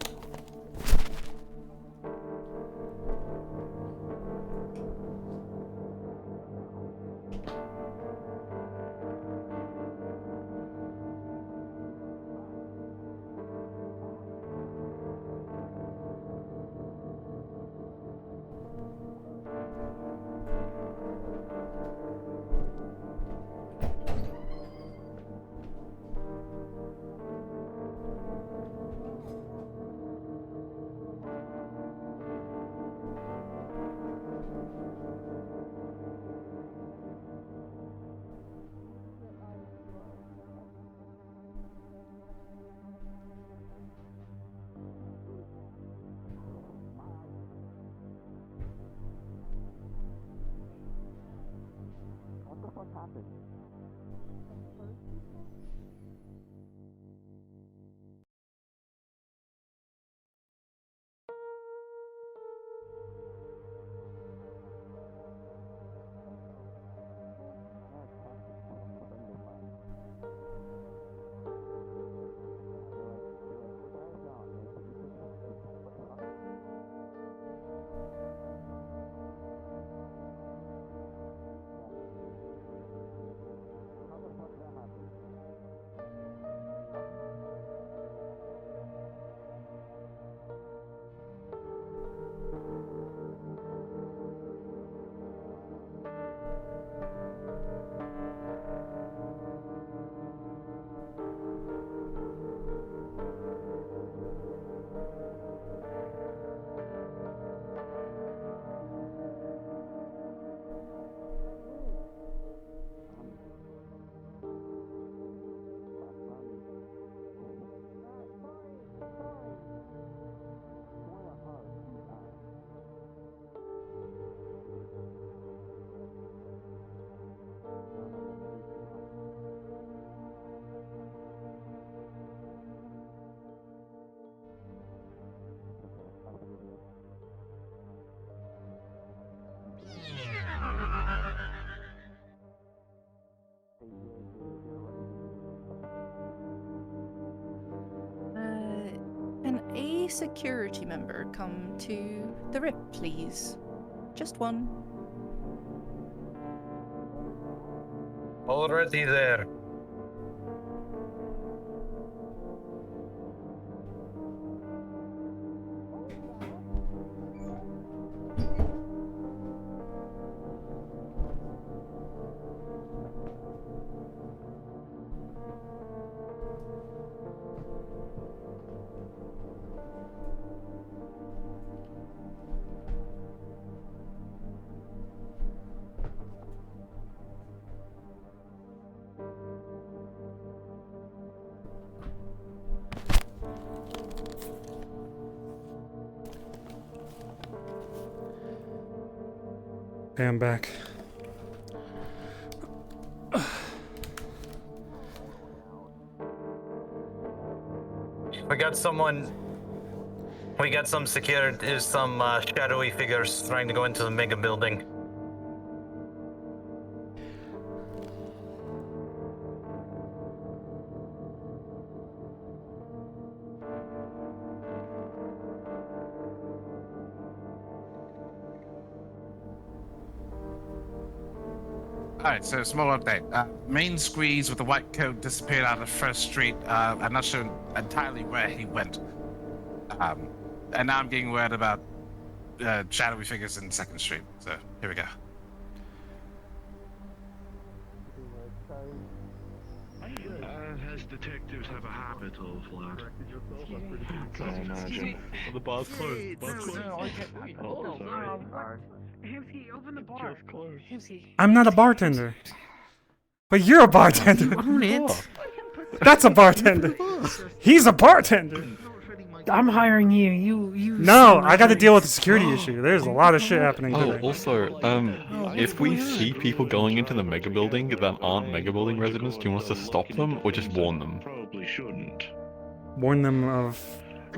security member come to the RIP, please? Just one. Already there. Okay, I'm back. We got someone. We got some shadowy figures trying to go into the mega building. Alright, so small update. Main squeeze with the white coat disappeared out of First Street. I'm not sure entirely where he went. And now I'm getting word about shadowy figures in Second Street. So here we go. As detectives have a habit of, lad. I imagine. Oh, the bar's closed. The bar's closed. Oh, sorry. Hamsky, open the bar. Hamsky. I'm not a bartender. But you're a bartender. You own it. That's a bartender. He's a bartender. I'm hiring you. You. No, I got to deal with the security issue. There's a lot of shit happening Oh, today. also, if we see people going into the mega building that aren't mega building residents, do you want us to stop them or just warn them? Probably shouldn't. Warn them of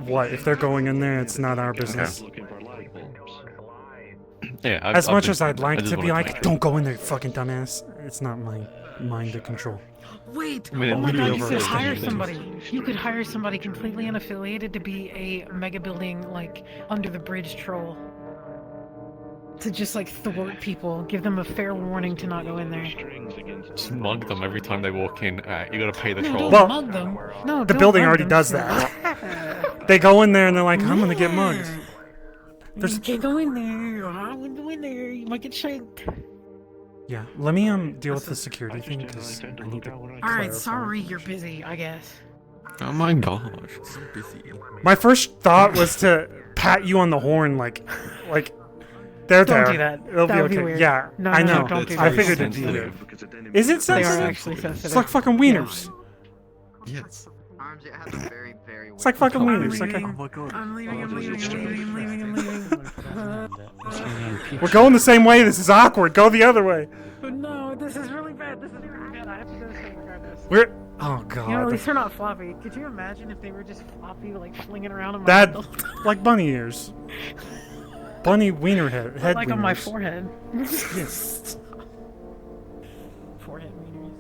what? If they're going in there, it's not our business. Looking for light bulbs. Yeah, As much as I'd like to be like, don't go in there, fucking dumbass. It's not my mind to control. Wait! I mean, Oh my it god, really you could hire overstates somebody. You could hire somebody completely unaffiliated to be a mega building, like, under the bridge troll. To just, like, thwart people. Give them a fair warning to not go in there. Just mug them every time they walk in. You gotta pay the No, troll. don't mug them. No, The don't building mug already them. does that. They go in there and they're like, I'm gonna get mugged. You can't go in there. I wouldn't go in there. You might get shanked. Yeah, let me deal with the security thing because I need to. Alright, sorry you're busy, I guess. Oh my gosh, so busy. My first thought was to pat you on the horn, like they're Don't there. do that. It'll That be would be okay. weird. Yeah, No, I no, know. don't do I that. figured it'd be weird. Is it They are sensitive? actually sensitive. It's like fucking wieners. Yes. Arms, it has a very, very. It's like fucking wieners. I'm Okay. leaving. Oh my god. I'm leaving. I'm leaving. We're going the same way. This is awkward. Go the other way. No, this is really bad. This is really bad. I have to do this thing regardless. We're. Oh god. You know, at least they're not floppy. Could you imagine if they were just floppy, like flinging around on my That belt? like bunny ears. Bunny wiener head Like on my wieners. forehead. Yes. Forehead wieners.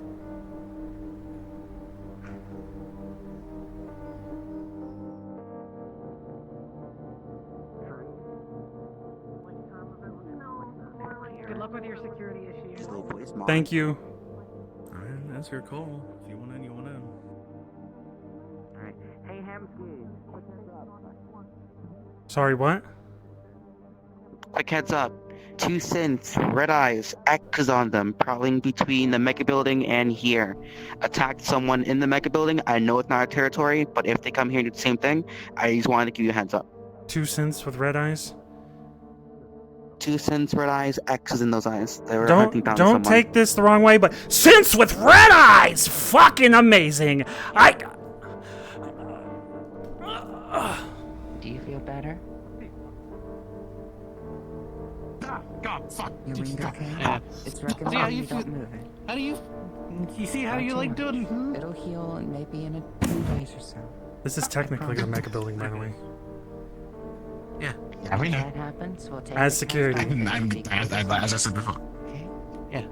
Good luck with your security issues. Thank you. Alright, that's your call. If you want in, you want in. Alright. Hey, Hamsky. Sorry, what? Quick heads up. 2 synths, red eyes, X on them, prowling between the mega building and here. Attacked someone in the mega building. I know it's not our territory, but if they come here and do the same thing, I just wanted to give you a heads up. 2 synths with red eyes. 2 synths, red eyes, X's in those eyes. They were hunting down Don't someone. take this the wrong way, but synths with red eyes, fucking amazing. Do you feel better? God, fuck. Your wound okay? Yeah. It's See how recommended you you don't feel- move it. How do you? You see how you like doing? It'll heal in maybe in a few days or so. This is technically a mega building, by the way. Yeah. If that happens, we'll take As the security. As I said before. Yeah.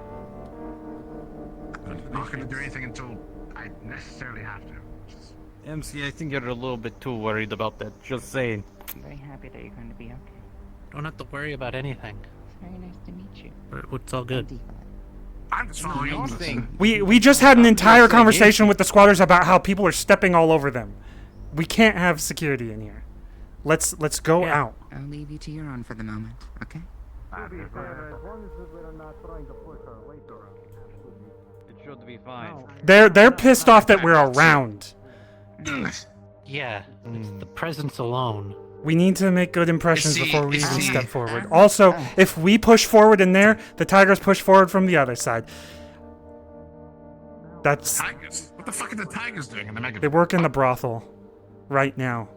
I'm not gonna do anything until I necessarily have to. MC, I think you're a little bit too worried about that. Just saying. I'm very happy that you're going to be okay. Don't have to worry about anything. It's very nice to meet you. It's all good. I'm just following orders. We just had an entire conversation with the squatters about how people are stepping all over them. We can't have security in here. Let's go out. I'll leave you to your own for the moment, okay? It should be fine. They're pissed off that we're around. Yeah, it's the presence alone. We need to make good impressions before we even step forward. Also, if we push forward in there, the tigers push forward from the other side. That's... Tigers? What the fuck are the tigers doing in the mega? They work in the brothel. Right now.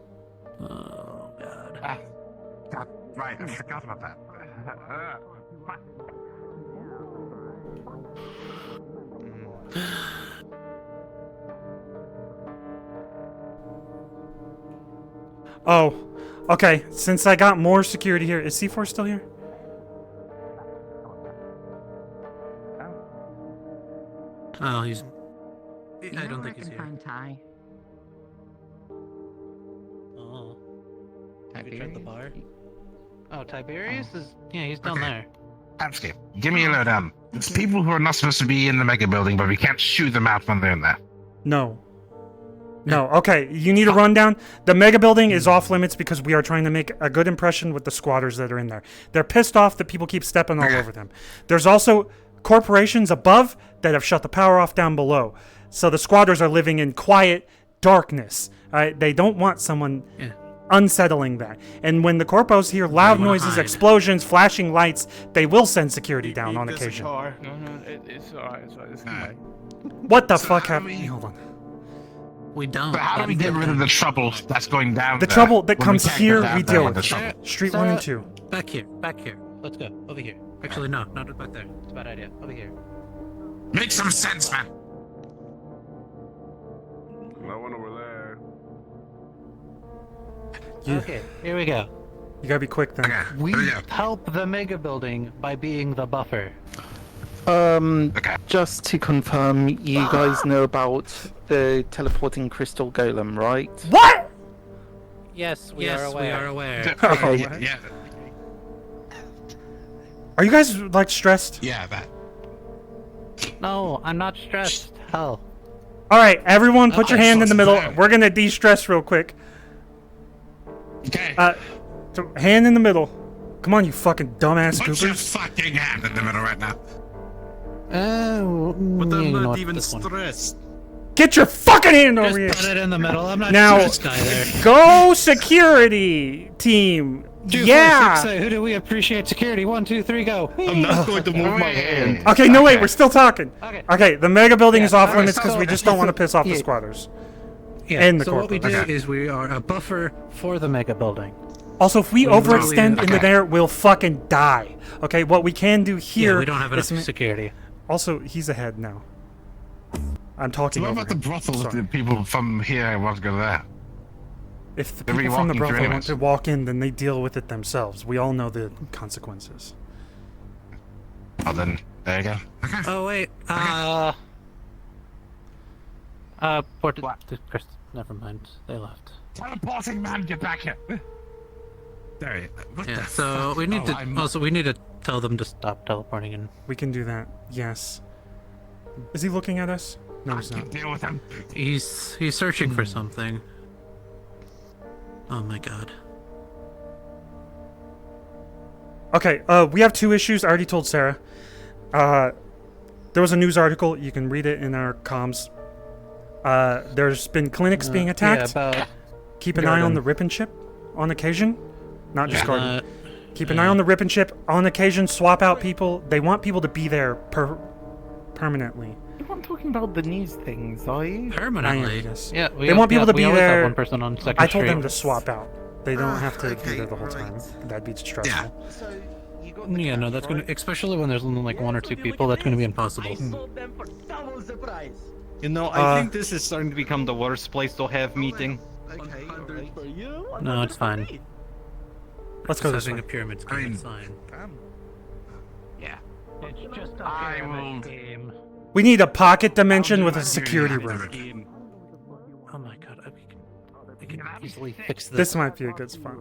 Oh, God. God, right, I forgot about that. Oh, okay. Since I got more security here, is C4 still here? Oh, he's... You I know don't where think he's can here. find Ty? Oh. Have you Tiberius? tried the bar? Oh, Tiberius is... Yeah, he's down there. Amsky, give me a lowdown. There's people who are not supposed to be in the mega building, but we can't shoot them out when they're in there. No. No, okay, you need a rundown. The mega building is off limits because we are trying to make a good impression with the squatters that are in there. They're pissed off that people keep stepping all over them. There's also corporations above that have shut the power off down below. So the squatters are living in quiet darkness. They don't want someone unsettling that. And when the corpos hear loud noises, explosions, flashing lights, they will send security down on occasion. No, it's alright, it's alright. It's fine. What the fuck happened? Hold on. We don't. But how do we get rid of the trouble that's going down The there trouble that when we comes can't here, get down we there deal with with. the trouble? Street 1 and 2. Back here, back here. Let's go. Over here. Actually, no, not back there. It's a bad idea. Over here. Make some sense, man. No one over You- Okay, here we go. You gotta be quick then. We help the mega building by being the buffer. Just to confirm, you guys know about the teleporting crystal golem, right? What? Yes, we are aware. Okay. Yeah. Are you guys like stressed? Yeah, that. No, I'm not stressed. Hell. All right, everyone, put your Okay, hand in the so middle. there. We're gonna de-stress real quick. Okay. So hand in the middle. Come on, you fucking dumbass Put your goopers. fucking hand in the middle right now. But I'm not even stressed. Get your fucking hand over here. Just put it in the middle. I'm not Now, stressed either. go security team. 2, 4, Yeah. 6, 8. Who do we appreciate security? 1, 2, 3, go. I'm not going to move my hand. Okay, no wait, we're still talking. Okay. Okay, the mega building is off okay, limits because so- we just don't want to piss off the Yeah. squatters. Yeah, And the so what we do corporate. is we are a buffer for the mega building. Also, if we We literally- overextend into there, we'll fucking die. Okay, what we can do here. Yeah, we don't have enough is security. Also, he's ahead now. I'm talking So what over about the him. brothels? Sorry. The people from here want to go there. If the They're people from the walking through brothel want anyways. to walk in, then they deal with it themselves. We all know the consequences. Oh, then there you go. Oh wait, never mind. They left. Teleporting man, get back here. There you what Yeah, the so fuck? we need Oh, to I'm- also we need to tell them to stop teleporting and We can do that. Yes. Is he looking at us? No, he's not. Deal with him. he's searching for something. Oh my god. Okay, we have 2 issues. I already told Sarah. There was a news article. You can read it in our comms. There's been clinics being attacked. Yeah, about Keep an eye on Garden. the Rip and Chip on occasion. Not just Yeah. Garden. Keep an eye on the Rip and Chip on occasion. Swap out people. They want people to be there permanently. You're not talking about the news things, are you? Permanently. I am, yes. Yeah, They want people to be always have there. one person on second I told street. them to swap out. They don't have to be there the whole time. That'd be stressful. Yeah, no, that's gonna, especially when there's only like 1 or 2 people, that's gonna be impossible. You know, I think this is starting to become the worst place to have meeting. No, it's fine. Let's go this Having way. a pyramid scheme is fine. Yeah. It's just a I pyramid will. scheme. We need a pocket dimension with a security room. Oh my god, easily fix this. This might be a good spot.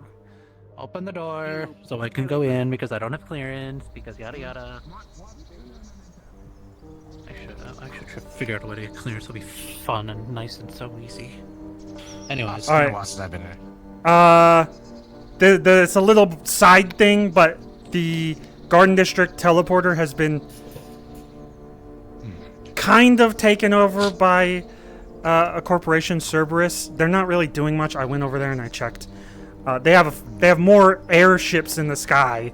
Open the door so I can go in because I don't have clearance, because yada yada. I should figure out a way to get clearance. It'll be fun and nice and so easy. Anyways, All right. Since I've been here. It's a little side thing, but the Garden District teleporter has been kind of taken over by a corporation, Cerberus. They're not really doing much. I went over there and I checked. They have more airships in the sky,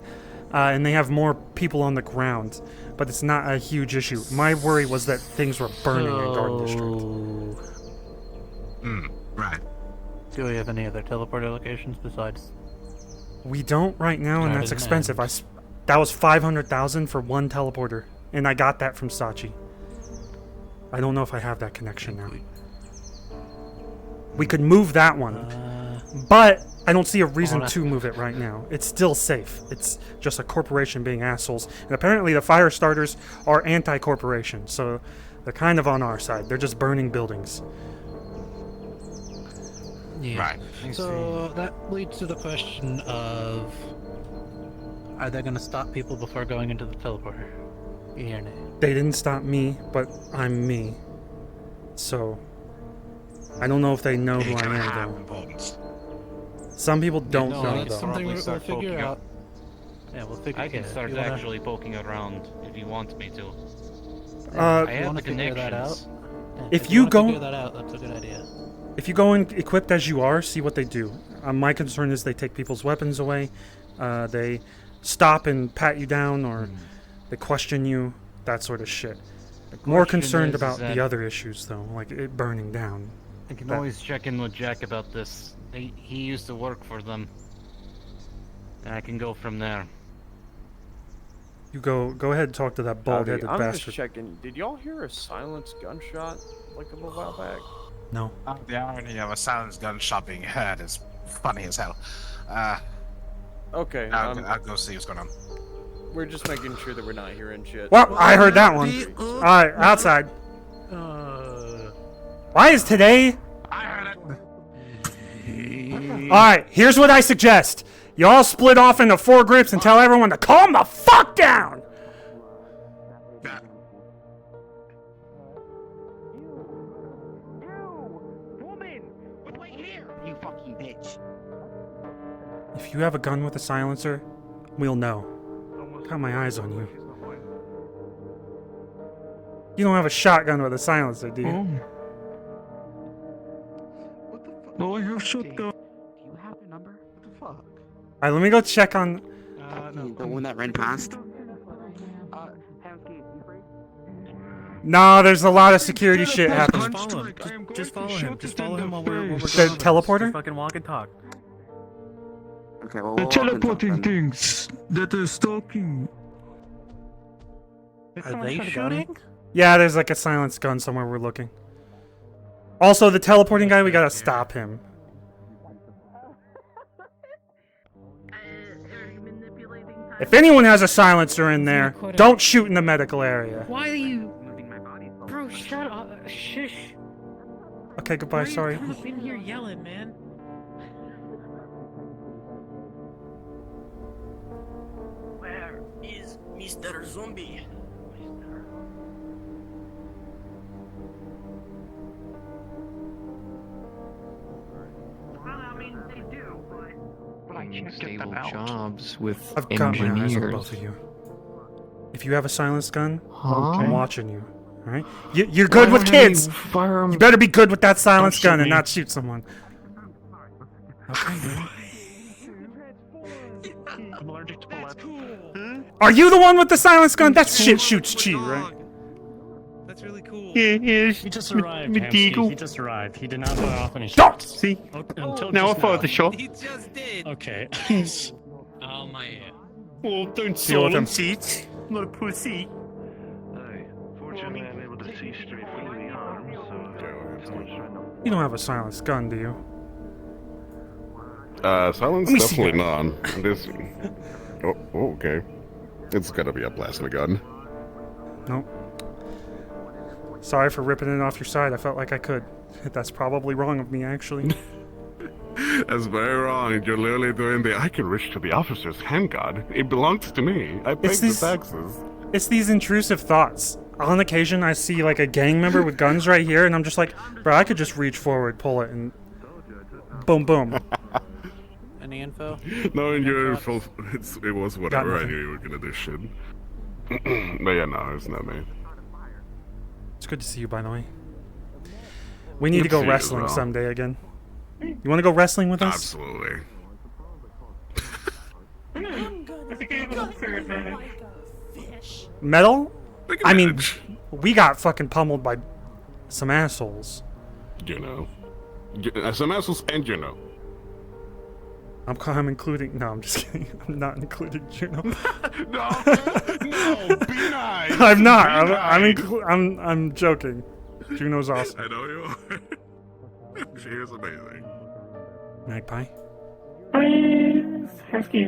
and they have more people on the ground, but it's not a huge issue. My worry was that things were burning in Garden District. Right. Do we have any other teleporter locations besides? We don't right now, and that's expensive. That was 500,000 for one teleporter, and I got that from Sachi. I don't know if I have that connection now. We could move that one, but I don't see a reason to move it right now. It's still safe. It's just a corporation being assholes, and apparently the fire starters are anti-corporation, so they're kind of on our side. They're just burning buildings. Yeah. Right. So that leads to the question of, are they going to stop people before going into the teleporter? Yeah or nay? They didn't stop me, but I'm me. So I don't know if they know who I am, though. Some people don't know, That's though. something we'll figure out. Yeah, we'll figure. I can start wanna... actually poking around if you want me to. I have the connections. If you go, figure that out, that's a good idea. If you go in equipped as you are, see what they do. My concern is they take people's weapons away. They stop and pat you down, or they question you, that sort of shit. More concerned about the other issues, though, like it burning down. I can always check in with Jack about this. He used to work for them. And I can go from there. You go ahead and talk to that bald-headed I'm bastard. just checking. Did y'all hear a silenced gunshot like a little while back? No. The irony of a silenced gunshot being heard is funny as hell. Okay. I'll go see what's going on. We're just making sure that we're not hearing shit. Well, I heard that one. Alright, outside. Why is today? I heard it. Alright, here's what I suggest. You all split off into 4 groups and tell everyone to calm the fuck down! You fucking bitch. If you have a gun with a silencer, we'll know. Got my eyes on you. You don't have a shotgun with a silencer, do you? No, I have shotgun. Do you have the number? What the fuck? Alright, let me go check on... The one that ran past? No, there's a lot of security shit happening. Just follow him. Just follow him while we're The teleporter? Just fucking walk and talk. Okay, well, The teleporting things that are stalking. Are they shooting? Yeah, there's like a silenced gun somewhere we're looking. Also, the teleporting guy, we gotta stop him. If anyone has a silencer in there, don't shoot in the medical area. Why are you... Bro, shut up. Shush. Okay, goodbye, sorry. Why are you up in here yelling, man? Where is Mr. Zombie? Stable jobs with I've got my eyes on engineers. both of you. If you have a silenced gun, Huh? I'm watching you. Alright? You're good with kids! You better be good with that silenced gun and not shoot someone. Okay, I'm allergic to bullets. Are you the one with the silenced gun? That shit shoots chi, right? That's really cool. Yes. He just arrived, Medieval. Hamsky. He just arrived. He did not go off any Stop! shots. See? Until Now I just follow now. the shot. He just did. Okay. Oh my. Oh, don't Deal with him. seats. I'm not a pussy. Hey, fortunately I'm able to see straight through the arms, so someone's trying to... You don't have a silenced gun, do you? Silence? Let me see Definitely not. This... Oh, okay. It's gotta be a plasma gun. Nope. Sorry for ripping it off your side. I felt like I could. That's probably wrong of me, actually. That's very wrong. You're literally doing the I can reach to the officer's handguard. It belongs to me. I pay the taxes. It's these intrusive thoughts. On occasion, I see like a gang member with guns right here, and I'm just like, bro, I could just reach forward, pull it, and boom, boom. Any info? No, in your info, it was whatever. I knew you were gonna do shit. But yeah, no, it's not me. It's good to see you, by the way. We need to Good go to see you as wrestling well. someday again. You want to go wrestling with us? Absolutely. Metal? I mean, we got fucking pummeled by some assholes. You know. Some assholes and you know. I'm including. No, I'm just kidding. I'm not including Juno. No, be nice. I'm not. Be nice. I'm joking. Juno's awesome. I know you are. She is amazing. Magpie. Hefty,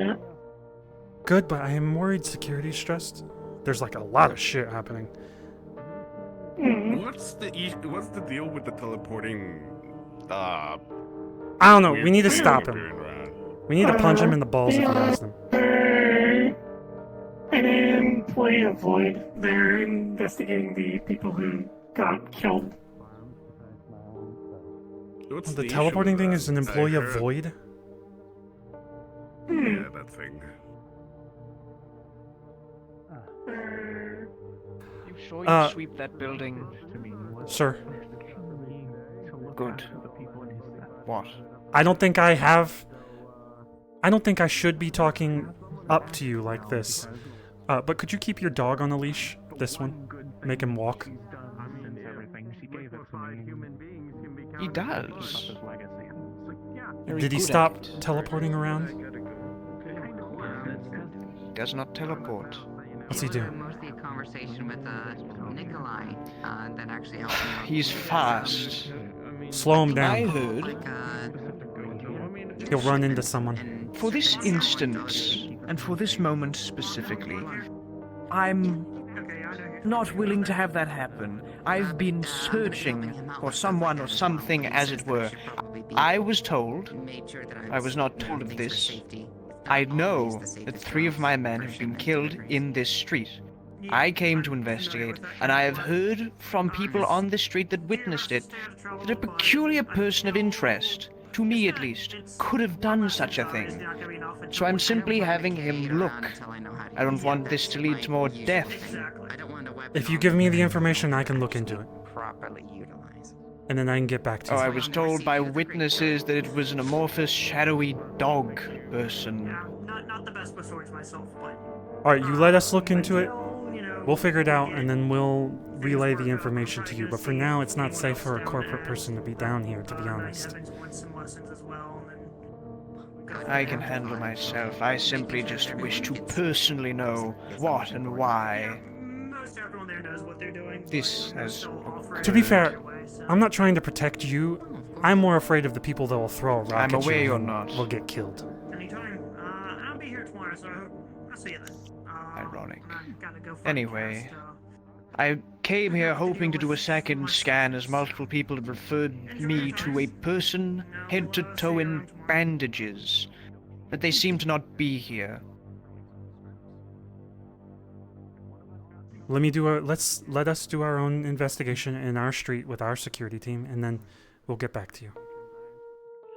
Good, but I am worried security's stressed. There's like a lot of shit happening. What's the deal with the teleporting? I don't know. We need to stop him. We need to punch him in the balls if he has them. An employee of Void. They're investigating the people who got killed. What's The issue teleporting with thing that? is an I employee of heard- Void? Yeah, that thing. You sure Uh, you sweep that building? Sir. Good. What? I don't think I have... I don't think I should be talking up to you like this. But could you keep your dog on a leash? This one? Make him walk? He does. Did he stop teleporting around? Does not teleport. What's he do? Mostly a conversation with Nikolai that actually helped me out. He's fast. Slow him I down. heard. He'll run into someone. For this instance, and for this moment specifically, I'm not willing to have that happen. I've been searching for someone or something, as it were. I was told, I was not told of this, I know that 3 of my men have been killed in this street. I came to investigate, and I have heard from people on the street that witnessed it that a peculiar person of interest, to me at least, could have done such a thing. So I'm simply having him look. I don't want this to lead to more death. If you give me the information, I can look into it. Properly utilized. And then I can get back to Oh, you. I was told by witnesses that it was an amorphous, shadowy dog person. Not the best with swords myself, but Alright, you let us look into it. We'll figure it out, and then we'll relay the information to you. But for now, it's not safe for a corporate person to be down here, to be honest. I can handle myself. I simply just wish to personally know what and why most everyone there knows what they're doing. this has To be fair, I'm not trying to protect you. I'm more afraid of the people that will throw a rock I'm at aware you you're and not. will get killed. Anytime. I'll be here tomorrow, so I'll see you then. ironic. Gotta go find Anyway, I came here hoping to do a second scan as multiple people had referred me to a person head to toe in bandages, but they seem to not be here. Let us do our own investigation in our street with our security team, and then we'll get back to you.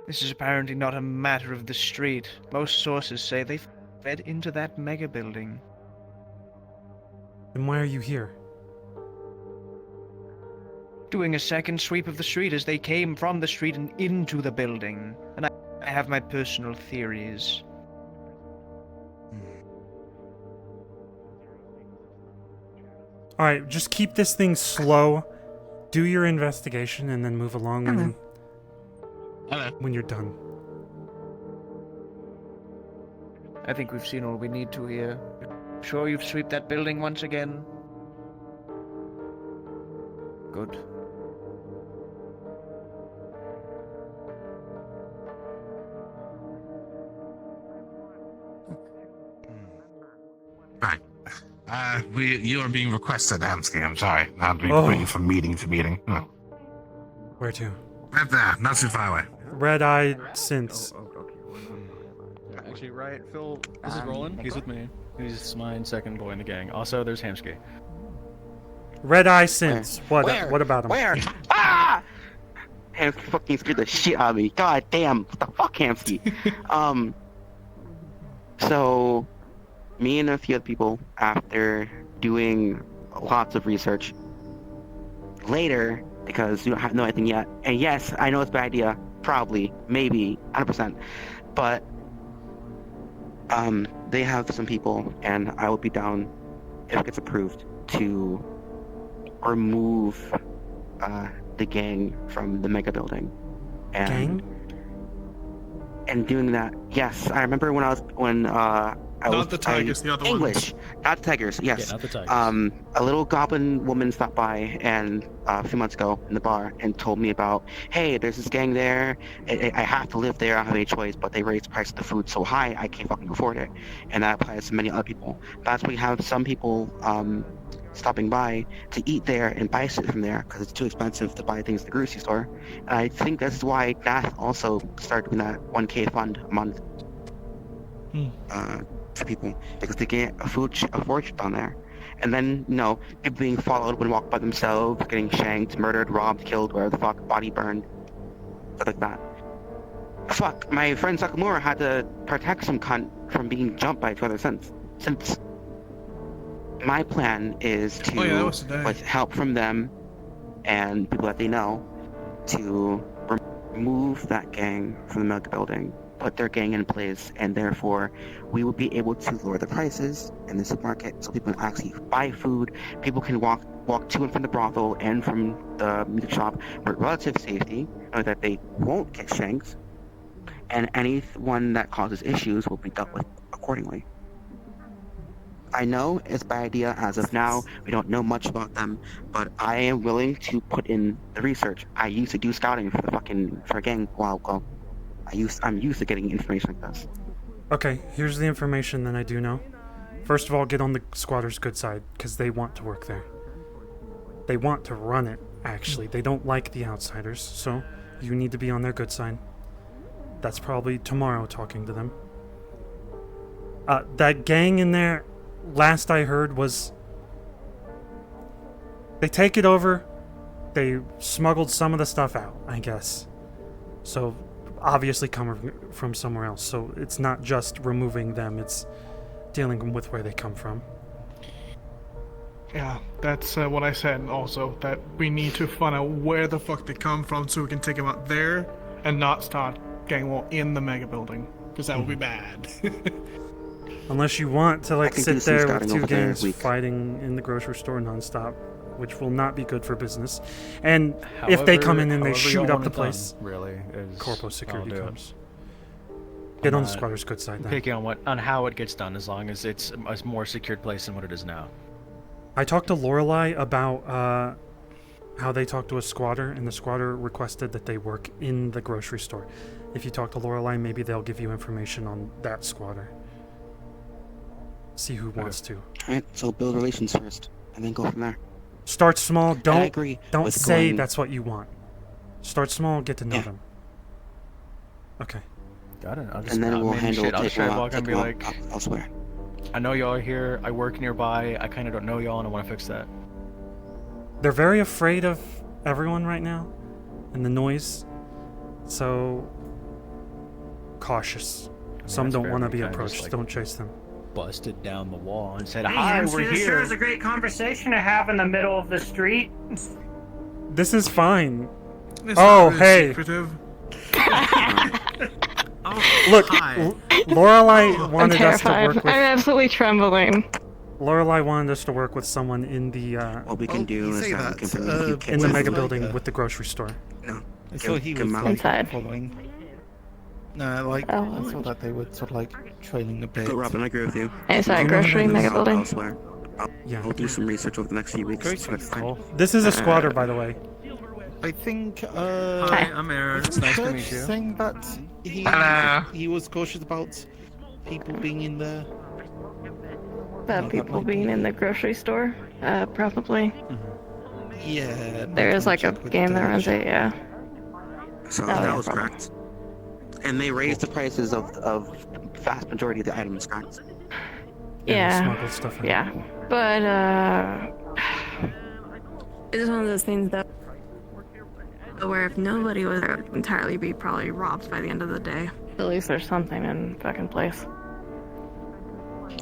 This is apparently not a matter of the street. Most sources say they fed into that mega building. Then why are you here? Doing a second sweep of the street as they came from the street and into the building. And I have my personal theories. Alright, just keep this thing slow. Do your investigation and then move along when you're done. I think we've seen all we need to here. Sure you've swept that building once again? Good. Right. You are being requested, Hamsky. I'm sorry. I'll be Oh. moving from meeting to meeting. Oh. Where to? Right there, not too far away. red-eyed synths. Actually, right, Phil, this is Roland. He's with me. He's my second boy in the gang. Also, there's Hamsky. Red-eye synths. What about them? Where? Ah! Hamsky fucking scared the shit out of me. God damn. What the fuck, Hamsky? So, me and a few other people, after doing lots of research, later, because we don't know anything yet, and yes, I know it's a bad idea, probably, maybe, 100%, but they have some people, and I will be down, if it gets approved, to remove the gang from the mega building. And, gang? And doing that, yes, I remember when I was Not the tigers, the other English, ones. not the tigers. Yes. Yeah, not the tigers. A little goblin woman stopped by and a few months ago in the bar and told me about, hey, there's this gang there. I have to live there. I don't have any choice, but they raised the price of the food so high I can't fucking afford it. And that applies to many other people. That's why we have some people stopping by to eat there and buy shit from there because it's too expensive to buy things at the grocery store. And I think that's why Nath also started doing that 1K fund a month. For people because they get a fortune down there, and then people being followed when walk by themselves, getting shanked, murdered, robbed, killed, whatever the fuck, body burned, stuff like that. Fuck, my friend Sakamura had to protect some cunt from being jumped by 2 other synths. My plan is to, with help from them and people that they know, to remove that gang from the mega building, put their gang in place, and therefore we will be able to lower the prices in the supermarket so people can actually buy food. People can walk to and from the brothel and from the meat shop with relative safety, knowing that they won't get shanked, and anyone that causes issues will be dealt with accordingly. I know it's a bad idea as of now. We don't know much about them, but I am willing to put in the research. I used to do scouting for a gang a while ago. I'm used to getting information like this. Okay, here's the information that I do know. First of all, get on the squatters' good side, because they want to work there. They want to run it, actually. They don't like the outsiders, so you need to be on their good side. That's probably tomorrow talking to them. That gang in there, last I heard, was... They take it over, they smuggled some of the stuff out, I guess. So... obviously coming from somewhere else, so it's not just removing them, it's dealing with where they come from. Yeah, that's what I said also, that we need to find out where the fuck they come from so we can take them out there and not start gang war in the mega building, because that would be bad. Unless you want to sit there with 2 gangs week. fighting in the grocery store nonstop, which will not be good for business. And if they come in and they shoot up the place, really, Corpo security comes. Get on the squatter's good side then. Picky on how it gets done, as long as it's a more secured place than what it is now. I talked to Lorelei about how they talked to a squatter, and the squatter requested that they work in the grocery store. If you talk to Lorelei, maybe they'll give you information on that squatter. See who wants to. Alright, so build relations first, and then go from there. Start small. Don't with say going... that's what you want. Start small. Get to know them. Okay. Got it. I'll just and then we'll handle I'll just walk and be like, elsewhere. I know y'all are here. I work nearby. I kind of don't know y'all, and I want to fix that. They're very afraid of everyone right now, and the noise. So cautious. Some don't want to be approached. Don't chase them. Busted down the wall and said, Hey, "Hi, MC, we're this here." sure is a great conversation to have in the middle of the street. This is fine. It's oh, not really hey. secretive. Look, Hi. Lorelei wanted us to work with... I'm absolutely trembling. Lorelei wanted us to work with someone in the... what we can do is we can put a few kids in the mega building with the grocery store. No. I thought he was inside. Following. No, I thought that they were sort of trailing a bit. But Robin, I agree with you. Inside grocery mega building. Elsewhere. I'll do some research over the next few weeks. This is a squatter, by the way. I think. Hi, I'm Aaron. It's nice to meet you. Saying that he was cautious about people being in there. About people being in the grocery store, probably. Yeah. There is like a game that runs it, yeah. So that was correct. And they raised the prices of vast majority of the items, correct? Yeah. Smuggled stuff in. Yeah. But it's one of those things that where if nobody was there, it would entirely be probably robbed by the end of the day. At least there's something in fucking place.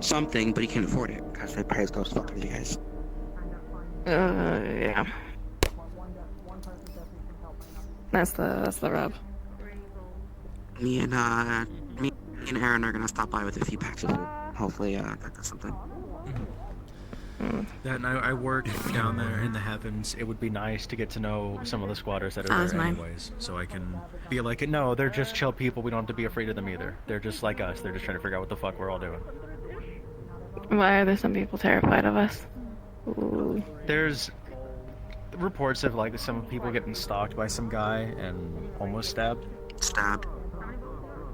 Something, but you can't afford it because the price goes fuck with you guys. Yeah. That's the rub. Me and Aaron are gonna stop by with a few packs of food. Hopefully, that does something. That and I work down there in the heavens. It would be nice to get to know some of the squatters that That are was there mine. anyways, so I can be like, no, they're just chill people. We don't have to be afraid of them either. They're just like us. They're just trying to figure out what the fuck we're all doing. Why are there some people terrified of us? Ooh. There's reports of like some people getting stalked by some guy and almost stabbed. Stabbed?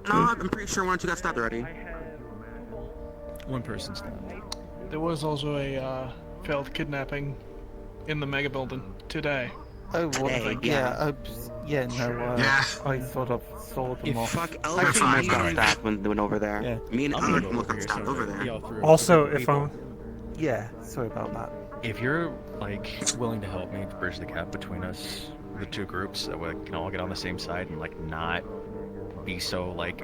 No, I'm pretty sure one or two got stabbed already. One person stabbed. There was also a failed kidnapping in the mega building today. Oh, what? Today, Yeah, yeah. I sort of saw them off. Fuck, Elvis almost got stabbed when they went over there. Yeah. Me and Elvis almost got stabbed over there. Also, if I'm... Yeah, sorry about that. If you're like willing to help me bridge the gap between us, the two groups, that we can all get on the same side and like not be so like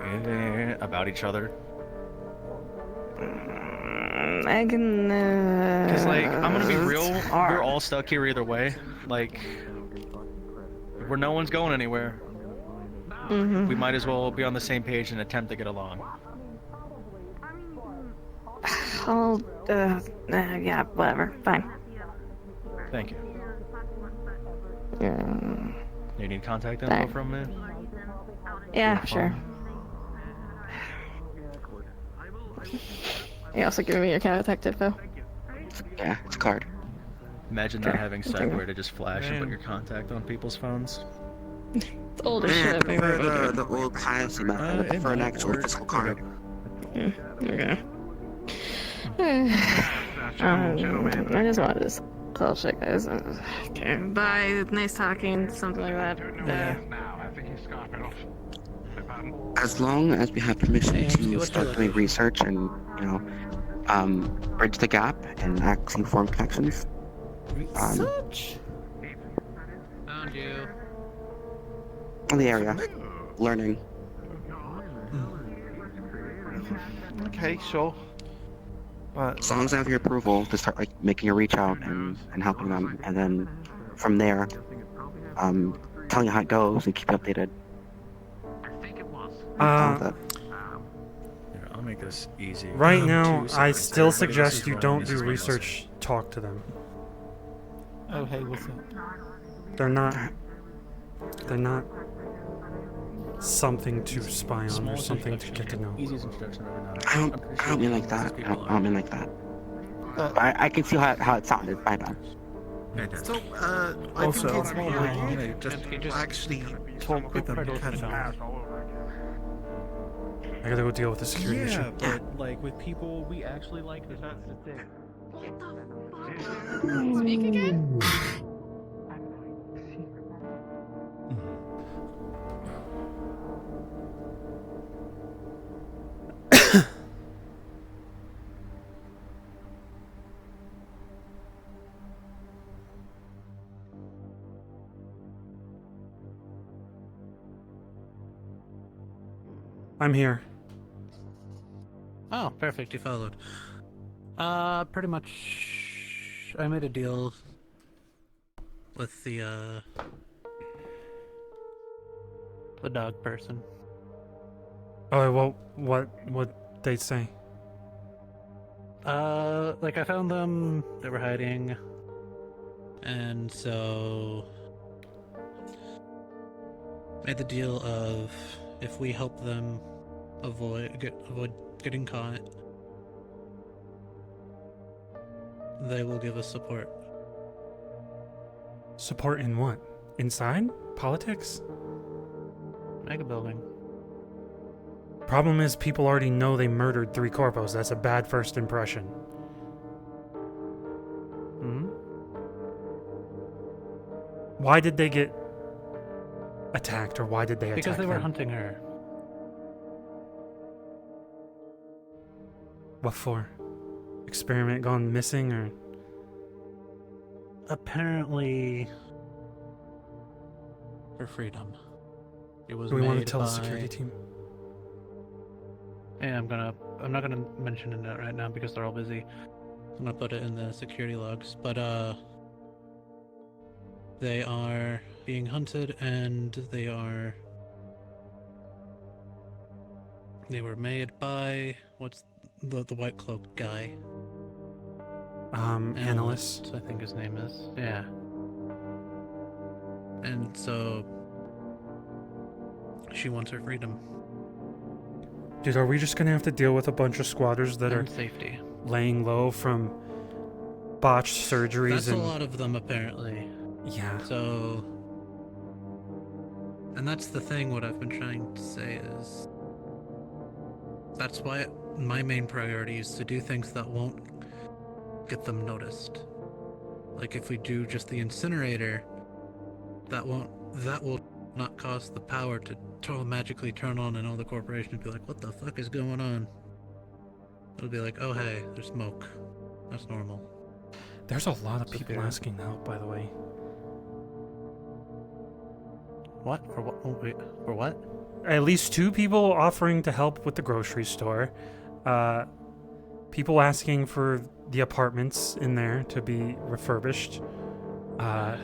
about each other. I can. Cause like I'm gonna be real, we're all stuck here either way. Like, where no one's going anywhere. Mhm. We might as well be on the same page and attempt to get along. I'll. Yeah, whatever. Fine. Thank you. Yeah. You need contact info Fine. from me? Yeah, sure. You also giving me your contact info? Yeah, it's a card. Imagine Sure. not having Thank you. software to just flash and put your contact on people's phones. It's old as Man, I shit. prefer the old piracy method. I prefer an actual physical card. Okay. I just wanted to tell shit, guys. Okay, bye. Nice talking. Something like that. As long as we have permission to start doing research and, bridge the gap and actually form connections. Research? Found you. In the area. Learning. Okay, sure. But As long as I have your approval to start making a reach out and helping them, and then from there, telling you how it goes and keep you updated. Here, I'll make this easy. Right now, 2 I seconds. still Everybody else suggest is you running don't these do screens. research. Talk to them. oh hey, what's up? They're not something to spy on or something to get to know. Easiest introduction I've ever done. I don't mean like that. I don't mean like that. I can see how it sounded. My bad. So, I Also- think it's more like, just actually talk with them. Kind of. I gotta go deal with the security issue. Yeah, but like with people we actually like, that's the thing. Speak again? I'm here. Oh, perfect. You followed. Pretty much. I made a deal with the dog person. Oh, well, what they say? Like I found them. They were hiding, and so made the deal of if we help them avoid getting caught, they will give us support. Support in what? Inside? Politics? Mega building. Problem is, people already know they murdered 3 corpos. That's a bad first impression. Hmm. Why did they get attacked, or why did they attack Because they were them? hunting her. What for? Experiment gone missing, or? Apparently, for freedom. It was Do we want to made tell the by- security team? Yeah, I'm not gonna mention it right now because they're all busy. I'm gonna put it in the security logs, but they are being hunted and they were made by what's the white cloak guy? Analyst. I think his name is. Yeah. And so she wants her freedom. Dude, are we just gonna have to deal with a bunch of squatters that And are safety. laying low from botched surgeries? That's and a lot of them, apparently. Yeah. So, and that's the thing. What I've been trying to say is, that's why my main priority is to do things that won't get them noticed. Like if we do just the incinerator, that will not cause the power to magically turn on and all the corporations be like, what the fuck is going on? It'll be like, oh hey, there's smoke. That's normal. There's a lot of people asking help, by the way. What? For what? Oh, wait, for what? At least 2 people offering to help with the grocery store. People asking for the apartments in there to be refurbished. The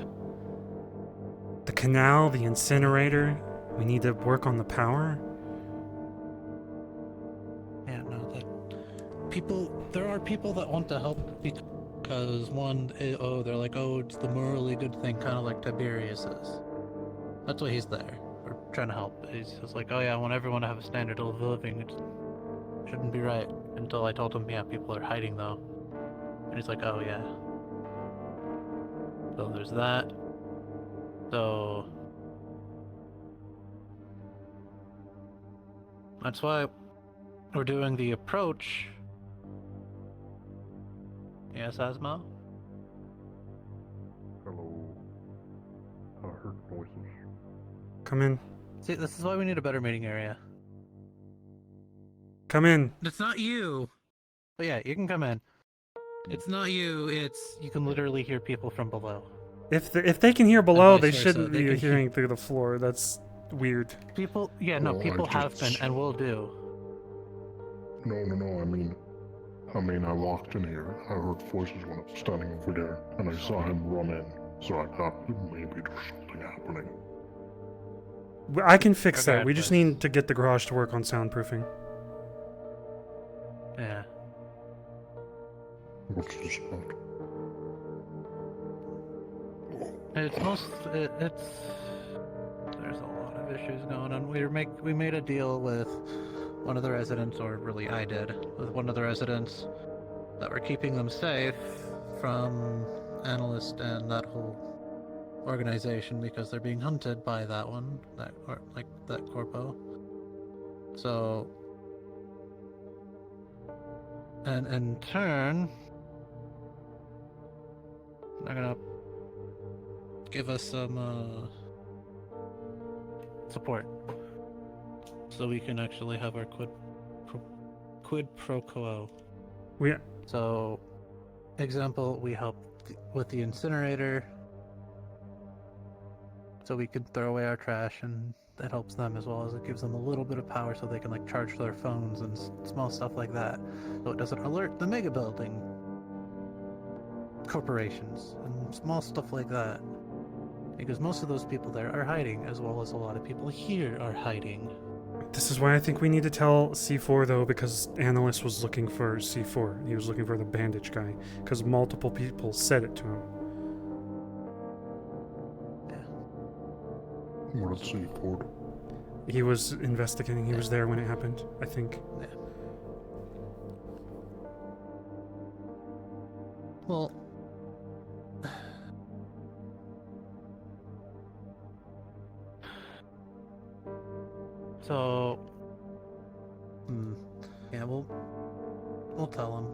canal, the incinerator. We need to work on the power. Yeah, no, there are people that want to help because they're like, oh, it's the morally good thing, kind of like Tiberius is. That's why he's there. We're trying to help. He's just like, oh yeah, I want everyone to have a standard of living. It shouldn't be right. Until I told him, yeah, people are hiding though. And he's like, oh yeah. So there's that. So that's why we're doing the approach. Yes, Asmo? Hello. I heard voices. Come in. See, this is why we need a better meeting area. Come in. It's not you! But yeah, you can come in. It's not you, you can literally hear people from below. If they can hear below, vice they versa, shouldn't they be can hearing through the floor. That's weird. People have been and will do. No, I mean, I walked in here, I heard voices when I was standing over there, and I saw him run in, so I thought maybe there's something happening. I can fix Okay, that. We just need to get the garage to work on soundproofing. Yeah. What's the spot? There's a lot of issues going on. We made a deal with one of the residents, or really I did, with one of the residents, that we're keeping them safe from Analyst and that whole organization because they're being hunted by that one, that corpo. So, and in turn, they're gonna give us some support, so we can actually have our quid pro quo. So, example, we help with the incinerator, so we could throw away our trash, and that helps them as well as it gives them a little bit of power, so they can like charge their phones and small stuff like that, so it doesn't alert the mega building corporations and small stuff like that. Because most of those people there are hiding, as well as a lot of people here are hiding. This is why I think we need to tell C4 though, because Analyst was looking for C4. He was looking for the bandage guy, because multiple people said it to him. What did C4? He was investigating. He was there when it happened, I think. Yeah. Well, so, yeah, we'll tell him.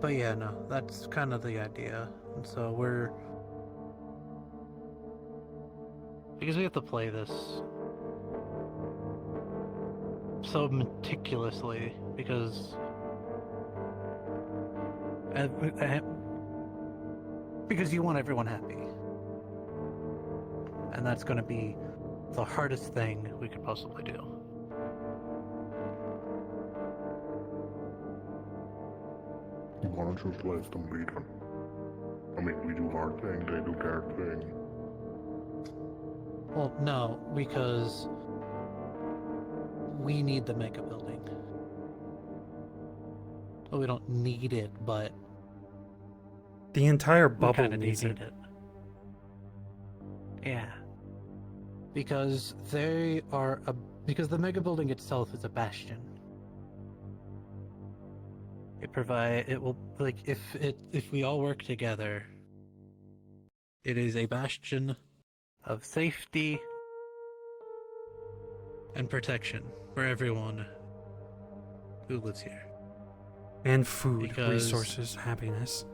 But yeah, no, that's kind of the idea. And so because we have to play this so meticulously because you want everyone happy, and that's going to be the hardest thing we could possibly do. Why don't you just let them be them? I mean, we do our thing, they do their thing. Well, no, because we need the mega building. Well, we don't need it, but The entire we bubble kinda needs need it. Yeah. Because because the mega building itself is a bastion. It will, like, if we all work together, it is a bastion of safety and protection for everyone who lives here. And food, Because- resources, happiness.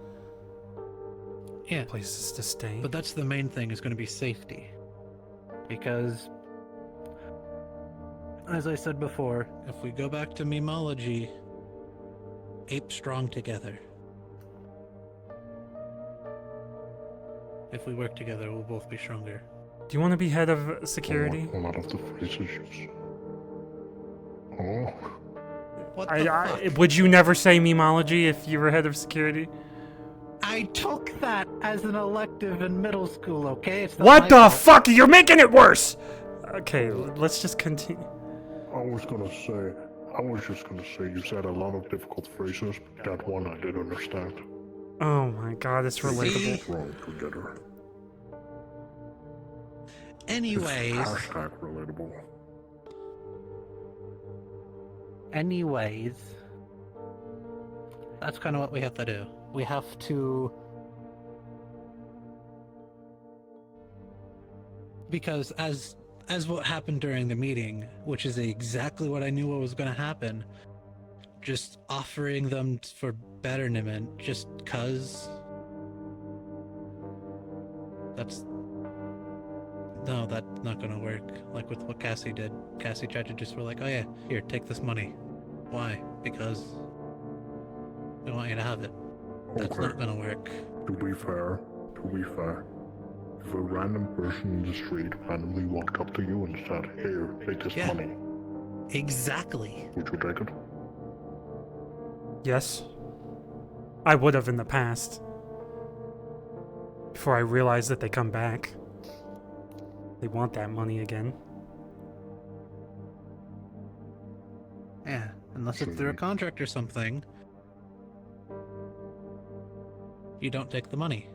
Yeah. Places to stay. But that's the main thing, is going to be safety. Because, as I said before, if we go back to memology, ape strong together. If we work together, we'll both be stronger. Do you want to be head of security? A lot of the phrases use. Oh. What the fuck? Would you never say memology if you were head of security? I took that as an elective in middle school, okay? It's not What my the fault. fuck? You're making it worse! Okay, let's just continue. I was just gonna say you said a lot of difficult phrases, but that one I did understand. Oh my god, it's relatable. Wrong together. Anyways. Hashtag relatable. Anyways. That's kind of what we have to do. We have to... Because as what happened during the meeting, which is exactly what I knew what was going to happen, just offering them for betterment just cuz... That's not gonna work. Like with what Cassie did. Cassie tried to just be like, oh yeah, here, take this money. Why? Because we want you to have it. That's Okay. not gonna work. To be fair, if a random person in the street randomly walked up to you and said, here, take this Yeah. money, Exactly. would you take it? Yes. I would have in the past. Before I realized that they come back. They want that money again. Yeah, unless it's through a contract or something. You don't take the money.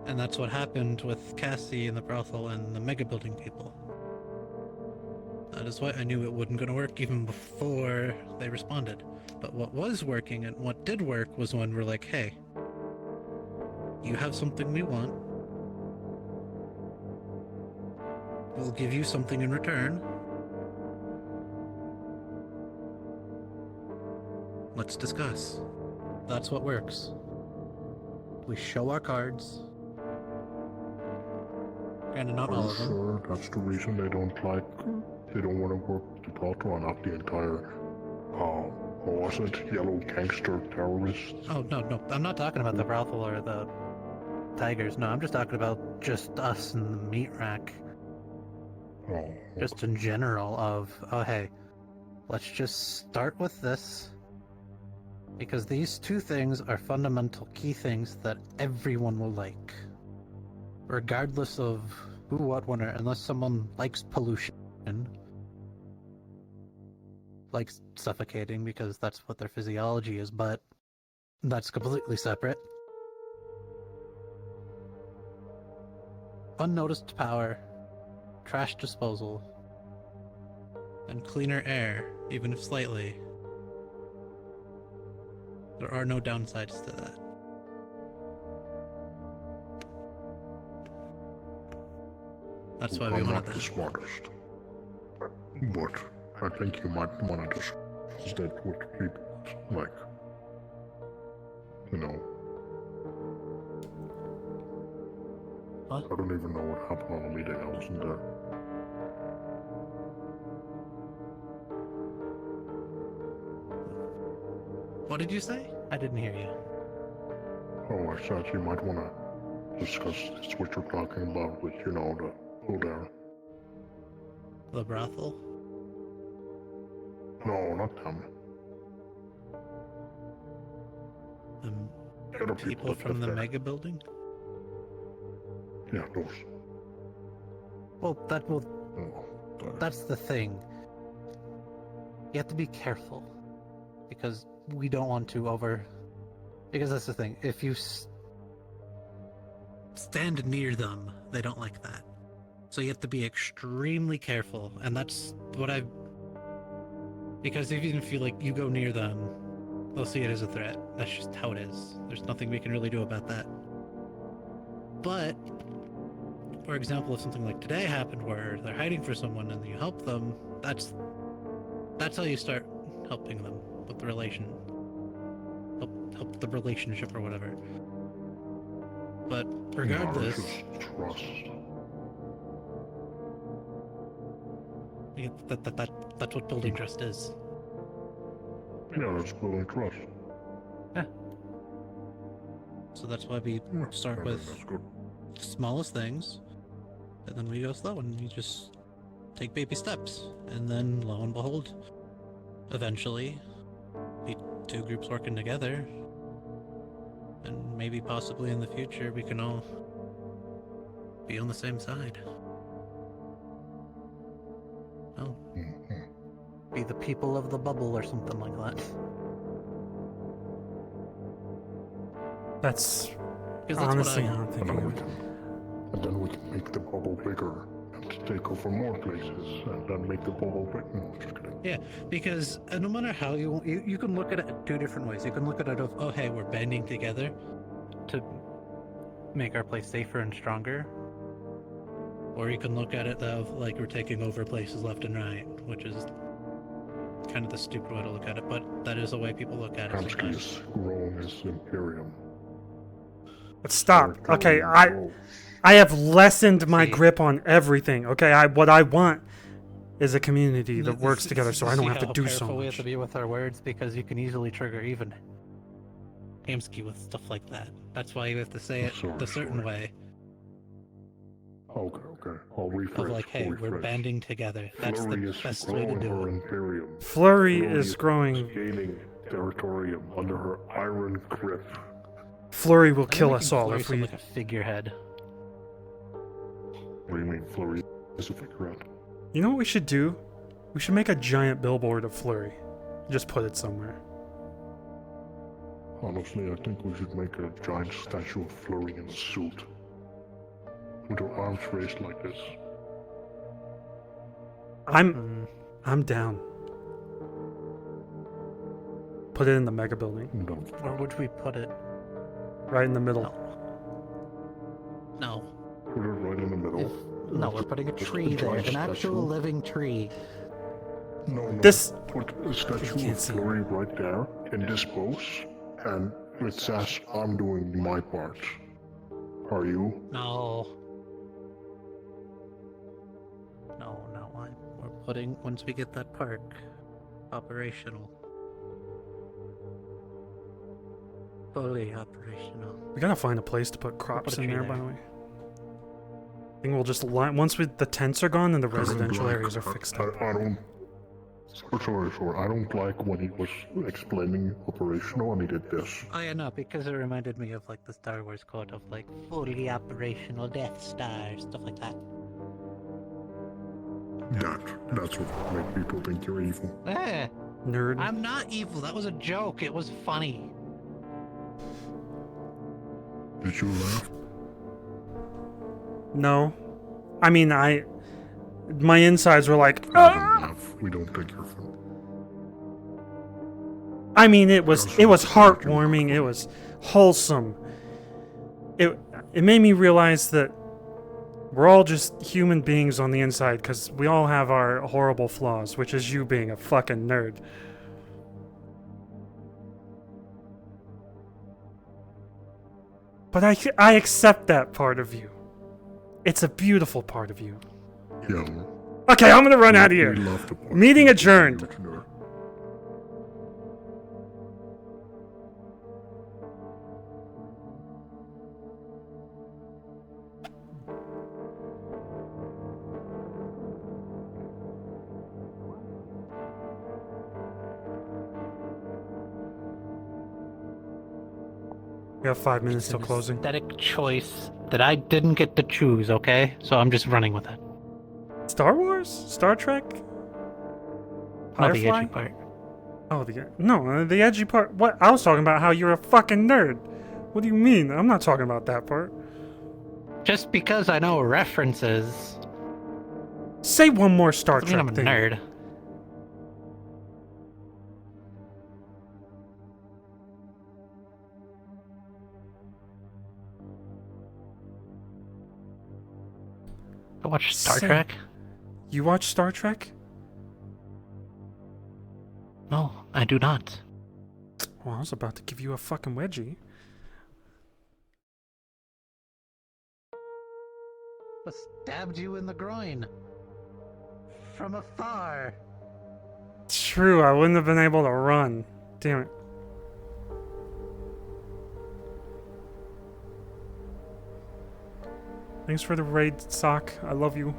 And that's what happened with Cassie and the brothel and the mega building people. That is why I knew it wasn't going to work even before they responded. But what was working and what did work was when we're like, hey, you have something we want. We'll give you something in return. Let's discuss. That's what works. We show our cards. Granted, not Are all you of them. sure that's the reason they don't want to work with the brothel and not the entire, what was it, yellow gangster terrorists? Oh, no, I'm not talking about the brothel or the tigers. No, I'm just talking about just us and the meat rack. Oh, Just in general of, oh hey, let's just start with this. Because these two things are fundamental key things that everyone will like. Regardless of who, what, when, or unless someone likes pollution. Likes suffocating because that's what their physiology is, but that's completely separate. Unnoticed power, trash disposal, and cleaner air, even if slightly. There are no downsides to that. That's why we I'm wanted not the that. smartest, but I think you might want to discuss that with people, like, you know. What? I don't even know what happened on the meeting, I wasn't there. What did you say? I didn't hear you. Oh, I said you might want to discuss this, what you're talking about with, the there. The brothel? No, not them. The other People from the that live mega building? there. Yeah, those. Well, that's the thing. You have to be careful. Because we don't want to because that's the thing. If you stand near them, they don't like that. So you have to be extremely careful. And that's what because even if you go near them, they'll see it as a threat. That's just how it is. There's nothing we can really do about that. But, for example, if something like today happened where they're hiding for someone and you help them, that's how you start helping them with the help the relationship or whatever. But regardless, Trust. That's what building trust is. Yeah, that's building trust. Yeah. So that's why we start with the smallest things, and then we go slow, and you just take baby steps, and then lo and behold, eventually, be two groups working together, and maybe possibly in the future we can all be on the same side. Oh. Be the people of the bubble or something like that. That's Because honestly what I how I'm want. thinking of it. And then we can make the bubble bigger and take over more places, and then make the bubble bigger. No, just kidding. Yeah, because no matter how you can look at it two different ways. You can look at it of, oh hey, we're banding together to make our place safer and stronger. Or you can look at it of like we're taking over places left and right, which is kind of the stupid way to look at it, but that is the way people look at it Kamsky sometimes. is growing his imperium. But stop. Okay, I have lessened my grip on everything. Okay, what I want is a community that works together, so I don't have to do so We have much. to be with our words because you can easily trigger even Kamsky with stuff like that. That's why you have to say it the certain way. Okay. I'll rephrase. Of like, hey, we're banding together. That's Flurry the is best way to growing do her it. imperium. Flurry is growing. Gaining territorium under her iron grip. Flurry will I think kill we us can all Flurry if sound we. like a figurehead. What do you mean, Flurry is a figurehead? You know what we should do? We should make a giant billboard of Flurry. Just put it somewhere. Honestly, I think we should make a giant statue of Flurry in a suit. With her arms raised like this. I'm down. Put it in the mega building. Where would we put it? Right in the middle. No. Put it right in the middle. No, we're putting a Just tree there. giant An actual statue. living tree. No. This- Put a statue of Flurry right there in this pose, and it says, I'm doing my part. Are you? No. We're putting, once we get that park operational. Fully operational. We gotta find a place to put crops put a in tree there, by there. the way. I think we'll just once the tents are gone and the residential areas are fixed up. I don't. Sorry. I don't like when he was explaining operational and he did this. Oh yeah, no, because it reminded me of like the Star Wars quote of like fully operational Death Star, stuff like that. That's what make people think you're evil. Eh, Nerd. I'm not evil. That was a joke. It was funny. Did you laugh? No. I mean, my insides were like, "Ah!" We don't think you're funny. I mean, it was heartwarming. It was wholesome. It made me realize that we're all just human beings on the inside because we all have our horrible flaws, which is you being a fucking nerd. But I accept that part of you. It's a beautiful part of you. Yeah. Okay, I'm gonna run out of here. We love the part Meeting you adjourned. nerd. We have 5 minutes till closing. Aesthetic choice that I didn't get to choose, okay? So I'm just running with it. Star Wars? Star Trek? Not the Firefly? edgy part. Oh, the edgy part. What? I was talking about how you're a fucking nerd. What do you mean? I'm not talking about that part. Just because I know references. Say one more Star doesn't mean Trek I'm a thing. nerd. I watch Star Trek. You watch Star Trek? No, I do not. Well, I was about to give you a fucking wedgie. I stabbed you in the groin. From afar. True, I wouldn't have been able to run. Damn it. Thanks for the raid, Sock. I love you.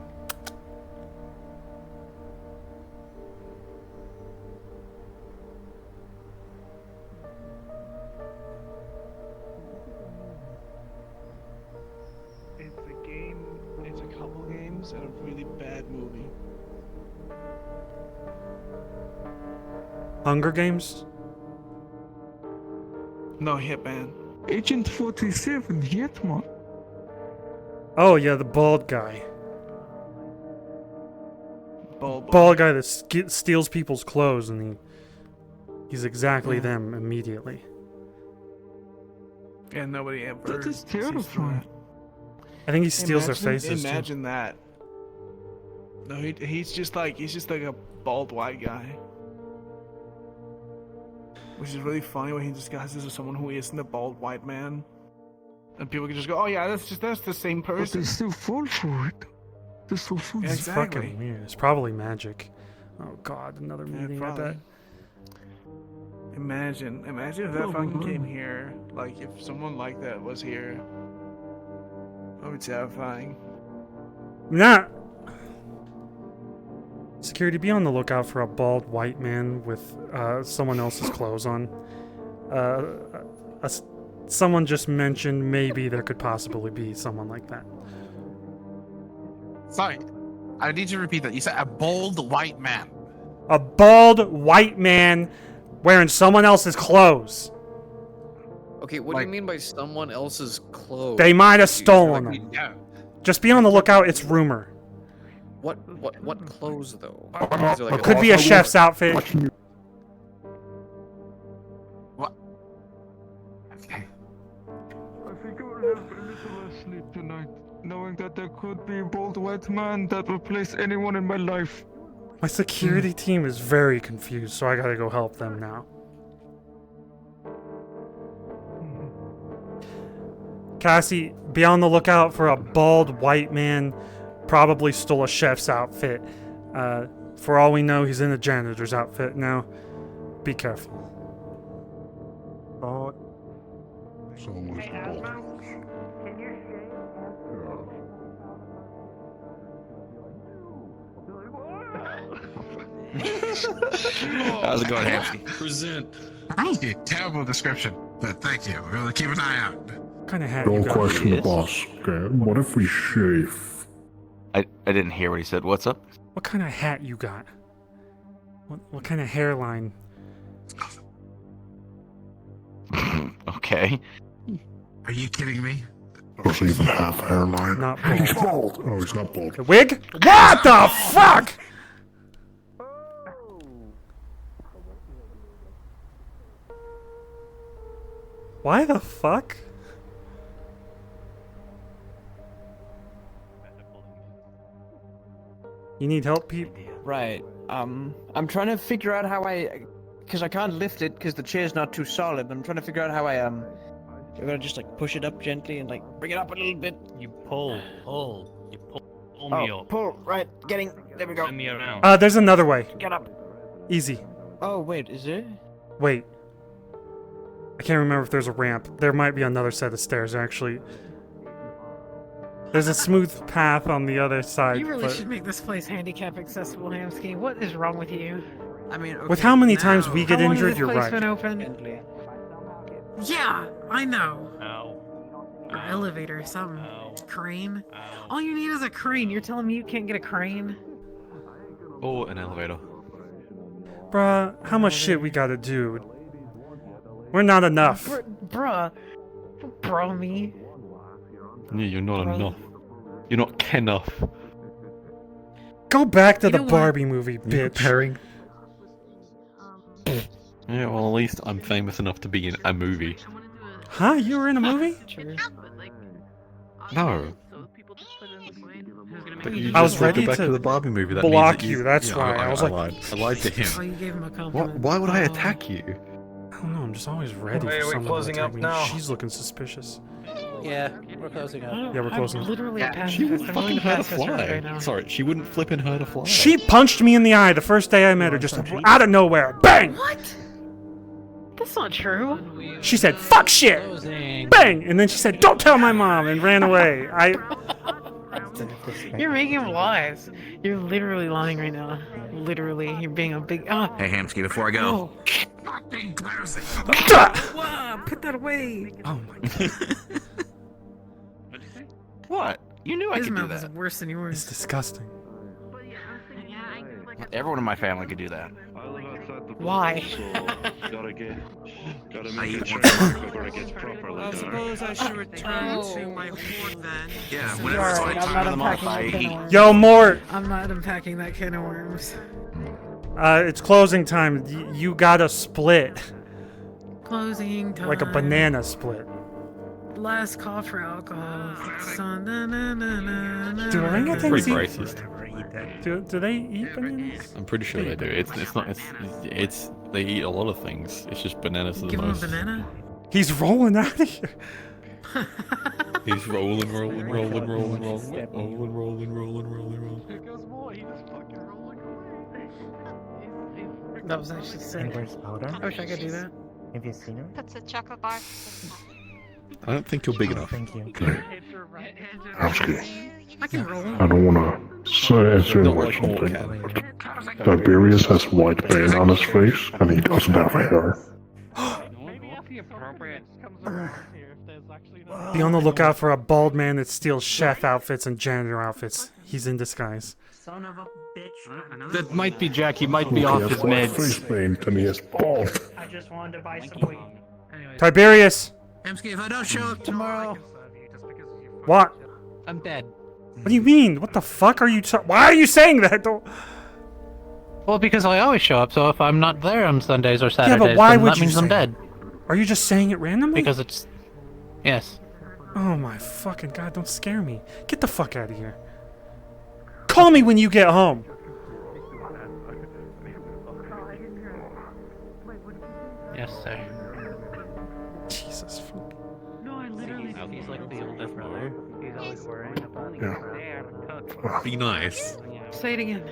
It's a game, it's a couple games, and a really bad movie. Hunger Games? No, Hitman. Agent 47, Hitman. Oh yeah, the bald guy. Bald guy that steals people's clothes, and he's exactly them immediately. Yeah, nobody ever. That is terrifying. I think he steals their Imagine- faces too. Imagine that. No, he's just like a bald white guy. Which is really funny when he disguises as someone who isn't a bald white man. And people can just go, oh yeah, that's the same But person. they still fall for it. They still fall for It's it. fucking weird. It's probably magic. Oh god, another meeting, I probably. bet. Imagine if that fucking came here. Like, if someone like that was here. That would be terrifying. Nah. Security, be on the lookout for a bald white man with someone else's clothes on. Someone just mentioned maybe there could possibly be someone like that. Sorry, I need to repeat that. You said a bald white man. A bald white man wearing someone else's clothes. Okay, what do you mean by someone else's clothes? They might have Dude, stolen like, them. Yeah. Just be on the lookout, it's rumor. What clothes though? Is there, It like, could be a chef's outfit. What? I Okay. think I will have a little less sleep tonight, knowing that there could be a bald white man that will replace anyone in my life. My security team is very confused, so I gotta go help them now. Cassie, be on the lookout for a bald white man. Probably stole a chef's outfit. For all we know, he's in a janitor's outfit now. Be careful. It's almost bald. How's it going, Hamsky? Present. Thank you. Terrible description, but thank you. We'll keep an eye out. What kind of hat Don't you got? question the boss, okay? What if we shave? I didn't hear what he said. What's up? What kind of hat you got? What kind of hairline? Okay. Are you kidding me? Does he even have hairline? Not He's bald. bald. Oh, he's not bald. The wig? What the fuck? Why the fuck? You need help, Pete? Right. I'm trying to figure out how because I can't lift it because the chair's not too solid. I'm trying to figure out how I'm gonna just like push it up gently and like bring it up a little bit. You pull me up. Pull, right, there we go. Send me around. There's another way. Get up. Easy. Oh, wait, is there? Wait. I can't remember if there's a ramp. There might be another set of stairs, actually. There's a smooth path on the other side. You really but should make this place handicap accessible, Hamsky. What is wrong with you? I mean, with how many times we get How long has injured, this you're place right. been open? Yeah, I know. Ow. Or elevator, something. Crane. All you need is a crane. You're telling me you can't get a crane? Or an elevator. Bruh, how much shit we gotta do? We're not enough. Bruh. Bro me. Yeah, you're not enough. You're not enough. Go back to You the know what? Barbie movie, bitch. Yeah, well, at least I'm famous enough to be in a movie. Huh? You were in a movie? No. But you I was just said ready go back to to the Barbie movie. That block means that you, that's yeah, why. I was like- lied. I lied to him. Oh, you gave him a compliment. Why would I attack you? I don't know, I'm just always ready Hey, for are we someone closing to attack up me. now? She's looking suspicious. Yeah, we're closing up. Yeah, we're closing I'm up. literally a She pacifist. wouldn't I'm fucking willing to hurt a pacifist fly. right now. Sorry, she wouldn't flipping hurt a fly. She punched me in the eye the first day I met her, just out of nowhere. Bang! What? That's not true. She said, fuck shit! Bang! And then she said, don't tell my mom, and ran away. You're making lies. You're literally lying right now. Literally, you're being a big. Hey, Hamsky, before I go. Wow, put that away. Oh my god. What? You knew I His could do mouth is that. worse than It's yours. disgusting. Everyone in my family could do that. Why? I suppose I should return to my horde then. Yeah, Alright, whenever it's I'm not time them off, unpacking I that can eat. of worms. Yo, Mort! I'm not unpacking that can of worms. It's closing time. You gotta split. Closing time. Like a banana split. Last call for alcohol. Son, na, na, na, na, na. Do orangutans Pretty eat? racist. Do they eat bananas? I'm pretty sure they do. It's not. It's they eat a lot of things. It's just bananas are the Give him a most. banana? He's rolling out of here. He's rolling. That was actually sick. powder? I wish I could do that. Have you seen him? That's a chocolate bar. I don't think you're big enough. Thank you. Hamsky, I can roll. I don't want to say insinuate something, but Tiberius has white paint on his face, and he doesn't have hair. Be on the lookout for a bald man that steals chef outfits and janitor outfits. He's in disguise. Son of a bitch. That might be Jack. He might be He off has his white meds. face paint, and he is bald. I just wanted to buy some weed. Tiberius! Hamsky, if I don't show up tomorrow, What? I'm dead. What do you mean? What the fuck are you why are you saying that? Don't... Well, because I always show up, so if I'm not there on Sundays or Saturdays, yeah, but why then would that you means I'm say dead. it? Are you just saying it randomly? Because it's... Yes. Oh my fucking god, don't scare me. Get the fuck out of here. Call me when you get home. Yes, sir. Jesus. No, I literally. He's like the oldest brother. He's always worrying about Yeah. Be nice. Say it again.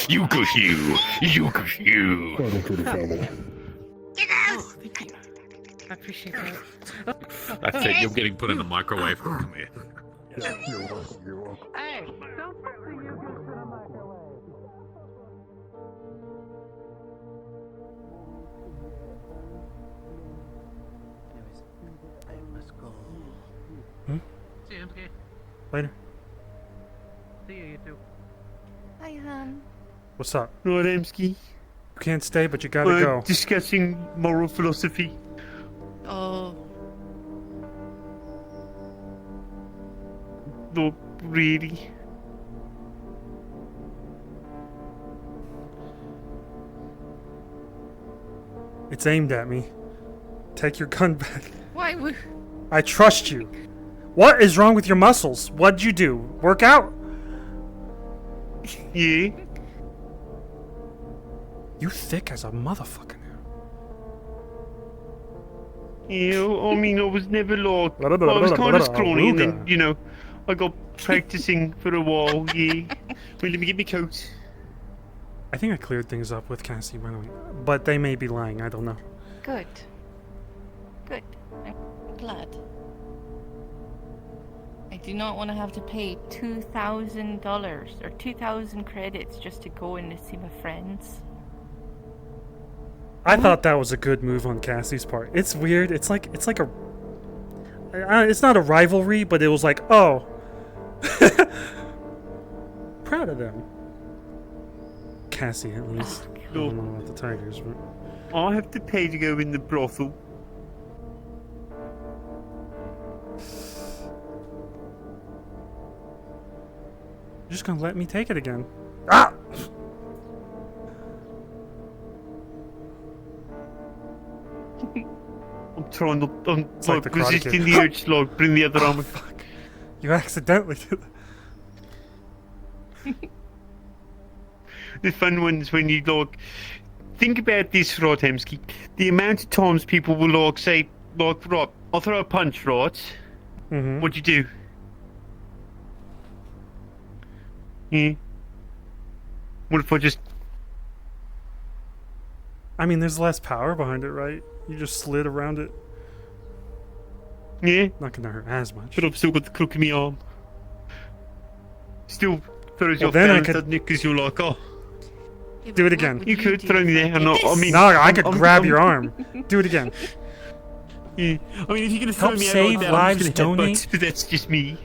You go you. Welcome to the family. Oh, thank you. I appreciate that. That's it. You're getting put in the microwave. Come here. Yeah, you're welcome. You're welcome. Hey, don't put the yogurt in a microwave. Hmm? See you, MK. Later. See you too. Hi, hon. What's up? Lord Emsky. You can't stay, but you gotta We're go. discussing moral philosophy. Oh. Not really. It's aimed at me. Take your gun back. Why would... I trust you. What is wrong with your muscles? What'd you do? Work out? Yeah. You thick as a motherfucker now. Yeah, I mean, I was never like... I was kind of scrawny, and then, you know, I got practicing for a while, yeah. Well, let me get my coat. I think I cleared things up with Cassie, by the way. But they may be lying, I don't know. Good. Good. I'm glad. I do not want to have to pay $2,000 or 2,000 credits just to go in to see my friends. I thought that was a good move on Cassie's part. It's weird. It's like a. It's not a rivalry, but it was like, oh. Proud of them. Cassie, at least. I don't know about the Tigers, but. I have to pay to go in the brothel. You're just gonna let me take it again. Ah! I'm trying to. I'm It's like the Karate resisting Kid. the urge to like bring the other arm. Fuck. You accidentally did that. The fun ones when you like. Think about this, right, Hemsky. The amount of times people will like say, like, right, I'll throw a punch, right? Mm-hmm. What'd you do? Yeah. What if I just... I mean, there's less power behind it, right? You just slid around it. Yeah. Not gonna hurt as much. But I've still got the crook in my arm. Still throws you off then I balance, could- doesn't it? Because you're like, oh... Do it again. You could throw me there. No, I mean... No, I could I'm- grab I'm- your arm. Do it again. Yeah. I mean, if you're gonna throw Help me out save like that, lives, I'm just gonna donate. headbutt, but that's just me.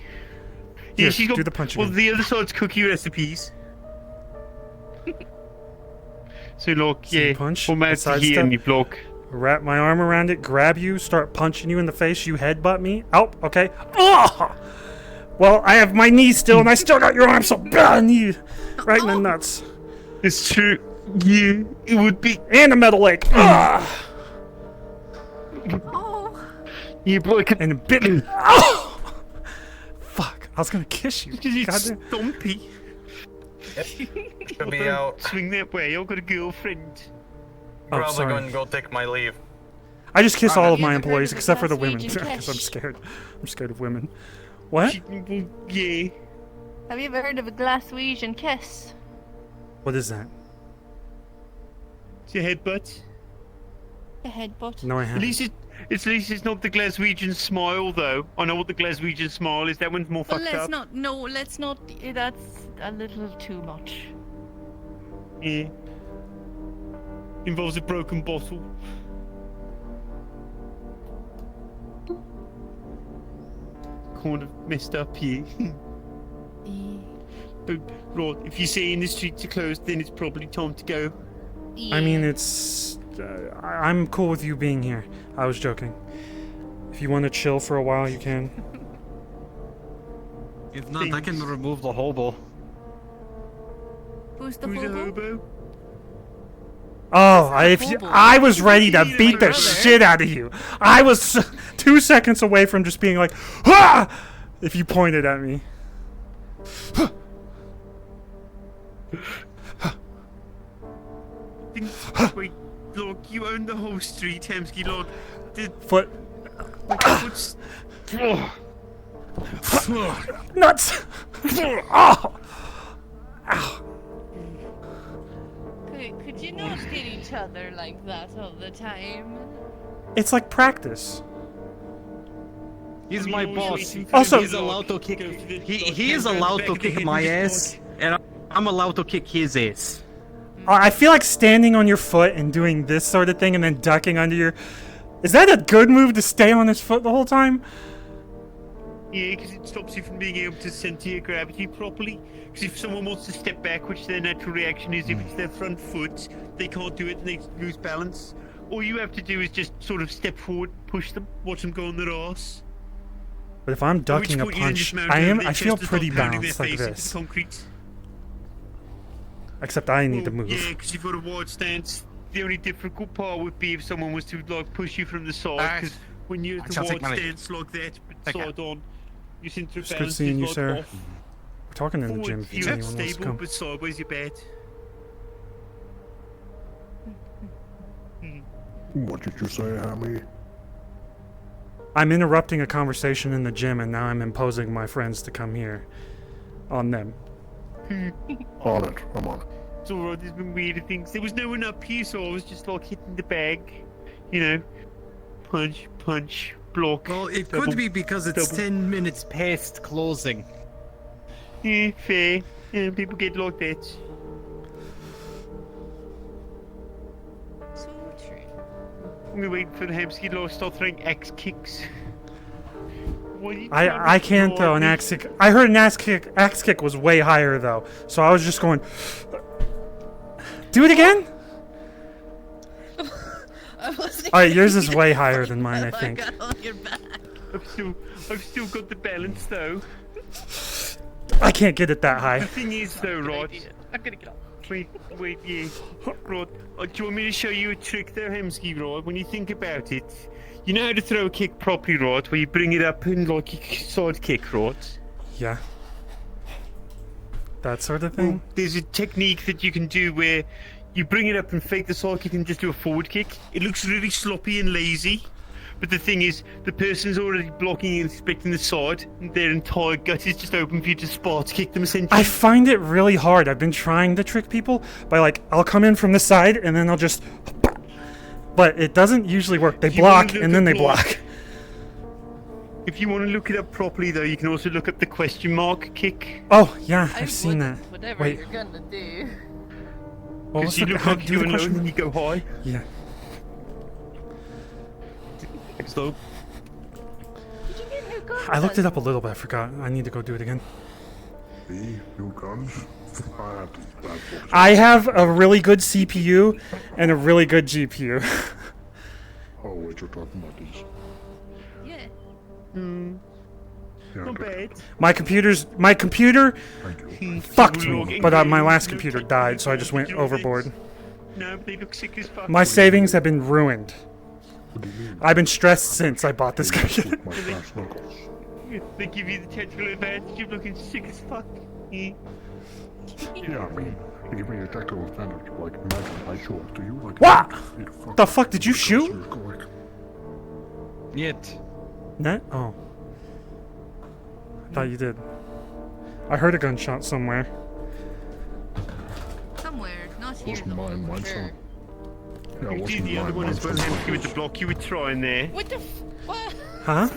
Here, Yeah, she's got... do the punch Well, again. the other side's cookie recipes. So, look, So you yeah, punch, from out to sidestep, here and you block. Wrap my arm around it, grab you, start punching you in the face, you headbutt me. Oh, okay. Oh! Well, I have my knee still, and I still got your arm, so knee right in the nuts. It's true. Yeah, it would be. And a metal leg. Ah! Yeah, but I could... And a bit. Oh! Fuck! I was gonna kiss you. Because it's Goddamn. stumpy. Should be out. Swing that way. I've got a girlfriend. Oh, Probably sorry. going to go take my leave. I just kiss all of my Have you ever employees heard of a except for the women, Glaswegian because I'm kiss? scared. I'm scared of women. What? Yeah. Have you ever heard of a Glaswegian kiss? What is that? It's your headbutt. A headbutt. No, I At haven't. least it's not the Glaswegian smile, though. I know what the Glaswegian smile is. That one's more Well, fucked let's up. not. No, let's not. That's a little too much. Yeah. Involves a broken bottle. Kind of messed up here. But, right, if you say in the streets are closed, then it's probably time to go. I mean, it's. I'm cool with you being here. I was joking. If you want to chill for a while, you can. If not, I can remove the hobo. Who's the Who's a hobo? hobo? Oh, I was ready to beat the brother. shit out of you. I was 2 seconds away from just being like, ah! If you pointed at me. Wait, look, you own the whole street, Hemsky, look. Foot. What's... Nuts! Oh! Could you not hit each other like that all the time? It's like practice. He's my boss. Also- he's allowed to kick. He is allowed to kick my ass, and I'm allowed to kick his ass. I feel like standing on your foot and doing this sort of thing and then ducking under your... Is that a good move to stay on his foot the whole time? Yeah, because it stops you from being able to center your gravity properly. Because if someone wants to step back, which their natural reaction is if it's their front foot, they can't do it and they lose balance. All you have to do is just sort of step forward, push them, watch them go on their arse. But if I'm At which ducking a point you then just punch, mount over their I feel chest and pretty start pounding balanced their like face into this. the concrete. Except I need to Well, move. Yeah, because you've got a wide stance. The only difficult part would be if someone was to like push you from the side. Because when you're at shall the take wide my leave. stance like that, but Take side on, your center of It's good balance seeing is you, like sir. off. We're talking in the Forward, gym if you're anyone wants to stable, come. but sideways you're bad. What did you say, Hammy? I'm interrupting a conversation in the gym and now I'm imposing my friends to come here. On them. On it. I'm on it. It's alright, there's been weirder things. There was no one up here, so I was just like hitting the bag. You know, punch, punch, block. Well, it double, could be because it's double. 10 minutes past closing. Yeah, fair. Yeah, people get like that. So true. We're waiting for the Hemsky Law to start throwing axe kicks. I can't throw an axe kick. I heard an axe kick was way higher though, so I was just going. Do it again. Alright, yours is way higher than mine, I think. I've still got the balance though. I can't get it that high. The thing is though, Rod. I'm gonna get off. Wait, yeah. Rod, do you want me to show you a trick there, Hemsky, Rod? When you think about it, you know how to throw a kick properly, Rod, where you bring it up and like you side kick, Rod? Yeah. That sort of thing? Well, there's a technique that you can do where you bring it up and fake the side kick and just do a forward kick. It looks really sloppy and lazy, but the thing is, the person's already blocking and expecting the side, and their entire gut is just open for you to spot kick them essentially. I find it really hard. I've been trying to trick people by like, I'll come in from the side and then I'll just... But it doesn't usually work. They block and then they block. If you want to look it up properly though, you can also look up the question mark kick. Oh, yeah, I've seen that. Whatever Wait. you're gonna do. What was Because you the, look how, like do you the know question? and you go high. Yeah. So, I looked it up a little bit. I forgot. I need to go do it again. See, new guns. I have a really good CPU and a really good GPU. Oh, wait, you're talking about these. Yeah. Yeah, not bad. My computer fucked me, but my last computer died, so I just went overboard. No, they look sick as fuck. My savings have been ruined. I've been stressed since I bought this computer. They give you the technical advantage of looking sick as fuck. Yeah. Yeah, I mean, you give me a technical advantage. Like, imagine I show up to you like. What? The fuck did you shoot? Yet. Net? Oh. I thought you did. I heard a gunshot somewhere. Somewhere, not here. Wasn't mine, mine's Sure. not. Yeah, You wasn't the other mine, one as well, mine's Hemsky, with the block you were trying there. What the what? Huh?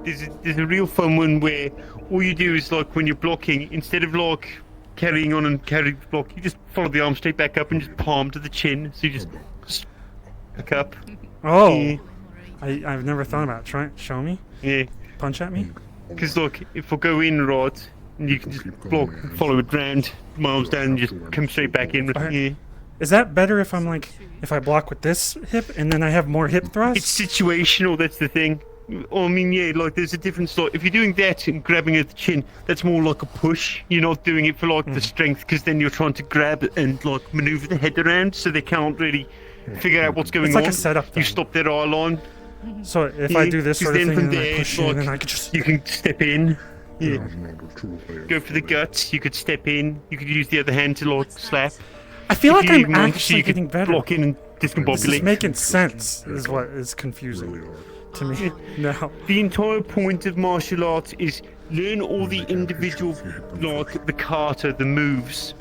There's a real fun one where all you do is like when you're blocking, instead of like carrying on and carrying the block, you just follow the arm straight back up and just palm to the chin. So you just back up. Oh. Yeah. I've never thought about it. Try it. Show me. Yeah. Punch at me. Because look, if I go in right, and you can just block, follow it round, my arms down, and just come straight back in. Yeah. Is that better if I'm like, if I block with this hip and then I have more hip thrust? It's situational, that's the thing. I mean, yeah, like there's a difference. Like if you're doing that and grabbing at the chin, that's more like a push. You're not doing it for like the strength, because then you're trying to grab and like maneuver the head around, so they can't really figure out what's going on. It's like a setup thing. You stop their eye line. So if I do this sort of thing and I push in, like, then I could just... you can step in. Yeah. Go for the guts. You could step in. You could use the other hand to like slap. I feel If like you I'm even want to, actually you could getting better. block in and discombobulate. This is making sense, is what is confusing to me now. The entire point of martial arts is learn all the individual, like the kata, the moves,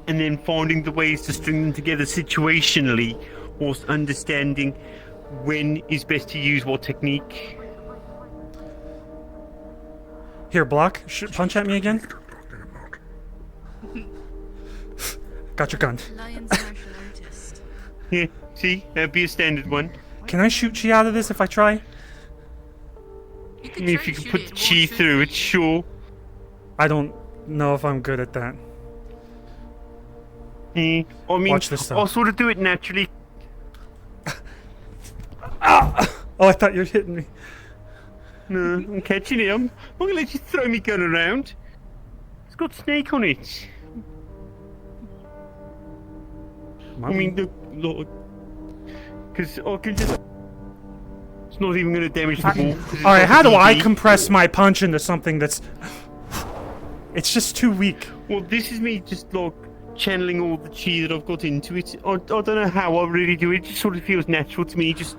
and then finding the ways to string them together situationally, whilst understanding when is best to use what technique. Here, block. Punch at me again. Got your gun. Yeah, see? That'd be a standard one. Can I shoot chi out of this if I try? I mean, if you can put the chi through it, sure. I don't know if I'm good at that. I mean, Watch this, though. I'll sort of do it naturally. Oh, I thought you were hitting me. No, I'm catching him. I'm not gonna let you throw me gun around. It's got snake on it. I mean, look, because I can just... It's not even going to damage the ball. Alright, how do I compress my punch into something that's... It's just too weak. Well, this is me just, like, channeling all the chi that I've got into it. I don't know how I really do it. It just sort of feels natural to me. Just...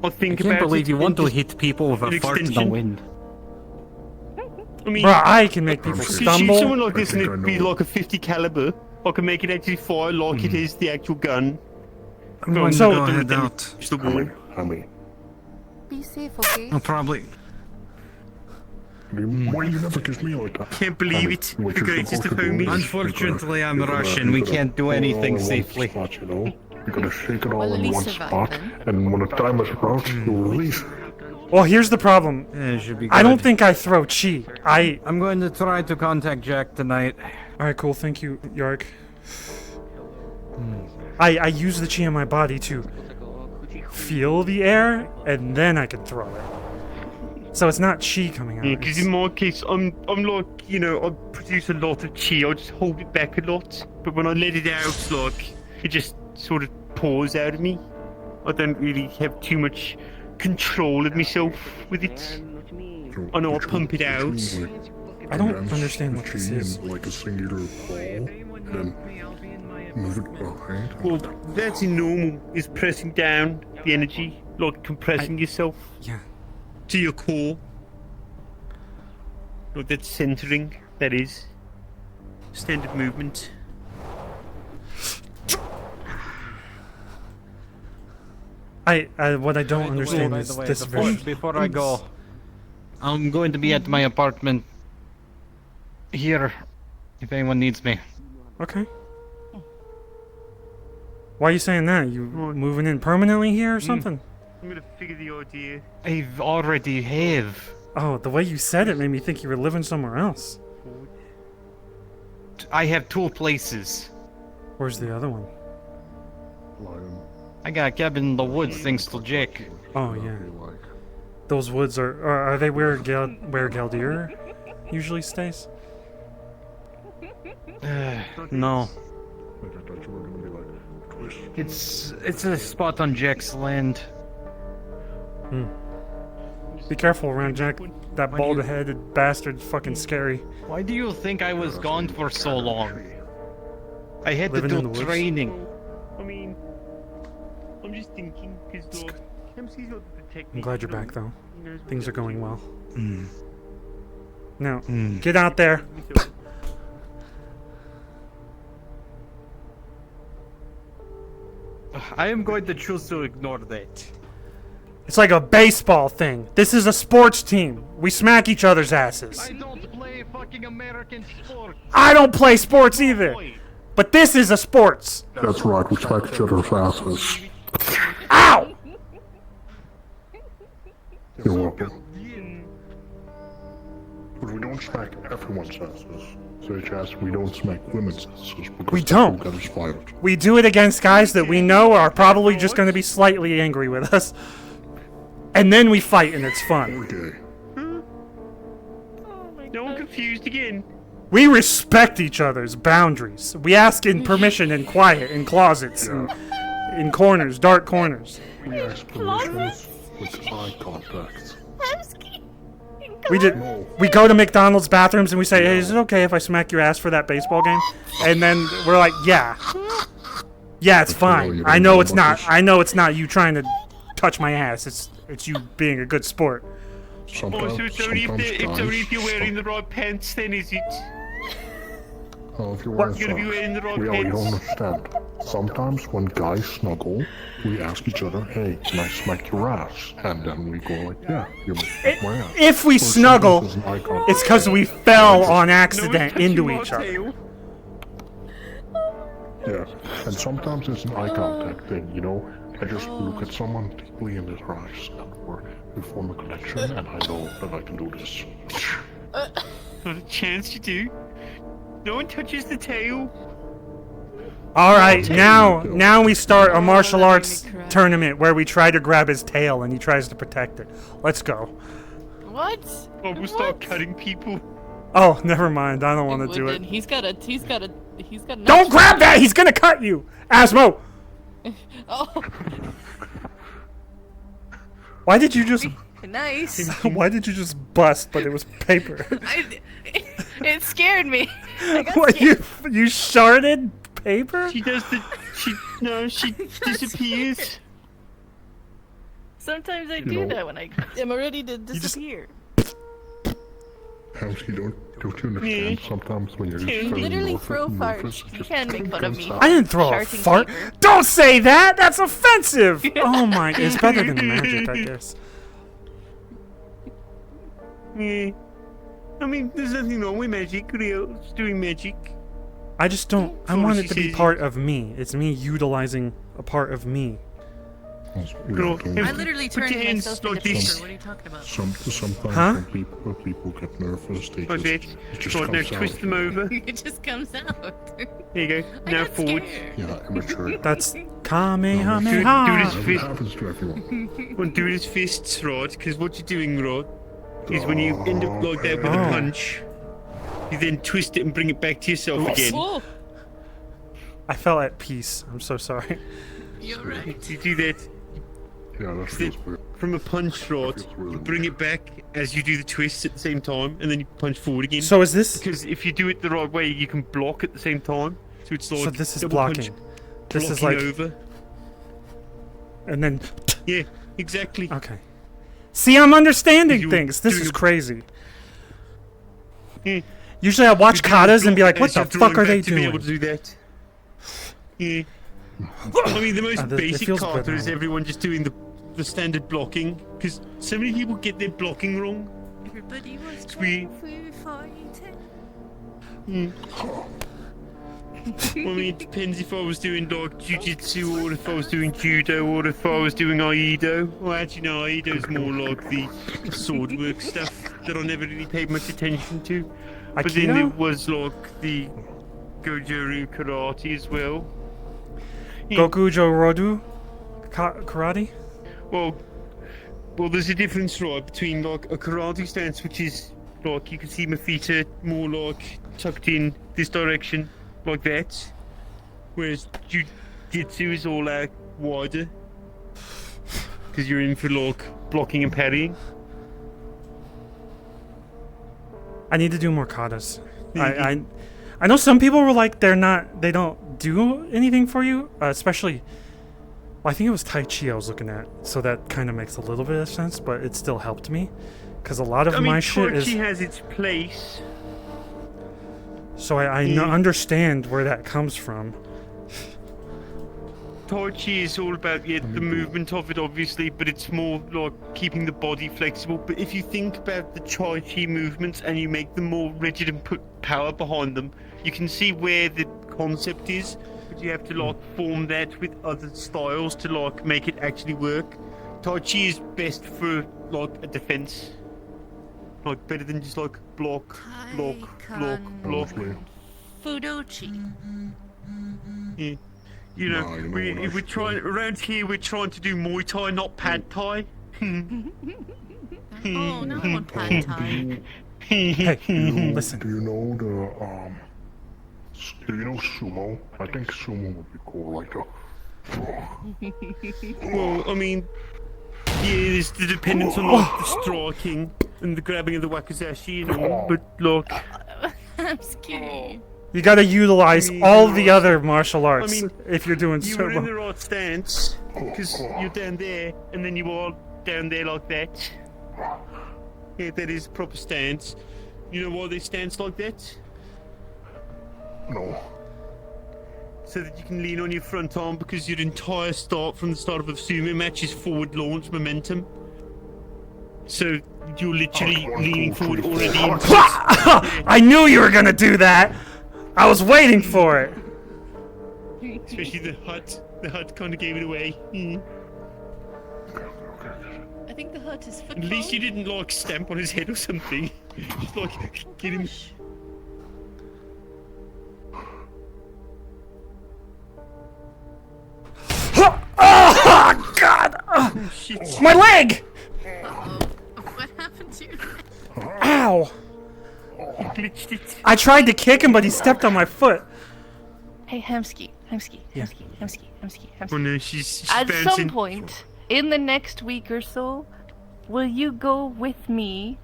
I think about it. I can't believe you want to just hit people with a an fart in the extension. wind. I mean... Bruh, I can make people You shoot stumble. someone like this and it'd be like a 50 caliber. I can make it actually fire like it is the actual gun. I'm going to go head out. I mean, Be safe, okay? I'll probably... Why you never kiss me like that? Can't believe it. What The you're greatest supposed of to do homies. is Unfortunately, I'm you gotta- Russian. you We gotta can't do put it anything all in one safely. spot, you know? You gotta shake it all Well, at in least one survive spot, then. and when the time is right, you release. Well, here's the problem. It should be I don't good. think I throw chi. I'm going to try to contact Jack tonight. Alright, cool. Thank you, Yark. I use the chi in my body to feel the air, and then I can throw it. So it's not chi coming out. Yeah, because in my case, I'm like, you know, I produce a lot of chi. I just hold it back a lot, but when I let it out, like, it just sort of pours out of me. I don't really have too much control of myself with it. I know I pump it out. I don't understand what this is. Like a singular ball, and then move it behind. Well, that's normal. Is pressing down the energy, like compressing yourself. Yeah. To your core. Like that's centering. That is standard movement. What I don't understand is this Before I go, I'm going to be at my apartment here if anyone needs me. Okay. Why are you saying that? You moving in permanently here or something? I'm gonna figure the idea. I've already have. Oh, the way you said it made me think you were living somewhere else. I have 2 places. Where's the other one? I got a cabin in the woods thanks to Jack. Oh yeah. Those woods are they where Galdir usually stays? No. It's a spot on Jack's land. Be careful around Jack. That bald-headed bastard's fucking scary. Why do you think I was gone for so long? I had Living to in do the woods? training. I mean, I'm just thinking because MC's got the technique. I'm glad you're back though. He knows what Things are to going do. well. Now, get out there. I am going to choose to ignore that. It's like a baseball thing. This is a sports team. We smack each other's asses. I don't play fucking American sport. I don't play sports either. But this is a sports. That's right, we smack each other's asses. Ow! You're welcome. But we don't smack everyone's asses. Such as we don't smack women's asses because We don't. that is fired. We do it against guys that we know are probably just going to be slightly angry with us. And then we fight and it's fun. Okay. No one confused again. We respect each other's boundaries. We ask in permission in quiet, in closets, in corners, dark corners. We ask permissions with eye contact. We go to McDonald's bathrooms and we say, "Hey, is it okay if I smack your ass for that baseball game?" And then we're like, "Yeah, it's fine. I know it's not. I know it's not you trying to touch my ass. It's you being a good sport." So it's only if you're wearing the right pants, then is it? Oh, if you're wearing You're gonna be wearing the right you pants. don't understand. Sometimes when guys snuggle, we ask each other, "Hey, can I smack your ass?" And then we go like, "Yeah, you smack my ass." If we Or snuggle, sometimes there's an eye contact. it's because we fell on accident into each other. Yeah, and sometimes it's an eye contact thing, you know? I just look at someone deeply in their eyes and we form a connection, and I know that I can do this. Not a chance you do. No one touches the tail. All right, now we start a martial arts tournament where we try to grab his tail and he tries to protect it. Let's go. What? Oh, we'll start cutting people. Oh, never mind. I don't want to do it. He's got a. Don't grab that! He's gonna cut you, Asmo. Oh. Why did you just? Nice. Why did you just bust? But it was paper. It scared me. I got What scared. you sharded paper? She does the. She disappears. Sometimes I You do know- that when I am ready to disappear. Hamsky, don't you understand? Sometimes when you're just You very literally nervous, throw nervous, farts. it You just can't make fun of me. comes out. I didn't throw a Sharting fart. paper. Don't say that. That's offensive. Oh my! It's better than magic, I guess. I mean, there's nothing wrong with magic. Rio's doing magic. I just don't. I So want she it to be says- part of me. It's me utilizing a part of me. I literally Put turned your hands myself like into this. paper. What are you talking about? Sometimes Huh? when people get nervous, they Like that. just Right, now comes twist out. them over. It just comes out. There you go. I Now got forward. scared. Yeah, immature. That's Do Kamehameha. this fist. happens to everyone. Well, do his fists, Rod, because what you're doing, Rod, is when you end up like that with a Oh. punch, you then twist it and bring it back to yourself again. Oh, I fell at peace. I'm so sorry. you're right. You do that Yeah, that feels weird. from a punch, Rod. You bring it back as you do the twist at the same time, and then you punch forward again. So is this? Because if you do it the right way, you can block at the same time. So it's like So this is double blocking. punch, This is blocking like, over. and then. Yeah, exactly. Okay. See, I'm understanding You things. This doing is a- crazy. Yeah. Usually I watch You're doing a katas and be like, block what as the you're fuck drawing are they back to be doing? able to do that. Yeah. I mean, the most it basic feels kata better is now. everyone just doing the standard blocking, because so many people get their blocking wrong. Everybody was We- trying for fighting. I mean, it depends if I was doing like jiu-jitsu or if I was doing judo or if I was doing aido. Well, actually, no, aido's more like the sword work stuff that I never really paid much attention to. But then Aikido? there was like the Goju karate as well. Gokujo Rodu? Karate? Well, there's a difference, right, between like a karate stance, which is like you can see my feet are more like tucked in this direction, like that, whereas jiu-jitsu is all like wider, because you're in for like blocking and parrying. I need to do more katas. I know some people were like they don't do anything for you, especially. Well, I think it was Tai Chi I was looking at, so that kind of makes a little bit of sense, but it still helped me, because a lot of I mean, my shit Tai is. Chi has its place. So I understand where that comes from. Tai Chi is all about the movement of it, obviously, but it's more like keeping the body flexible. But if you think about the Tai Chi movements and you make them more rigid and put power behind them, you can see where the concept is. But you have to like form that with other styles to like make it actually work. Tai Chi is best for like a defense, like better than just like block. Fudochi. Yeah. You know, No, we're trying around here. We're trying to do Muay Thai, not Pad Thai. Oh, no, I want pad thai. Hey, listen. Do you know do you know sumo? I think sumo would be cool, like Well, I mean, yeah, there's the dependence on like, the striking and the grabbing of the wakizashi and all, but like, I'm scared. You gotta utilize all the other martial arts I mean, if you're doing you were in the sumo. right stance because you're down there and then you are down there like that. Yeah, that is proper stance. You know why they stance like that? No. So that you can lean on your front arm because your entire start from the start of a sumo match is forward launch momentum. So you're literally leaning forward already. I knew you were gonna do that! I was waiting for it! Especially the hut. The hut kind of gave it away. I think the hut is At football. least you didn't like stamp on his head or something. Just like get him. Oh, God! Oh, shit. My leg! What happened to you? Ow! You glitched it. I tried to kick him, but he stepped on my foot. Hey, Hamsky. Yeah. Oh no, she's At bouncing. some point in the next week or so, will you go with me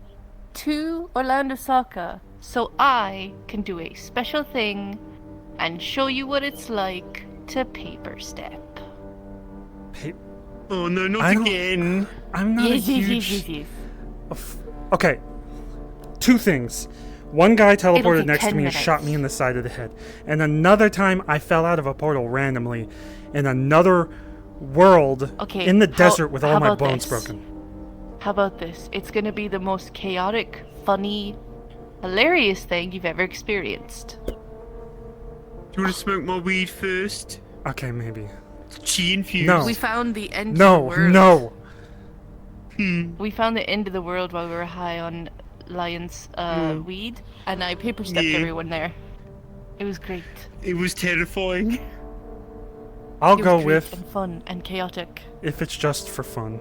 to Orlando Soccer so I can do a special thing and show you what it's like to paper step? Oh no, not I don't- again. I'm not Yes, a yes, huge... yes, yes, yes. Okay. Two things. One guy It'll teleported take next to 10 me and shot me in the side of the head. And another time I fell out of a portal randomly in another world Okay, in the how- desert with all how my about bones this? broken. How about this? It's gonna be the most chaotic, funny, hilarious thing you've ever experienced. Do you want to smoke my weed first? Okay, maybe. Chi infused. No. We found the end of the No, world. no. We found the end of the world while we were high on Lion's weed, and I paper stepped Yeah. everyone there. It was great. It was terrifying. I'll It go was great with and fun and chaotic. if it's just for fun.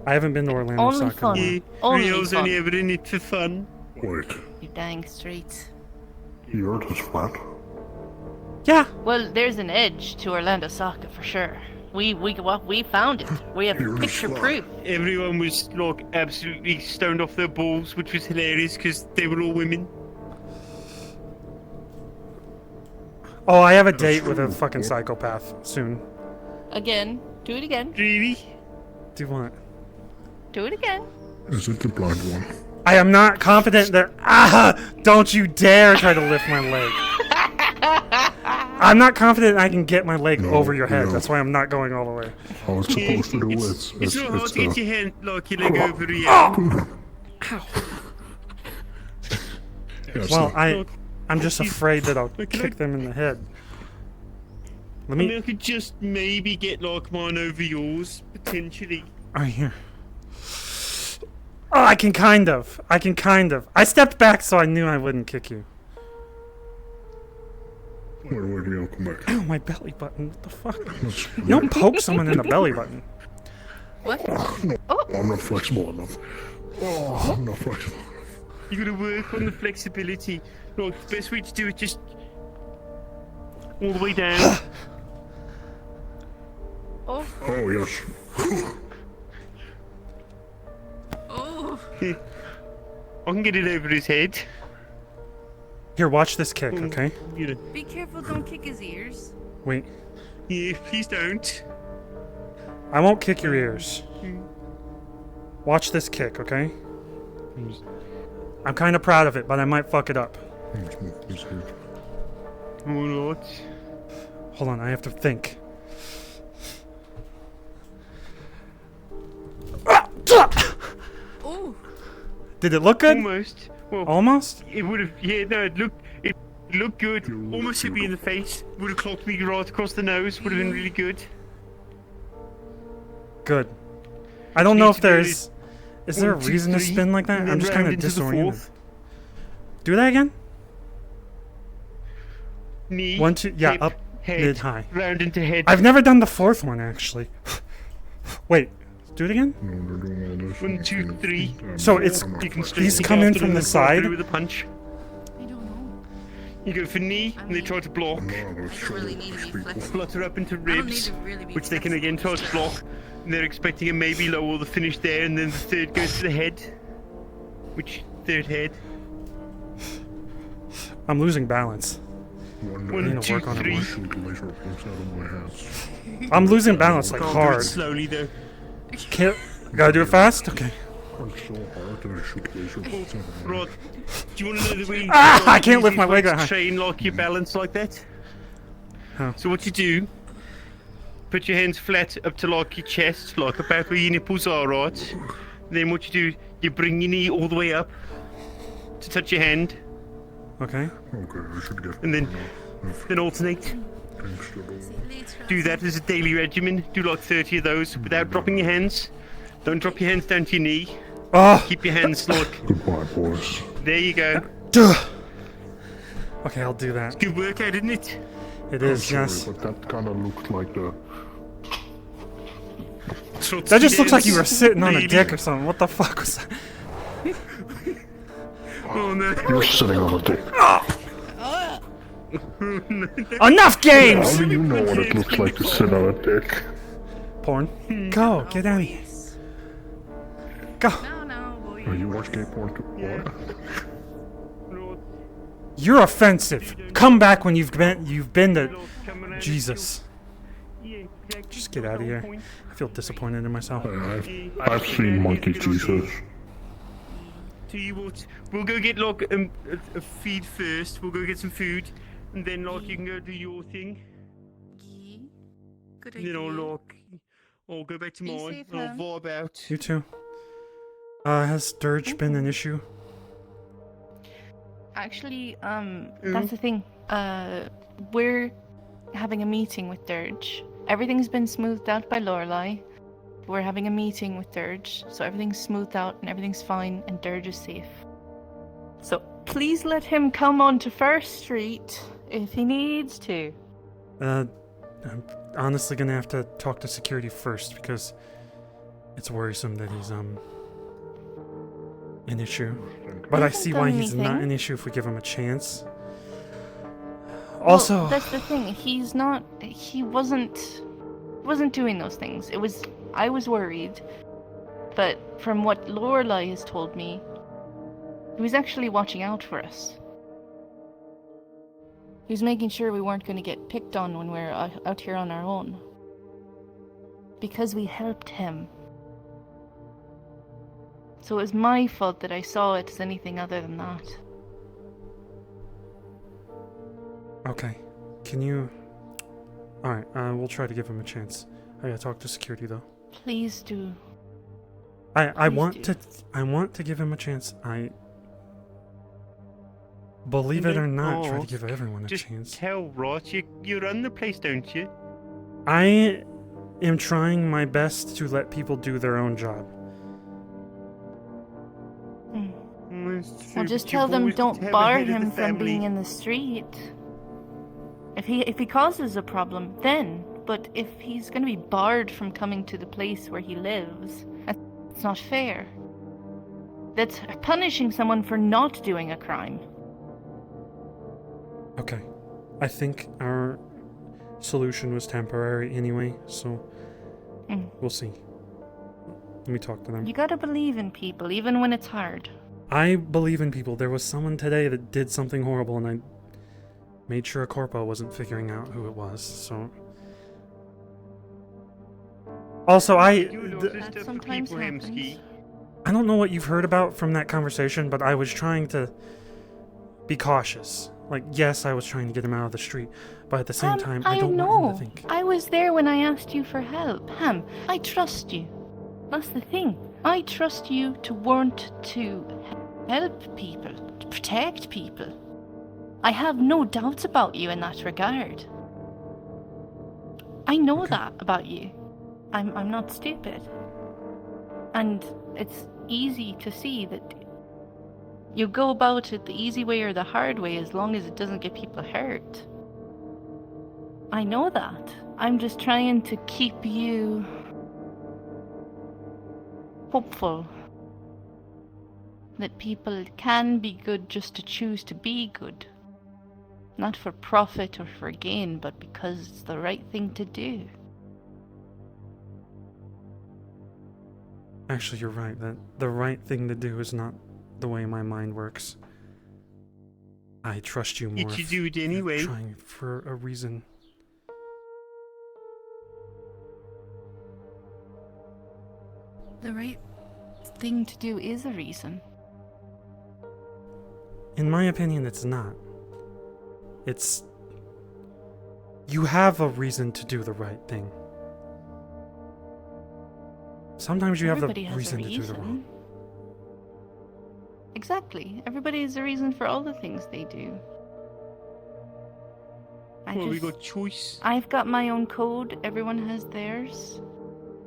I haven't been to Orlando Only Soccer. fun. Yeah, Only Rio's fun. only ever in it for fun. Wait, You dang straight. the earth is flat? Yeah. Well, there's an edge to Orlando Soccer for sure. We found it. We have picture proof. Everyone was like absolutely stoned off their balls, which was hilarious because they were all women. Oh, I have a date with a fucking psychopath soon. Again. Do it again. Really? Do what? Do it again. Is it the blind one? I am not confident that. Ah! Don't you dare try to lift my leg. I'm not confident I can get my leg over your head. no. That's why I'm not going all the way. How it's supposed to do It's not hard to get your hand, like your leg over here. Well, I'm just afraid that I'll kick them in the head. Let I mean, me. I could just maybe get like mine over yours, potentially. Right here. Oh, I can kind of. I stepped back so I knew I wouldn't kick you. Wait, I'll come back. Ow, my belly button. What the fuck? You don't poke someone in the belly button. What? No, I'm not flexible enough. Oh, I'm not flexible. You gotta work on the flexibility. Like, the best way to do it, just all the way down. Oh. Oh, yes. Oh. I can get it over his head. Here, watch this kick, okay? You know. Be careful, don't kick his ears. Wait. Yeah, please don't. I won't kick your ears. Watch this kick, okay? I'm kind of proud of it, but I might fuck it up. Oh, Lord. Hold on, I have to think. Oh. Did it look good? Almost. Well, Almost? It would have. Yeah, no, it looked good. Almost hit me in the face. Would have clocked me right across the nose. Would have been really good. Good. I don't know if Need to do there's. Is there a 1, 2, reason to 3, spin like that? and I'm then just kind round of into the disoriented. fourth. Do that again? Knee. 1, 2, yeah, hip, up, head, mid, high. round into head. I've never done the fourth one actually. Wait, do it again? 1, 2, 3. So it's You can he's kick coming after from them the and follow through side. with a punch. You go for knee, and they try to block. Flutter up into ribs, which they can again try to block. And they're expecting a maybe low or the finish there, and then the third goes to the head. Which third head? I'm losing balance. I 1, need to 2, work on it 3. more. I'm losing balance like Can't do it hard. slowly though. Can't, gotta do it fast? Okay. Rod, do you want to know the way? Ah, I can't lift my leg that to high. train like your balance like that. How? So what you do? Put your hands flat up to like your chest, like about where your nipples are, right? Then what you do? You bring your knee all the way up to touch your hand, Okay. and then alternate. Do that as a daily regimen. Do like 30 of those without dropping your hands. Don't drop your hands down to your knee. Oh. Keep your hands like. Goodbye, boys. There you go. Okay, I'll do that. Good workout, isn't it? It is, Sorry, yes. but that kind of looked like the. That just looks like you were dance, sitting on a really. dick or something. What the fuck was that? Oh no. You're sitting on a dick. Enough games! How do you know what it looks like to sit on a dick? Porn. Go, get out of here. Go. Oh, you watch gay porn too? What? You're offensive. Come back when you've been to Jesus. Just get out of here. I feel disappointed in myself. I've seen Monkey Jesus. Tell you what, we'll go get like a feed first. We'll go get some food, and then like you can go do your thing. Good And then I'll go back to mine. And I'll vibe out. You too. Has Dirge been an issue? Actually, that's the thing. We're having a meeting with Dirge. Everything's been smoothed out by Lorelei. We're having a meeting with Dirge, so everything's smoothed out and everything's fine and Dirge is safe. So please let him come onto First Street if he needs to. I'm honestly gonna have to talk to security first because it's worrisome that he's an issue. But I see why he's not an issue if we give him a chance. Also, well, that's the thing. He wasn't doing those things. I was worried, but from what Lorelei has told me, he was actually watching out for us. He was making sure we weren't going to get picked on when we were out here on our own. Because we helped him. So it was my fault that I saw it as anything other than that. okay. Can you... Alright, we'll try to give him a chance. I gotta talk to security though. Please do. I want to give him a chance. Believe it or not, try to give everyone a chance. Just tell Ross you run the place, don't you? I am trying my best to let people do their own job. Well, just tell them don't bar him from being in the street. If he causes a problem, then. But if he's going to be barred from coming to the place where he lives, that's not fair. That's punishing someone for not doing a crime. Okay. I think our solution was temporary anyway, so we'll see. Let me talk to them. You gotta believe in people, even when it's hard. I believe in people. There was someone today that did something horrible, and I made sure a corpo wasn't figuring out who it was, so... Also, I don't know what you've heard about from that conversation, but I was trying to be cautious. Like, yes, I was trying to get him out of the street, but at the same time, I don't want him to think... I was there when I asked you for help. Ham, I trust you. That's the thing. I trust you to want to help people, to protect people. I have no doubts about you in that regard. I know that about you. I'm not stupid. And it's easy to see that you go about it the easy way or the hard way as long as it doesn't get people hurt. I know that. I'm just trying to keep you hopeful that people can be good just to choose to be good. Not for profit or for gain, but because it's the right thing to do. Actually, you're right. That the right thing to do is not the way my mind works. I trust you more. You should do it anyway. You're trying for a reason. The right thing to do is a reason. In my opinion, it's not. It's... You have a reason to do the right thing. Sometimes you have the reason to do the wrong. Exactly. Everybody has a reason for all the things they do. We got choice. I've got my own code. Everyone has theirs.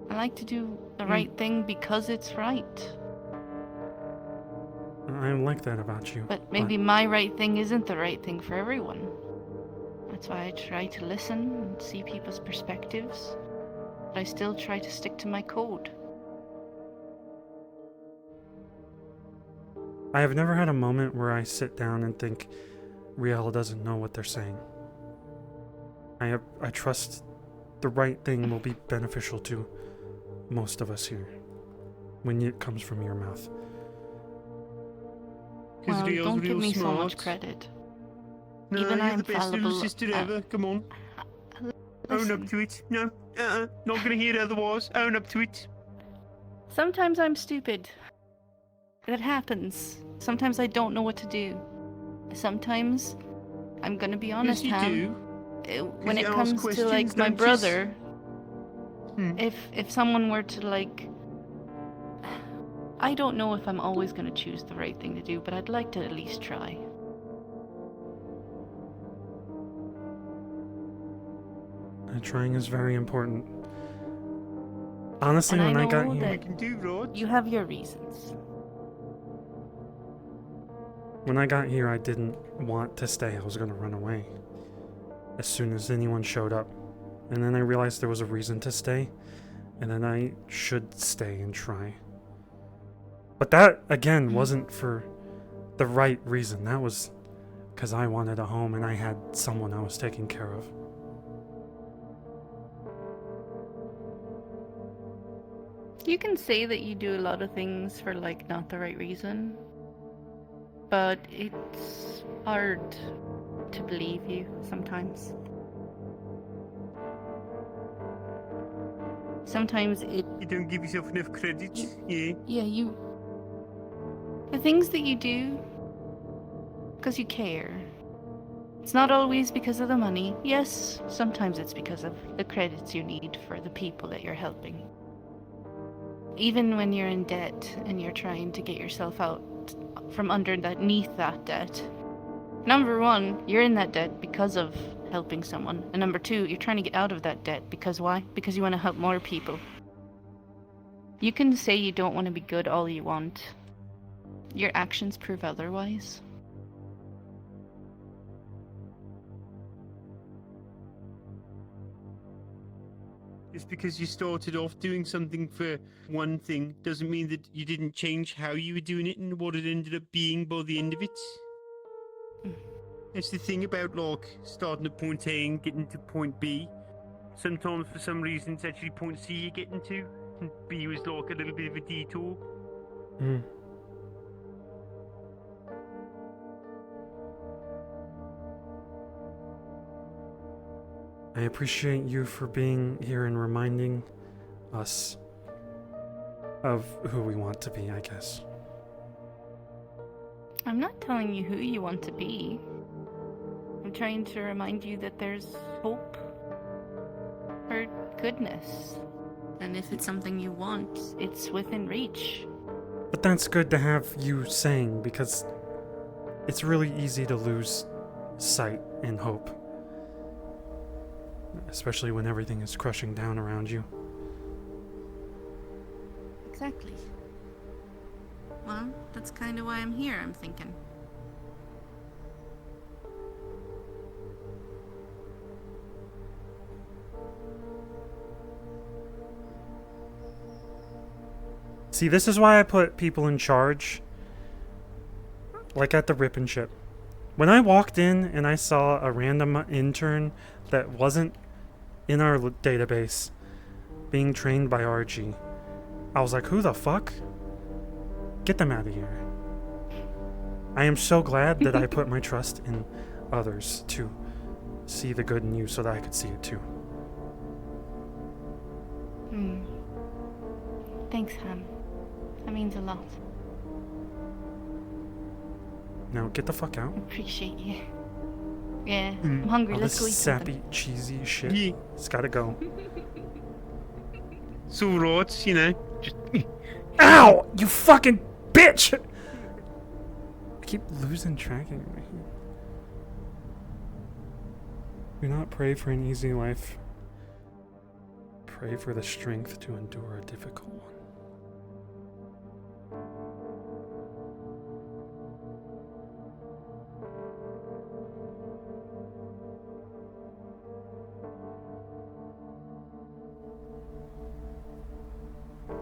I like to do the right thing because it's right. I like that about you. But maybe my right thing isn't the right thing for everyone. That's why I try to listen and see people's perspectives. But I still try to stick to my code. I have never had a moment where I sit down and think Riel doesn't know what they're saying. I trust the right thing will be beneficial to most of us here when it comes from your mouth. Well, don't give me so much credit. No, even you're I'm the best little fallible. sister ever. Come on. Own up to it. No, not gonna hear otherwise. Own up to it. Sometimes I'm stupid. That happens. Sometimes I don't know what to do. Sometimes, I'm gonna be honest, Yes, you Ham, do. when it you ask comes to questions, like my don't you? brother, if someone were to like, I don't know if I'm always gonna choose the right thing to do, but I'd like to at least try. And trying is very important. Honestly, And when I I know got here, that you have your reasons. when I got here, I didn't want to stay. I was gonna run away as soon as anyone showed up. And then I realized there was a reason to stay, and then I should stay and try. But that, again, wasn't for the right reason. That was because I wanted a home and I had someone I was taking care of. You can say that you do a lot of things for, like, not the right reason. But it's hard to believe you sometimes. Sometimes it... You don't give yourself enough credit, yeah. Yeah, you... The things that you do, because you care. It's not always because of the money. Yes, sometimes it's because of the credits you need for the people that you're helping. Even when you're in debt and you're trying to get yourself out from underneath that debt. Number one, you're in that debt because of helping someone. And number two, you're trying to get out of that debt because why? Because you want to help more people. You can say you don't want to be good all you want. Your actions prove otherwise. Just because you started off doing something for one thing doesn't mean that you didn't change how you were doing it and what it ended up being by the end of it. That's the thing about, like, starting at point A and getting to point B. Sometimes, for some reason, it's actually point C you're getting to, and B was like a little bit of a detour. Hmm. I appreciate you for being here and reminding us of who we want to be, I guess. I'm not telling you who you want to be. I'm trying to remind you that there's hope for goodness. And if it's something you want, it's within reach. But that's good to have you saying, because it's really easy to lose sight and hope. Especially when everything is crushing down around you. Exactly. Well, that's kind of why I'm here, I'm thinking. See, this is why I put people in charge. Like at the Rip and Ship. When I walked in and I saw a random intern that wasn't in our database being trained by RG, I was like, who the fuck? Get them out of here. I am so glad that I put my trust in others to see the good in you so that I could see it too. Thanks, Han. That means a lot. Now get the fuck out. Appreciate you. Yeah, I'm hungry. All Let's this go eat sappy, something. cheesy shit. Yeah. It's gotta go. So right, you know, just... Ow! You fucking bitch! I keep losing track of you. Do not pray for an easy life. Pray for the strength to endure a difficult one.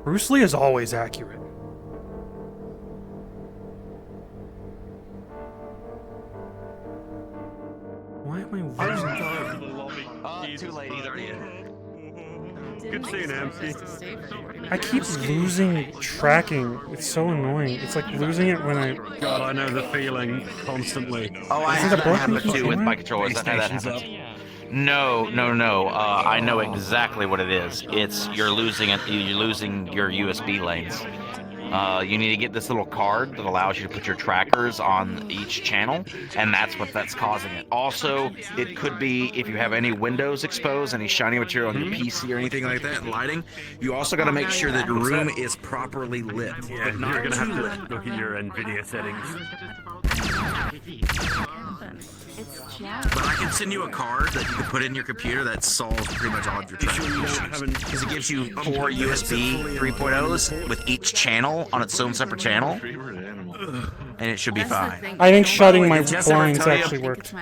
Bruce Lee is always accurate. Why am I losing? Two ladies already in. Good seeing Empty. I keep losing tracking. It's so annoying. It's like losing it when I... God, I know the feeling constantly. Oh, I Is it a have that broken happen too with keyboard? my controllers. I know that happens. No. I know exactly what it is. It's you're losing your USB lanes. You need to get this little card that allows you to put your trackers on each channel, and that's causing it. Also, it could be if you have any windows exposed, any shiny material on your PC or anything like that, and lighting. You also got to make sure that your room is properly lit. Yeah, but not you're gonna too have lit. to look at your NVIDIA settings. But I can send you a card that you can put in your computer that solves pretty much all of your traffic issues. Because it gives you 4 USB 3.0s with each channel on its own separate channel, and it should be fine. I think shutting my Did Jess ever blinds tell you- actually worked.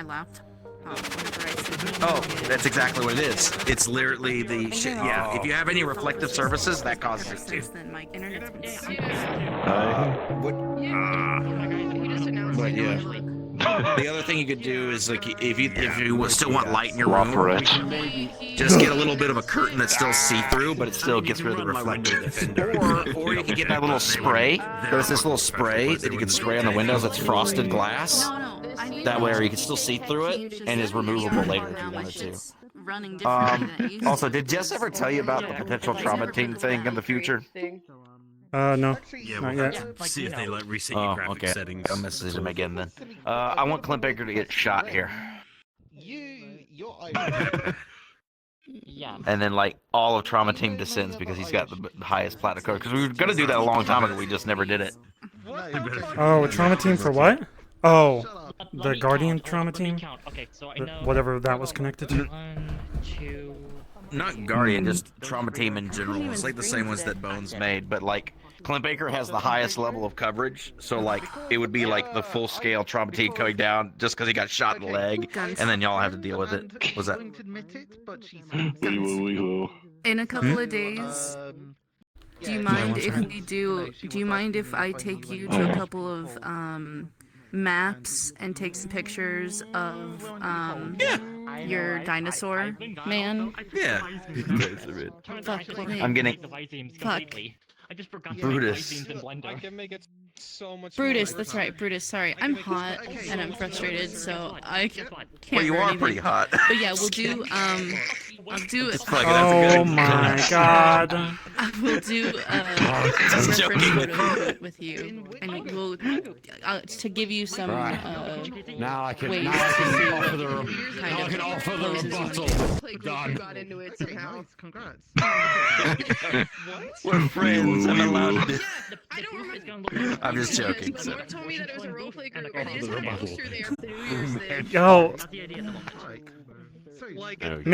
Oh, that's exactly what it is. It's literally the shit. Yeah, if you have any reflective surfaces, that causes it too. But yeah. The other thing you could do is like if you still want light in your room, just get a little bit of a curtain that's still see-through, but it still gets rid of the reflective. Or you can get that little spray. There's this little spray that you can spray on the windows that's frosted glass. That way, you can still see through it, and is removable later if you wanted to. Also, did Jess ever tell you about the potential trauma team thing in the future? No. Yeah, not we'll yet. have to see if they let reset your graphic settings. I'll message him again then. I want Clint Baker to get shot here. Yeah. And then like all of Trauma Team descends because he's got the highest platinum code. Because we were gonna do that a long time ago, we just never did it. Oh, a trauma team for what? Oh, the Guardian trauma team? Okay, so I The- know whatever that was connected to. 1, 2. Not Guardian, just Trauma Team in general. It's like the same ones that Bones made, but like Clint Baker has the highest level of coverage, so like it would be like the full scale Trauma Team going down just because he got shot in the leg, and then y'all have to deal with it. Was that? In a couple of days, do you mind if we do? Do you mind if I take you to a couple of maps and take some pictures of your dinosaur man? Yeah. Fuck. I'm getting. Fuck. I just forgot Brutus. I can make it so much. Brutus, that's right, Brutus. Sorry, I'm hot and I'm frustrated, so I can't. Well, you wear are anything. pretty hot. But yeah, we'll do. I'll do it. Oh my god. I will do a Just joking. photo with you, and we'll to give you some Now I can ways offer the to kind of offer the poses you rebuttal. make. Done. got into it somehow. Congrats. We're friends. I'm allowed to. I don't remember. I'm just joking. But So. Mark told me that it was a roleplay group, and they just had a poster there. Yo. That's the idea at the moment. Like,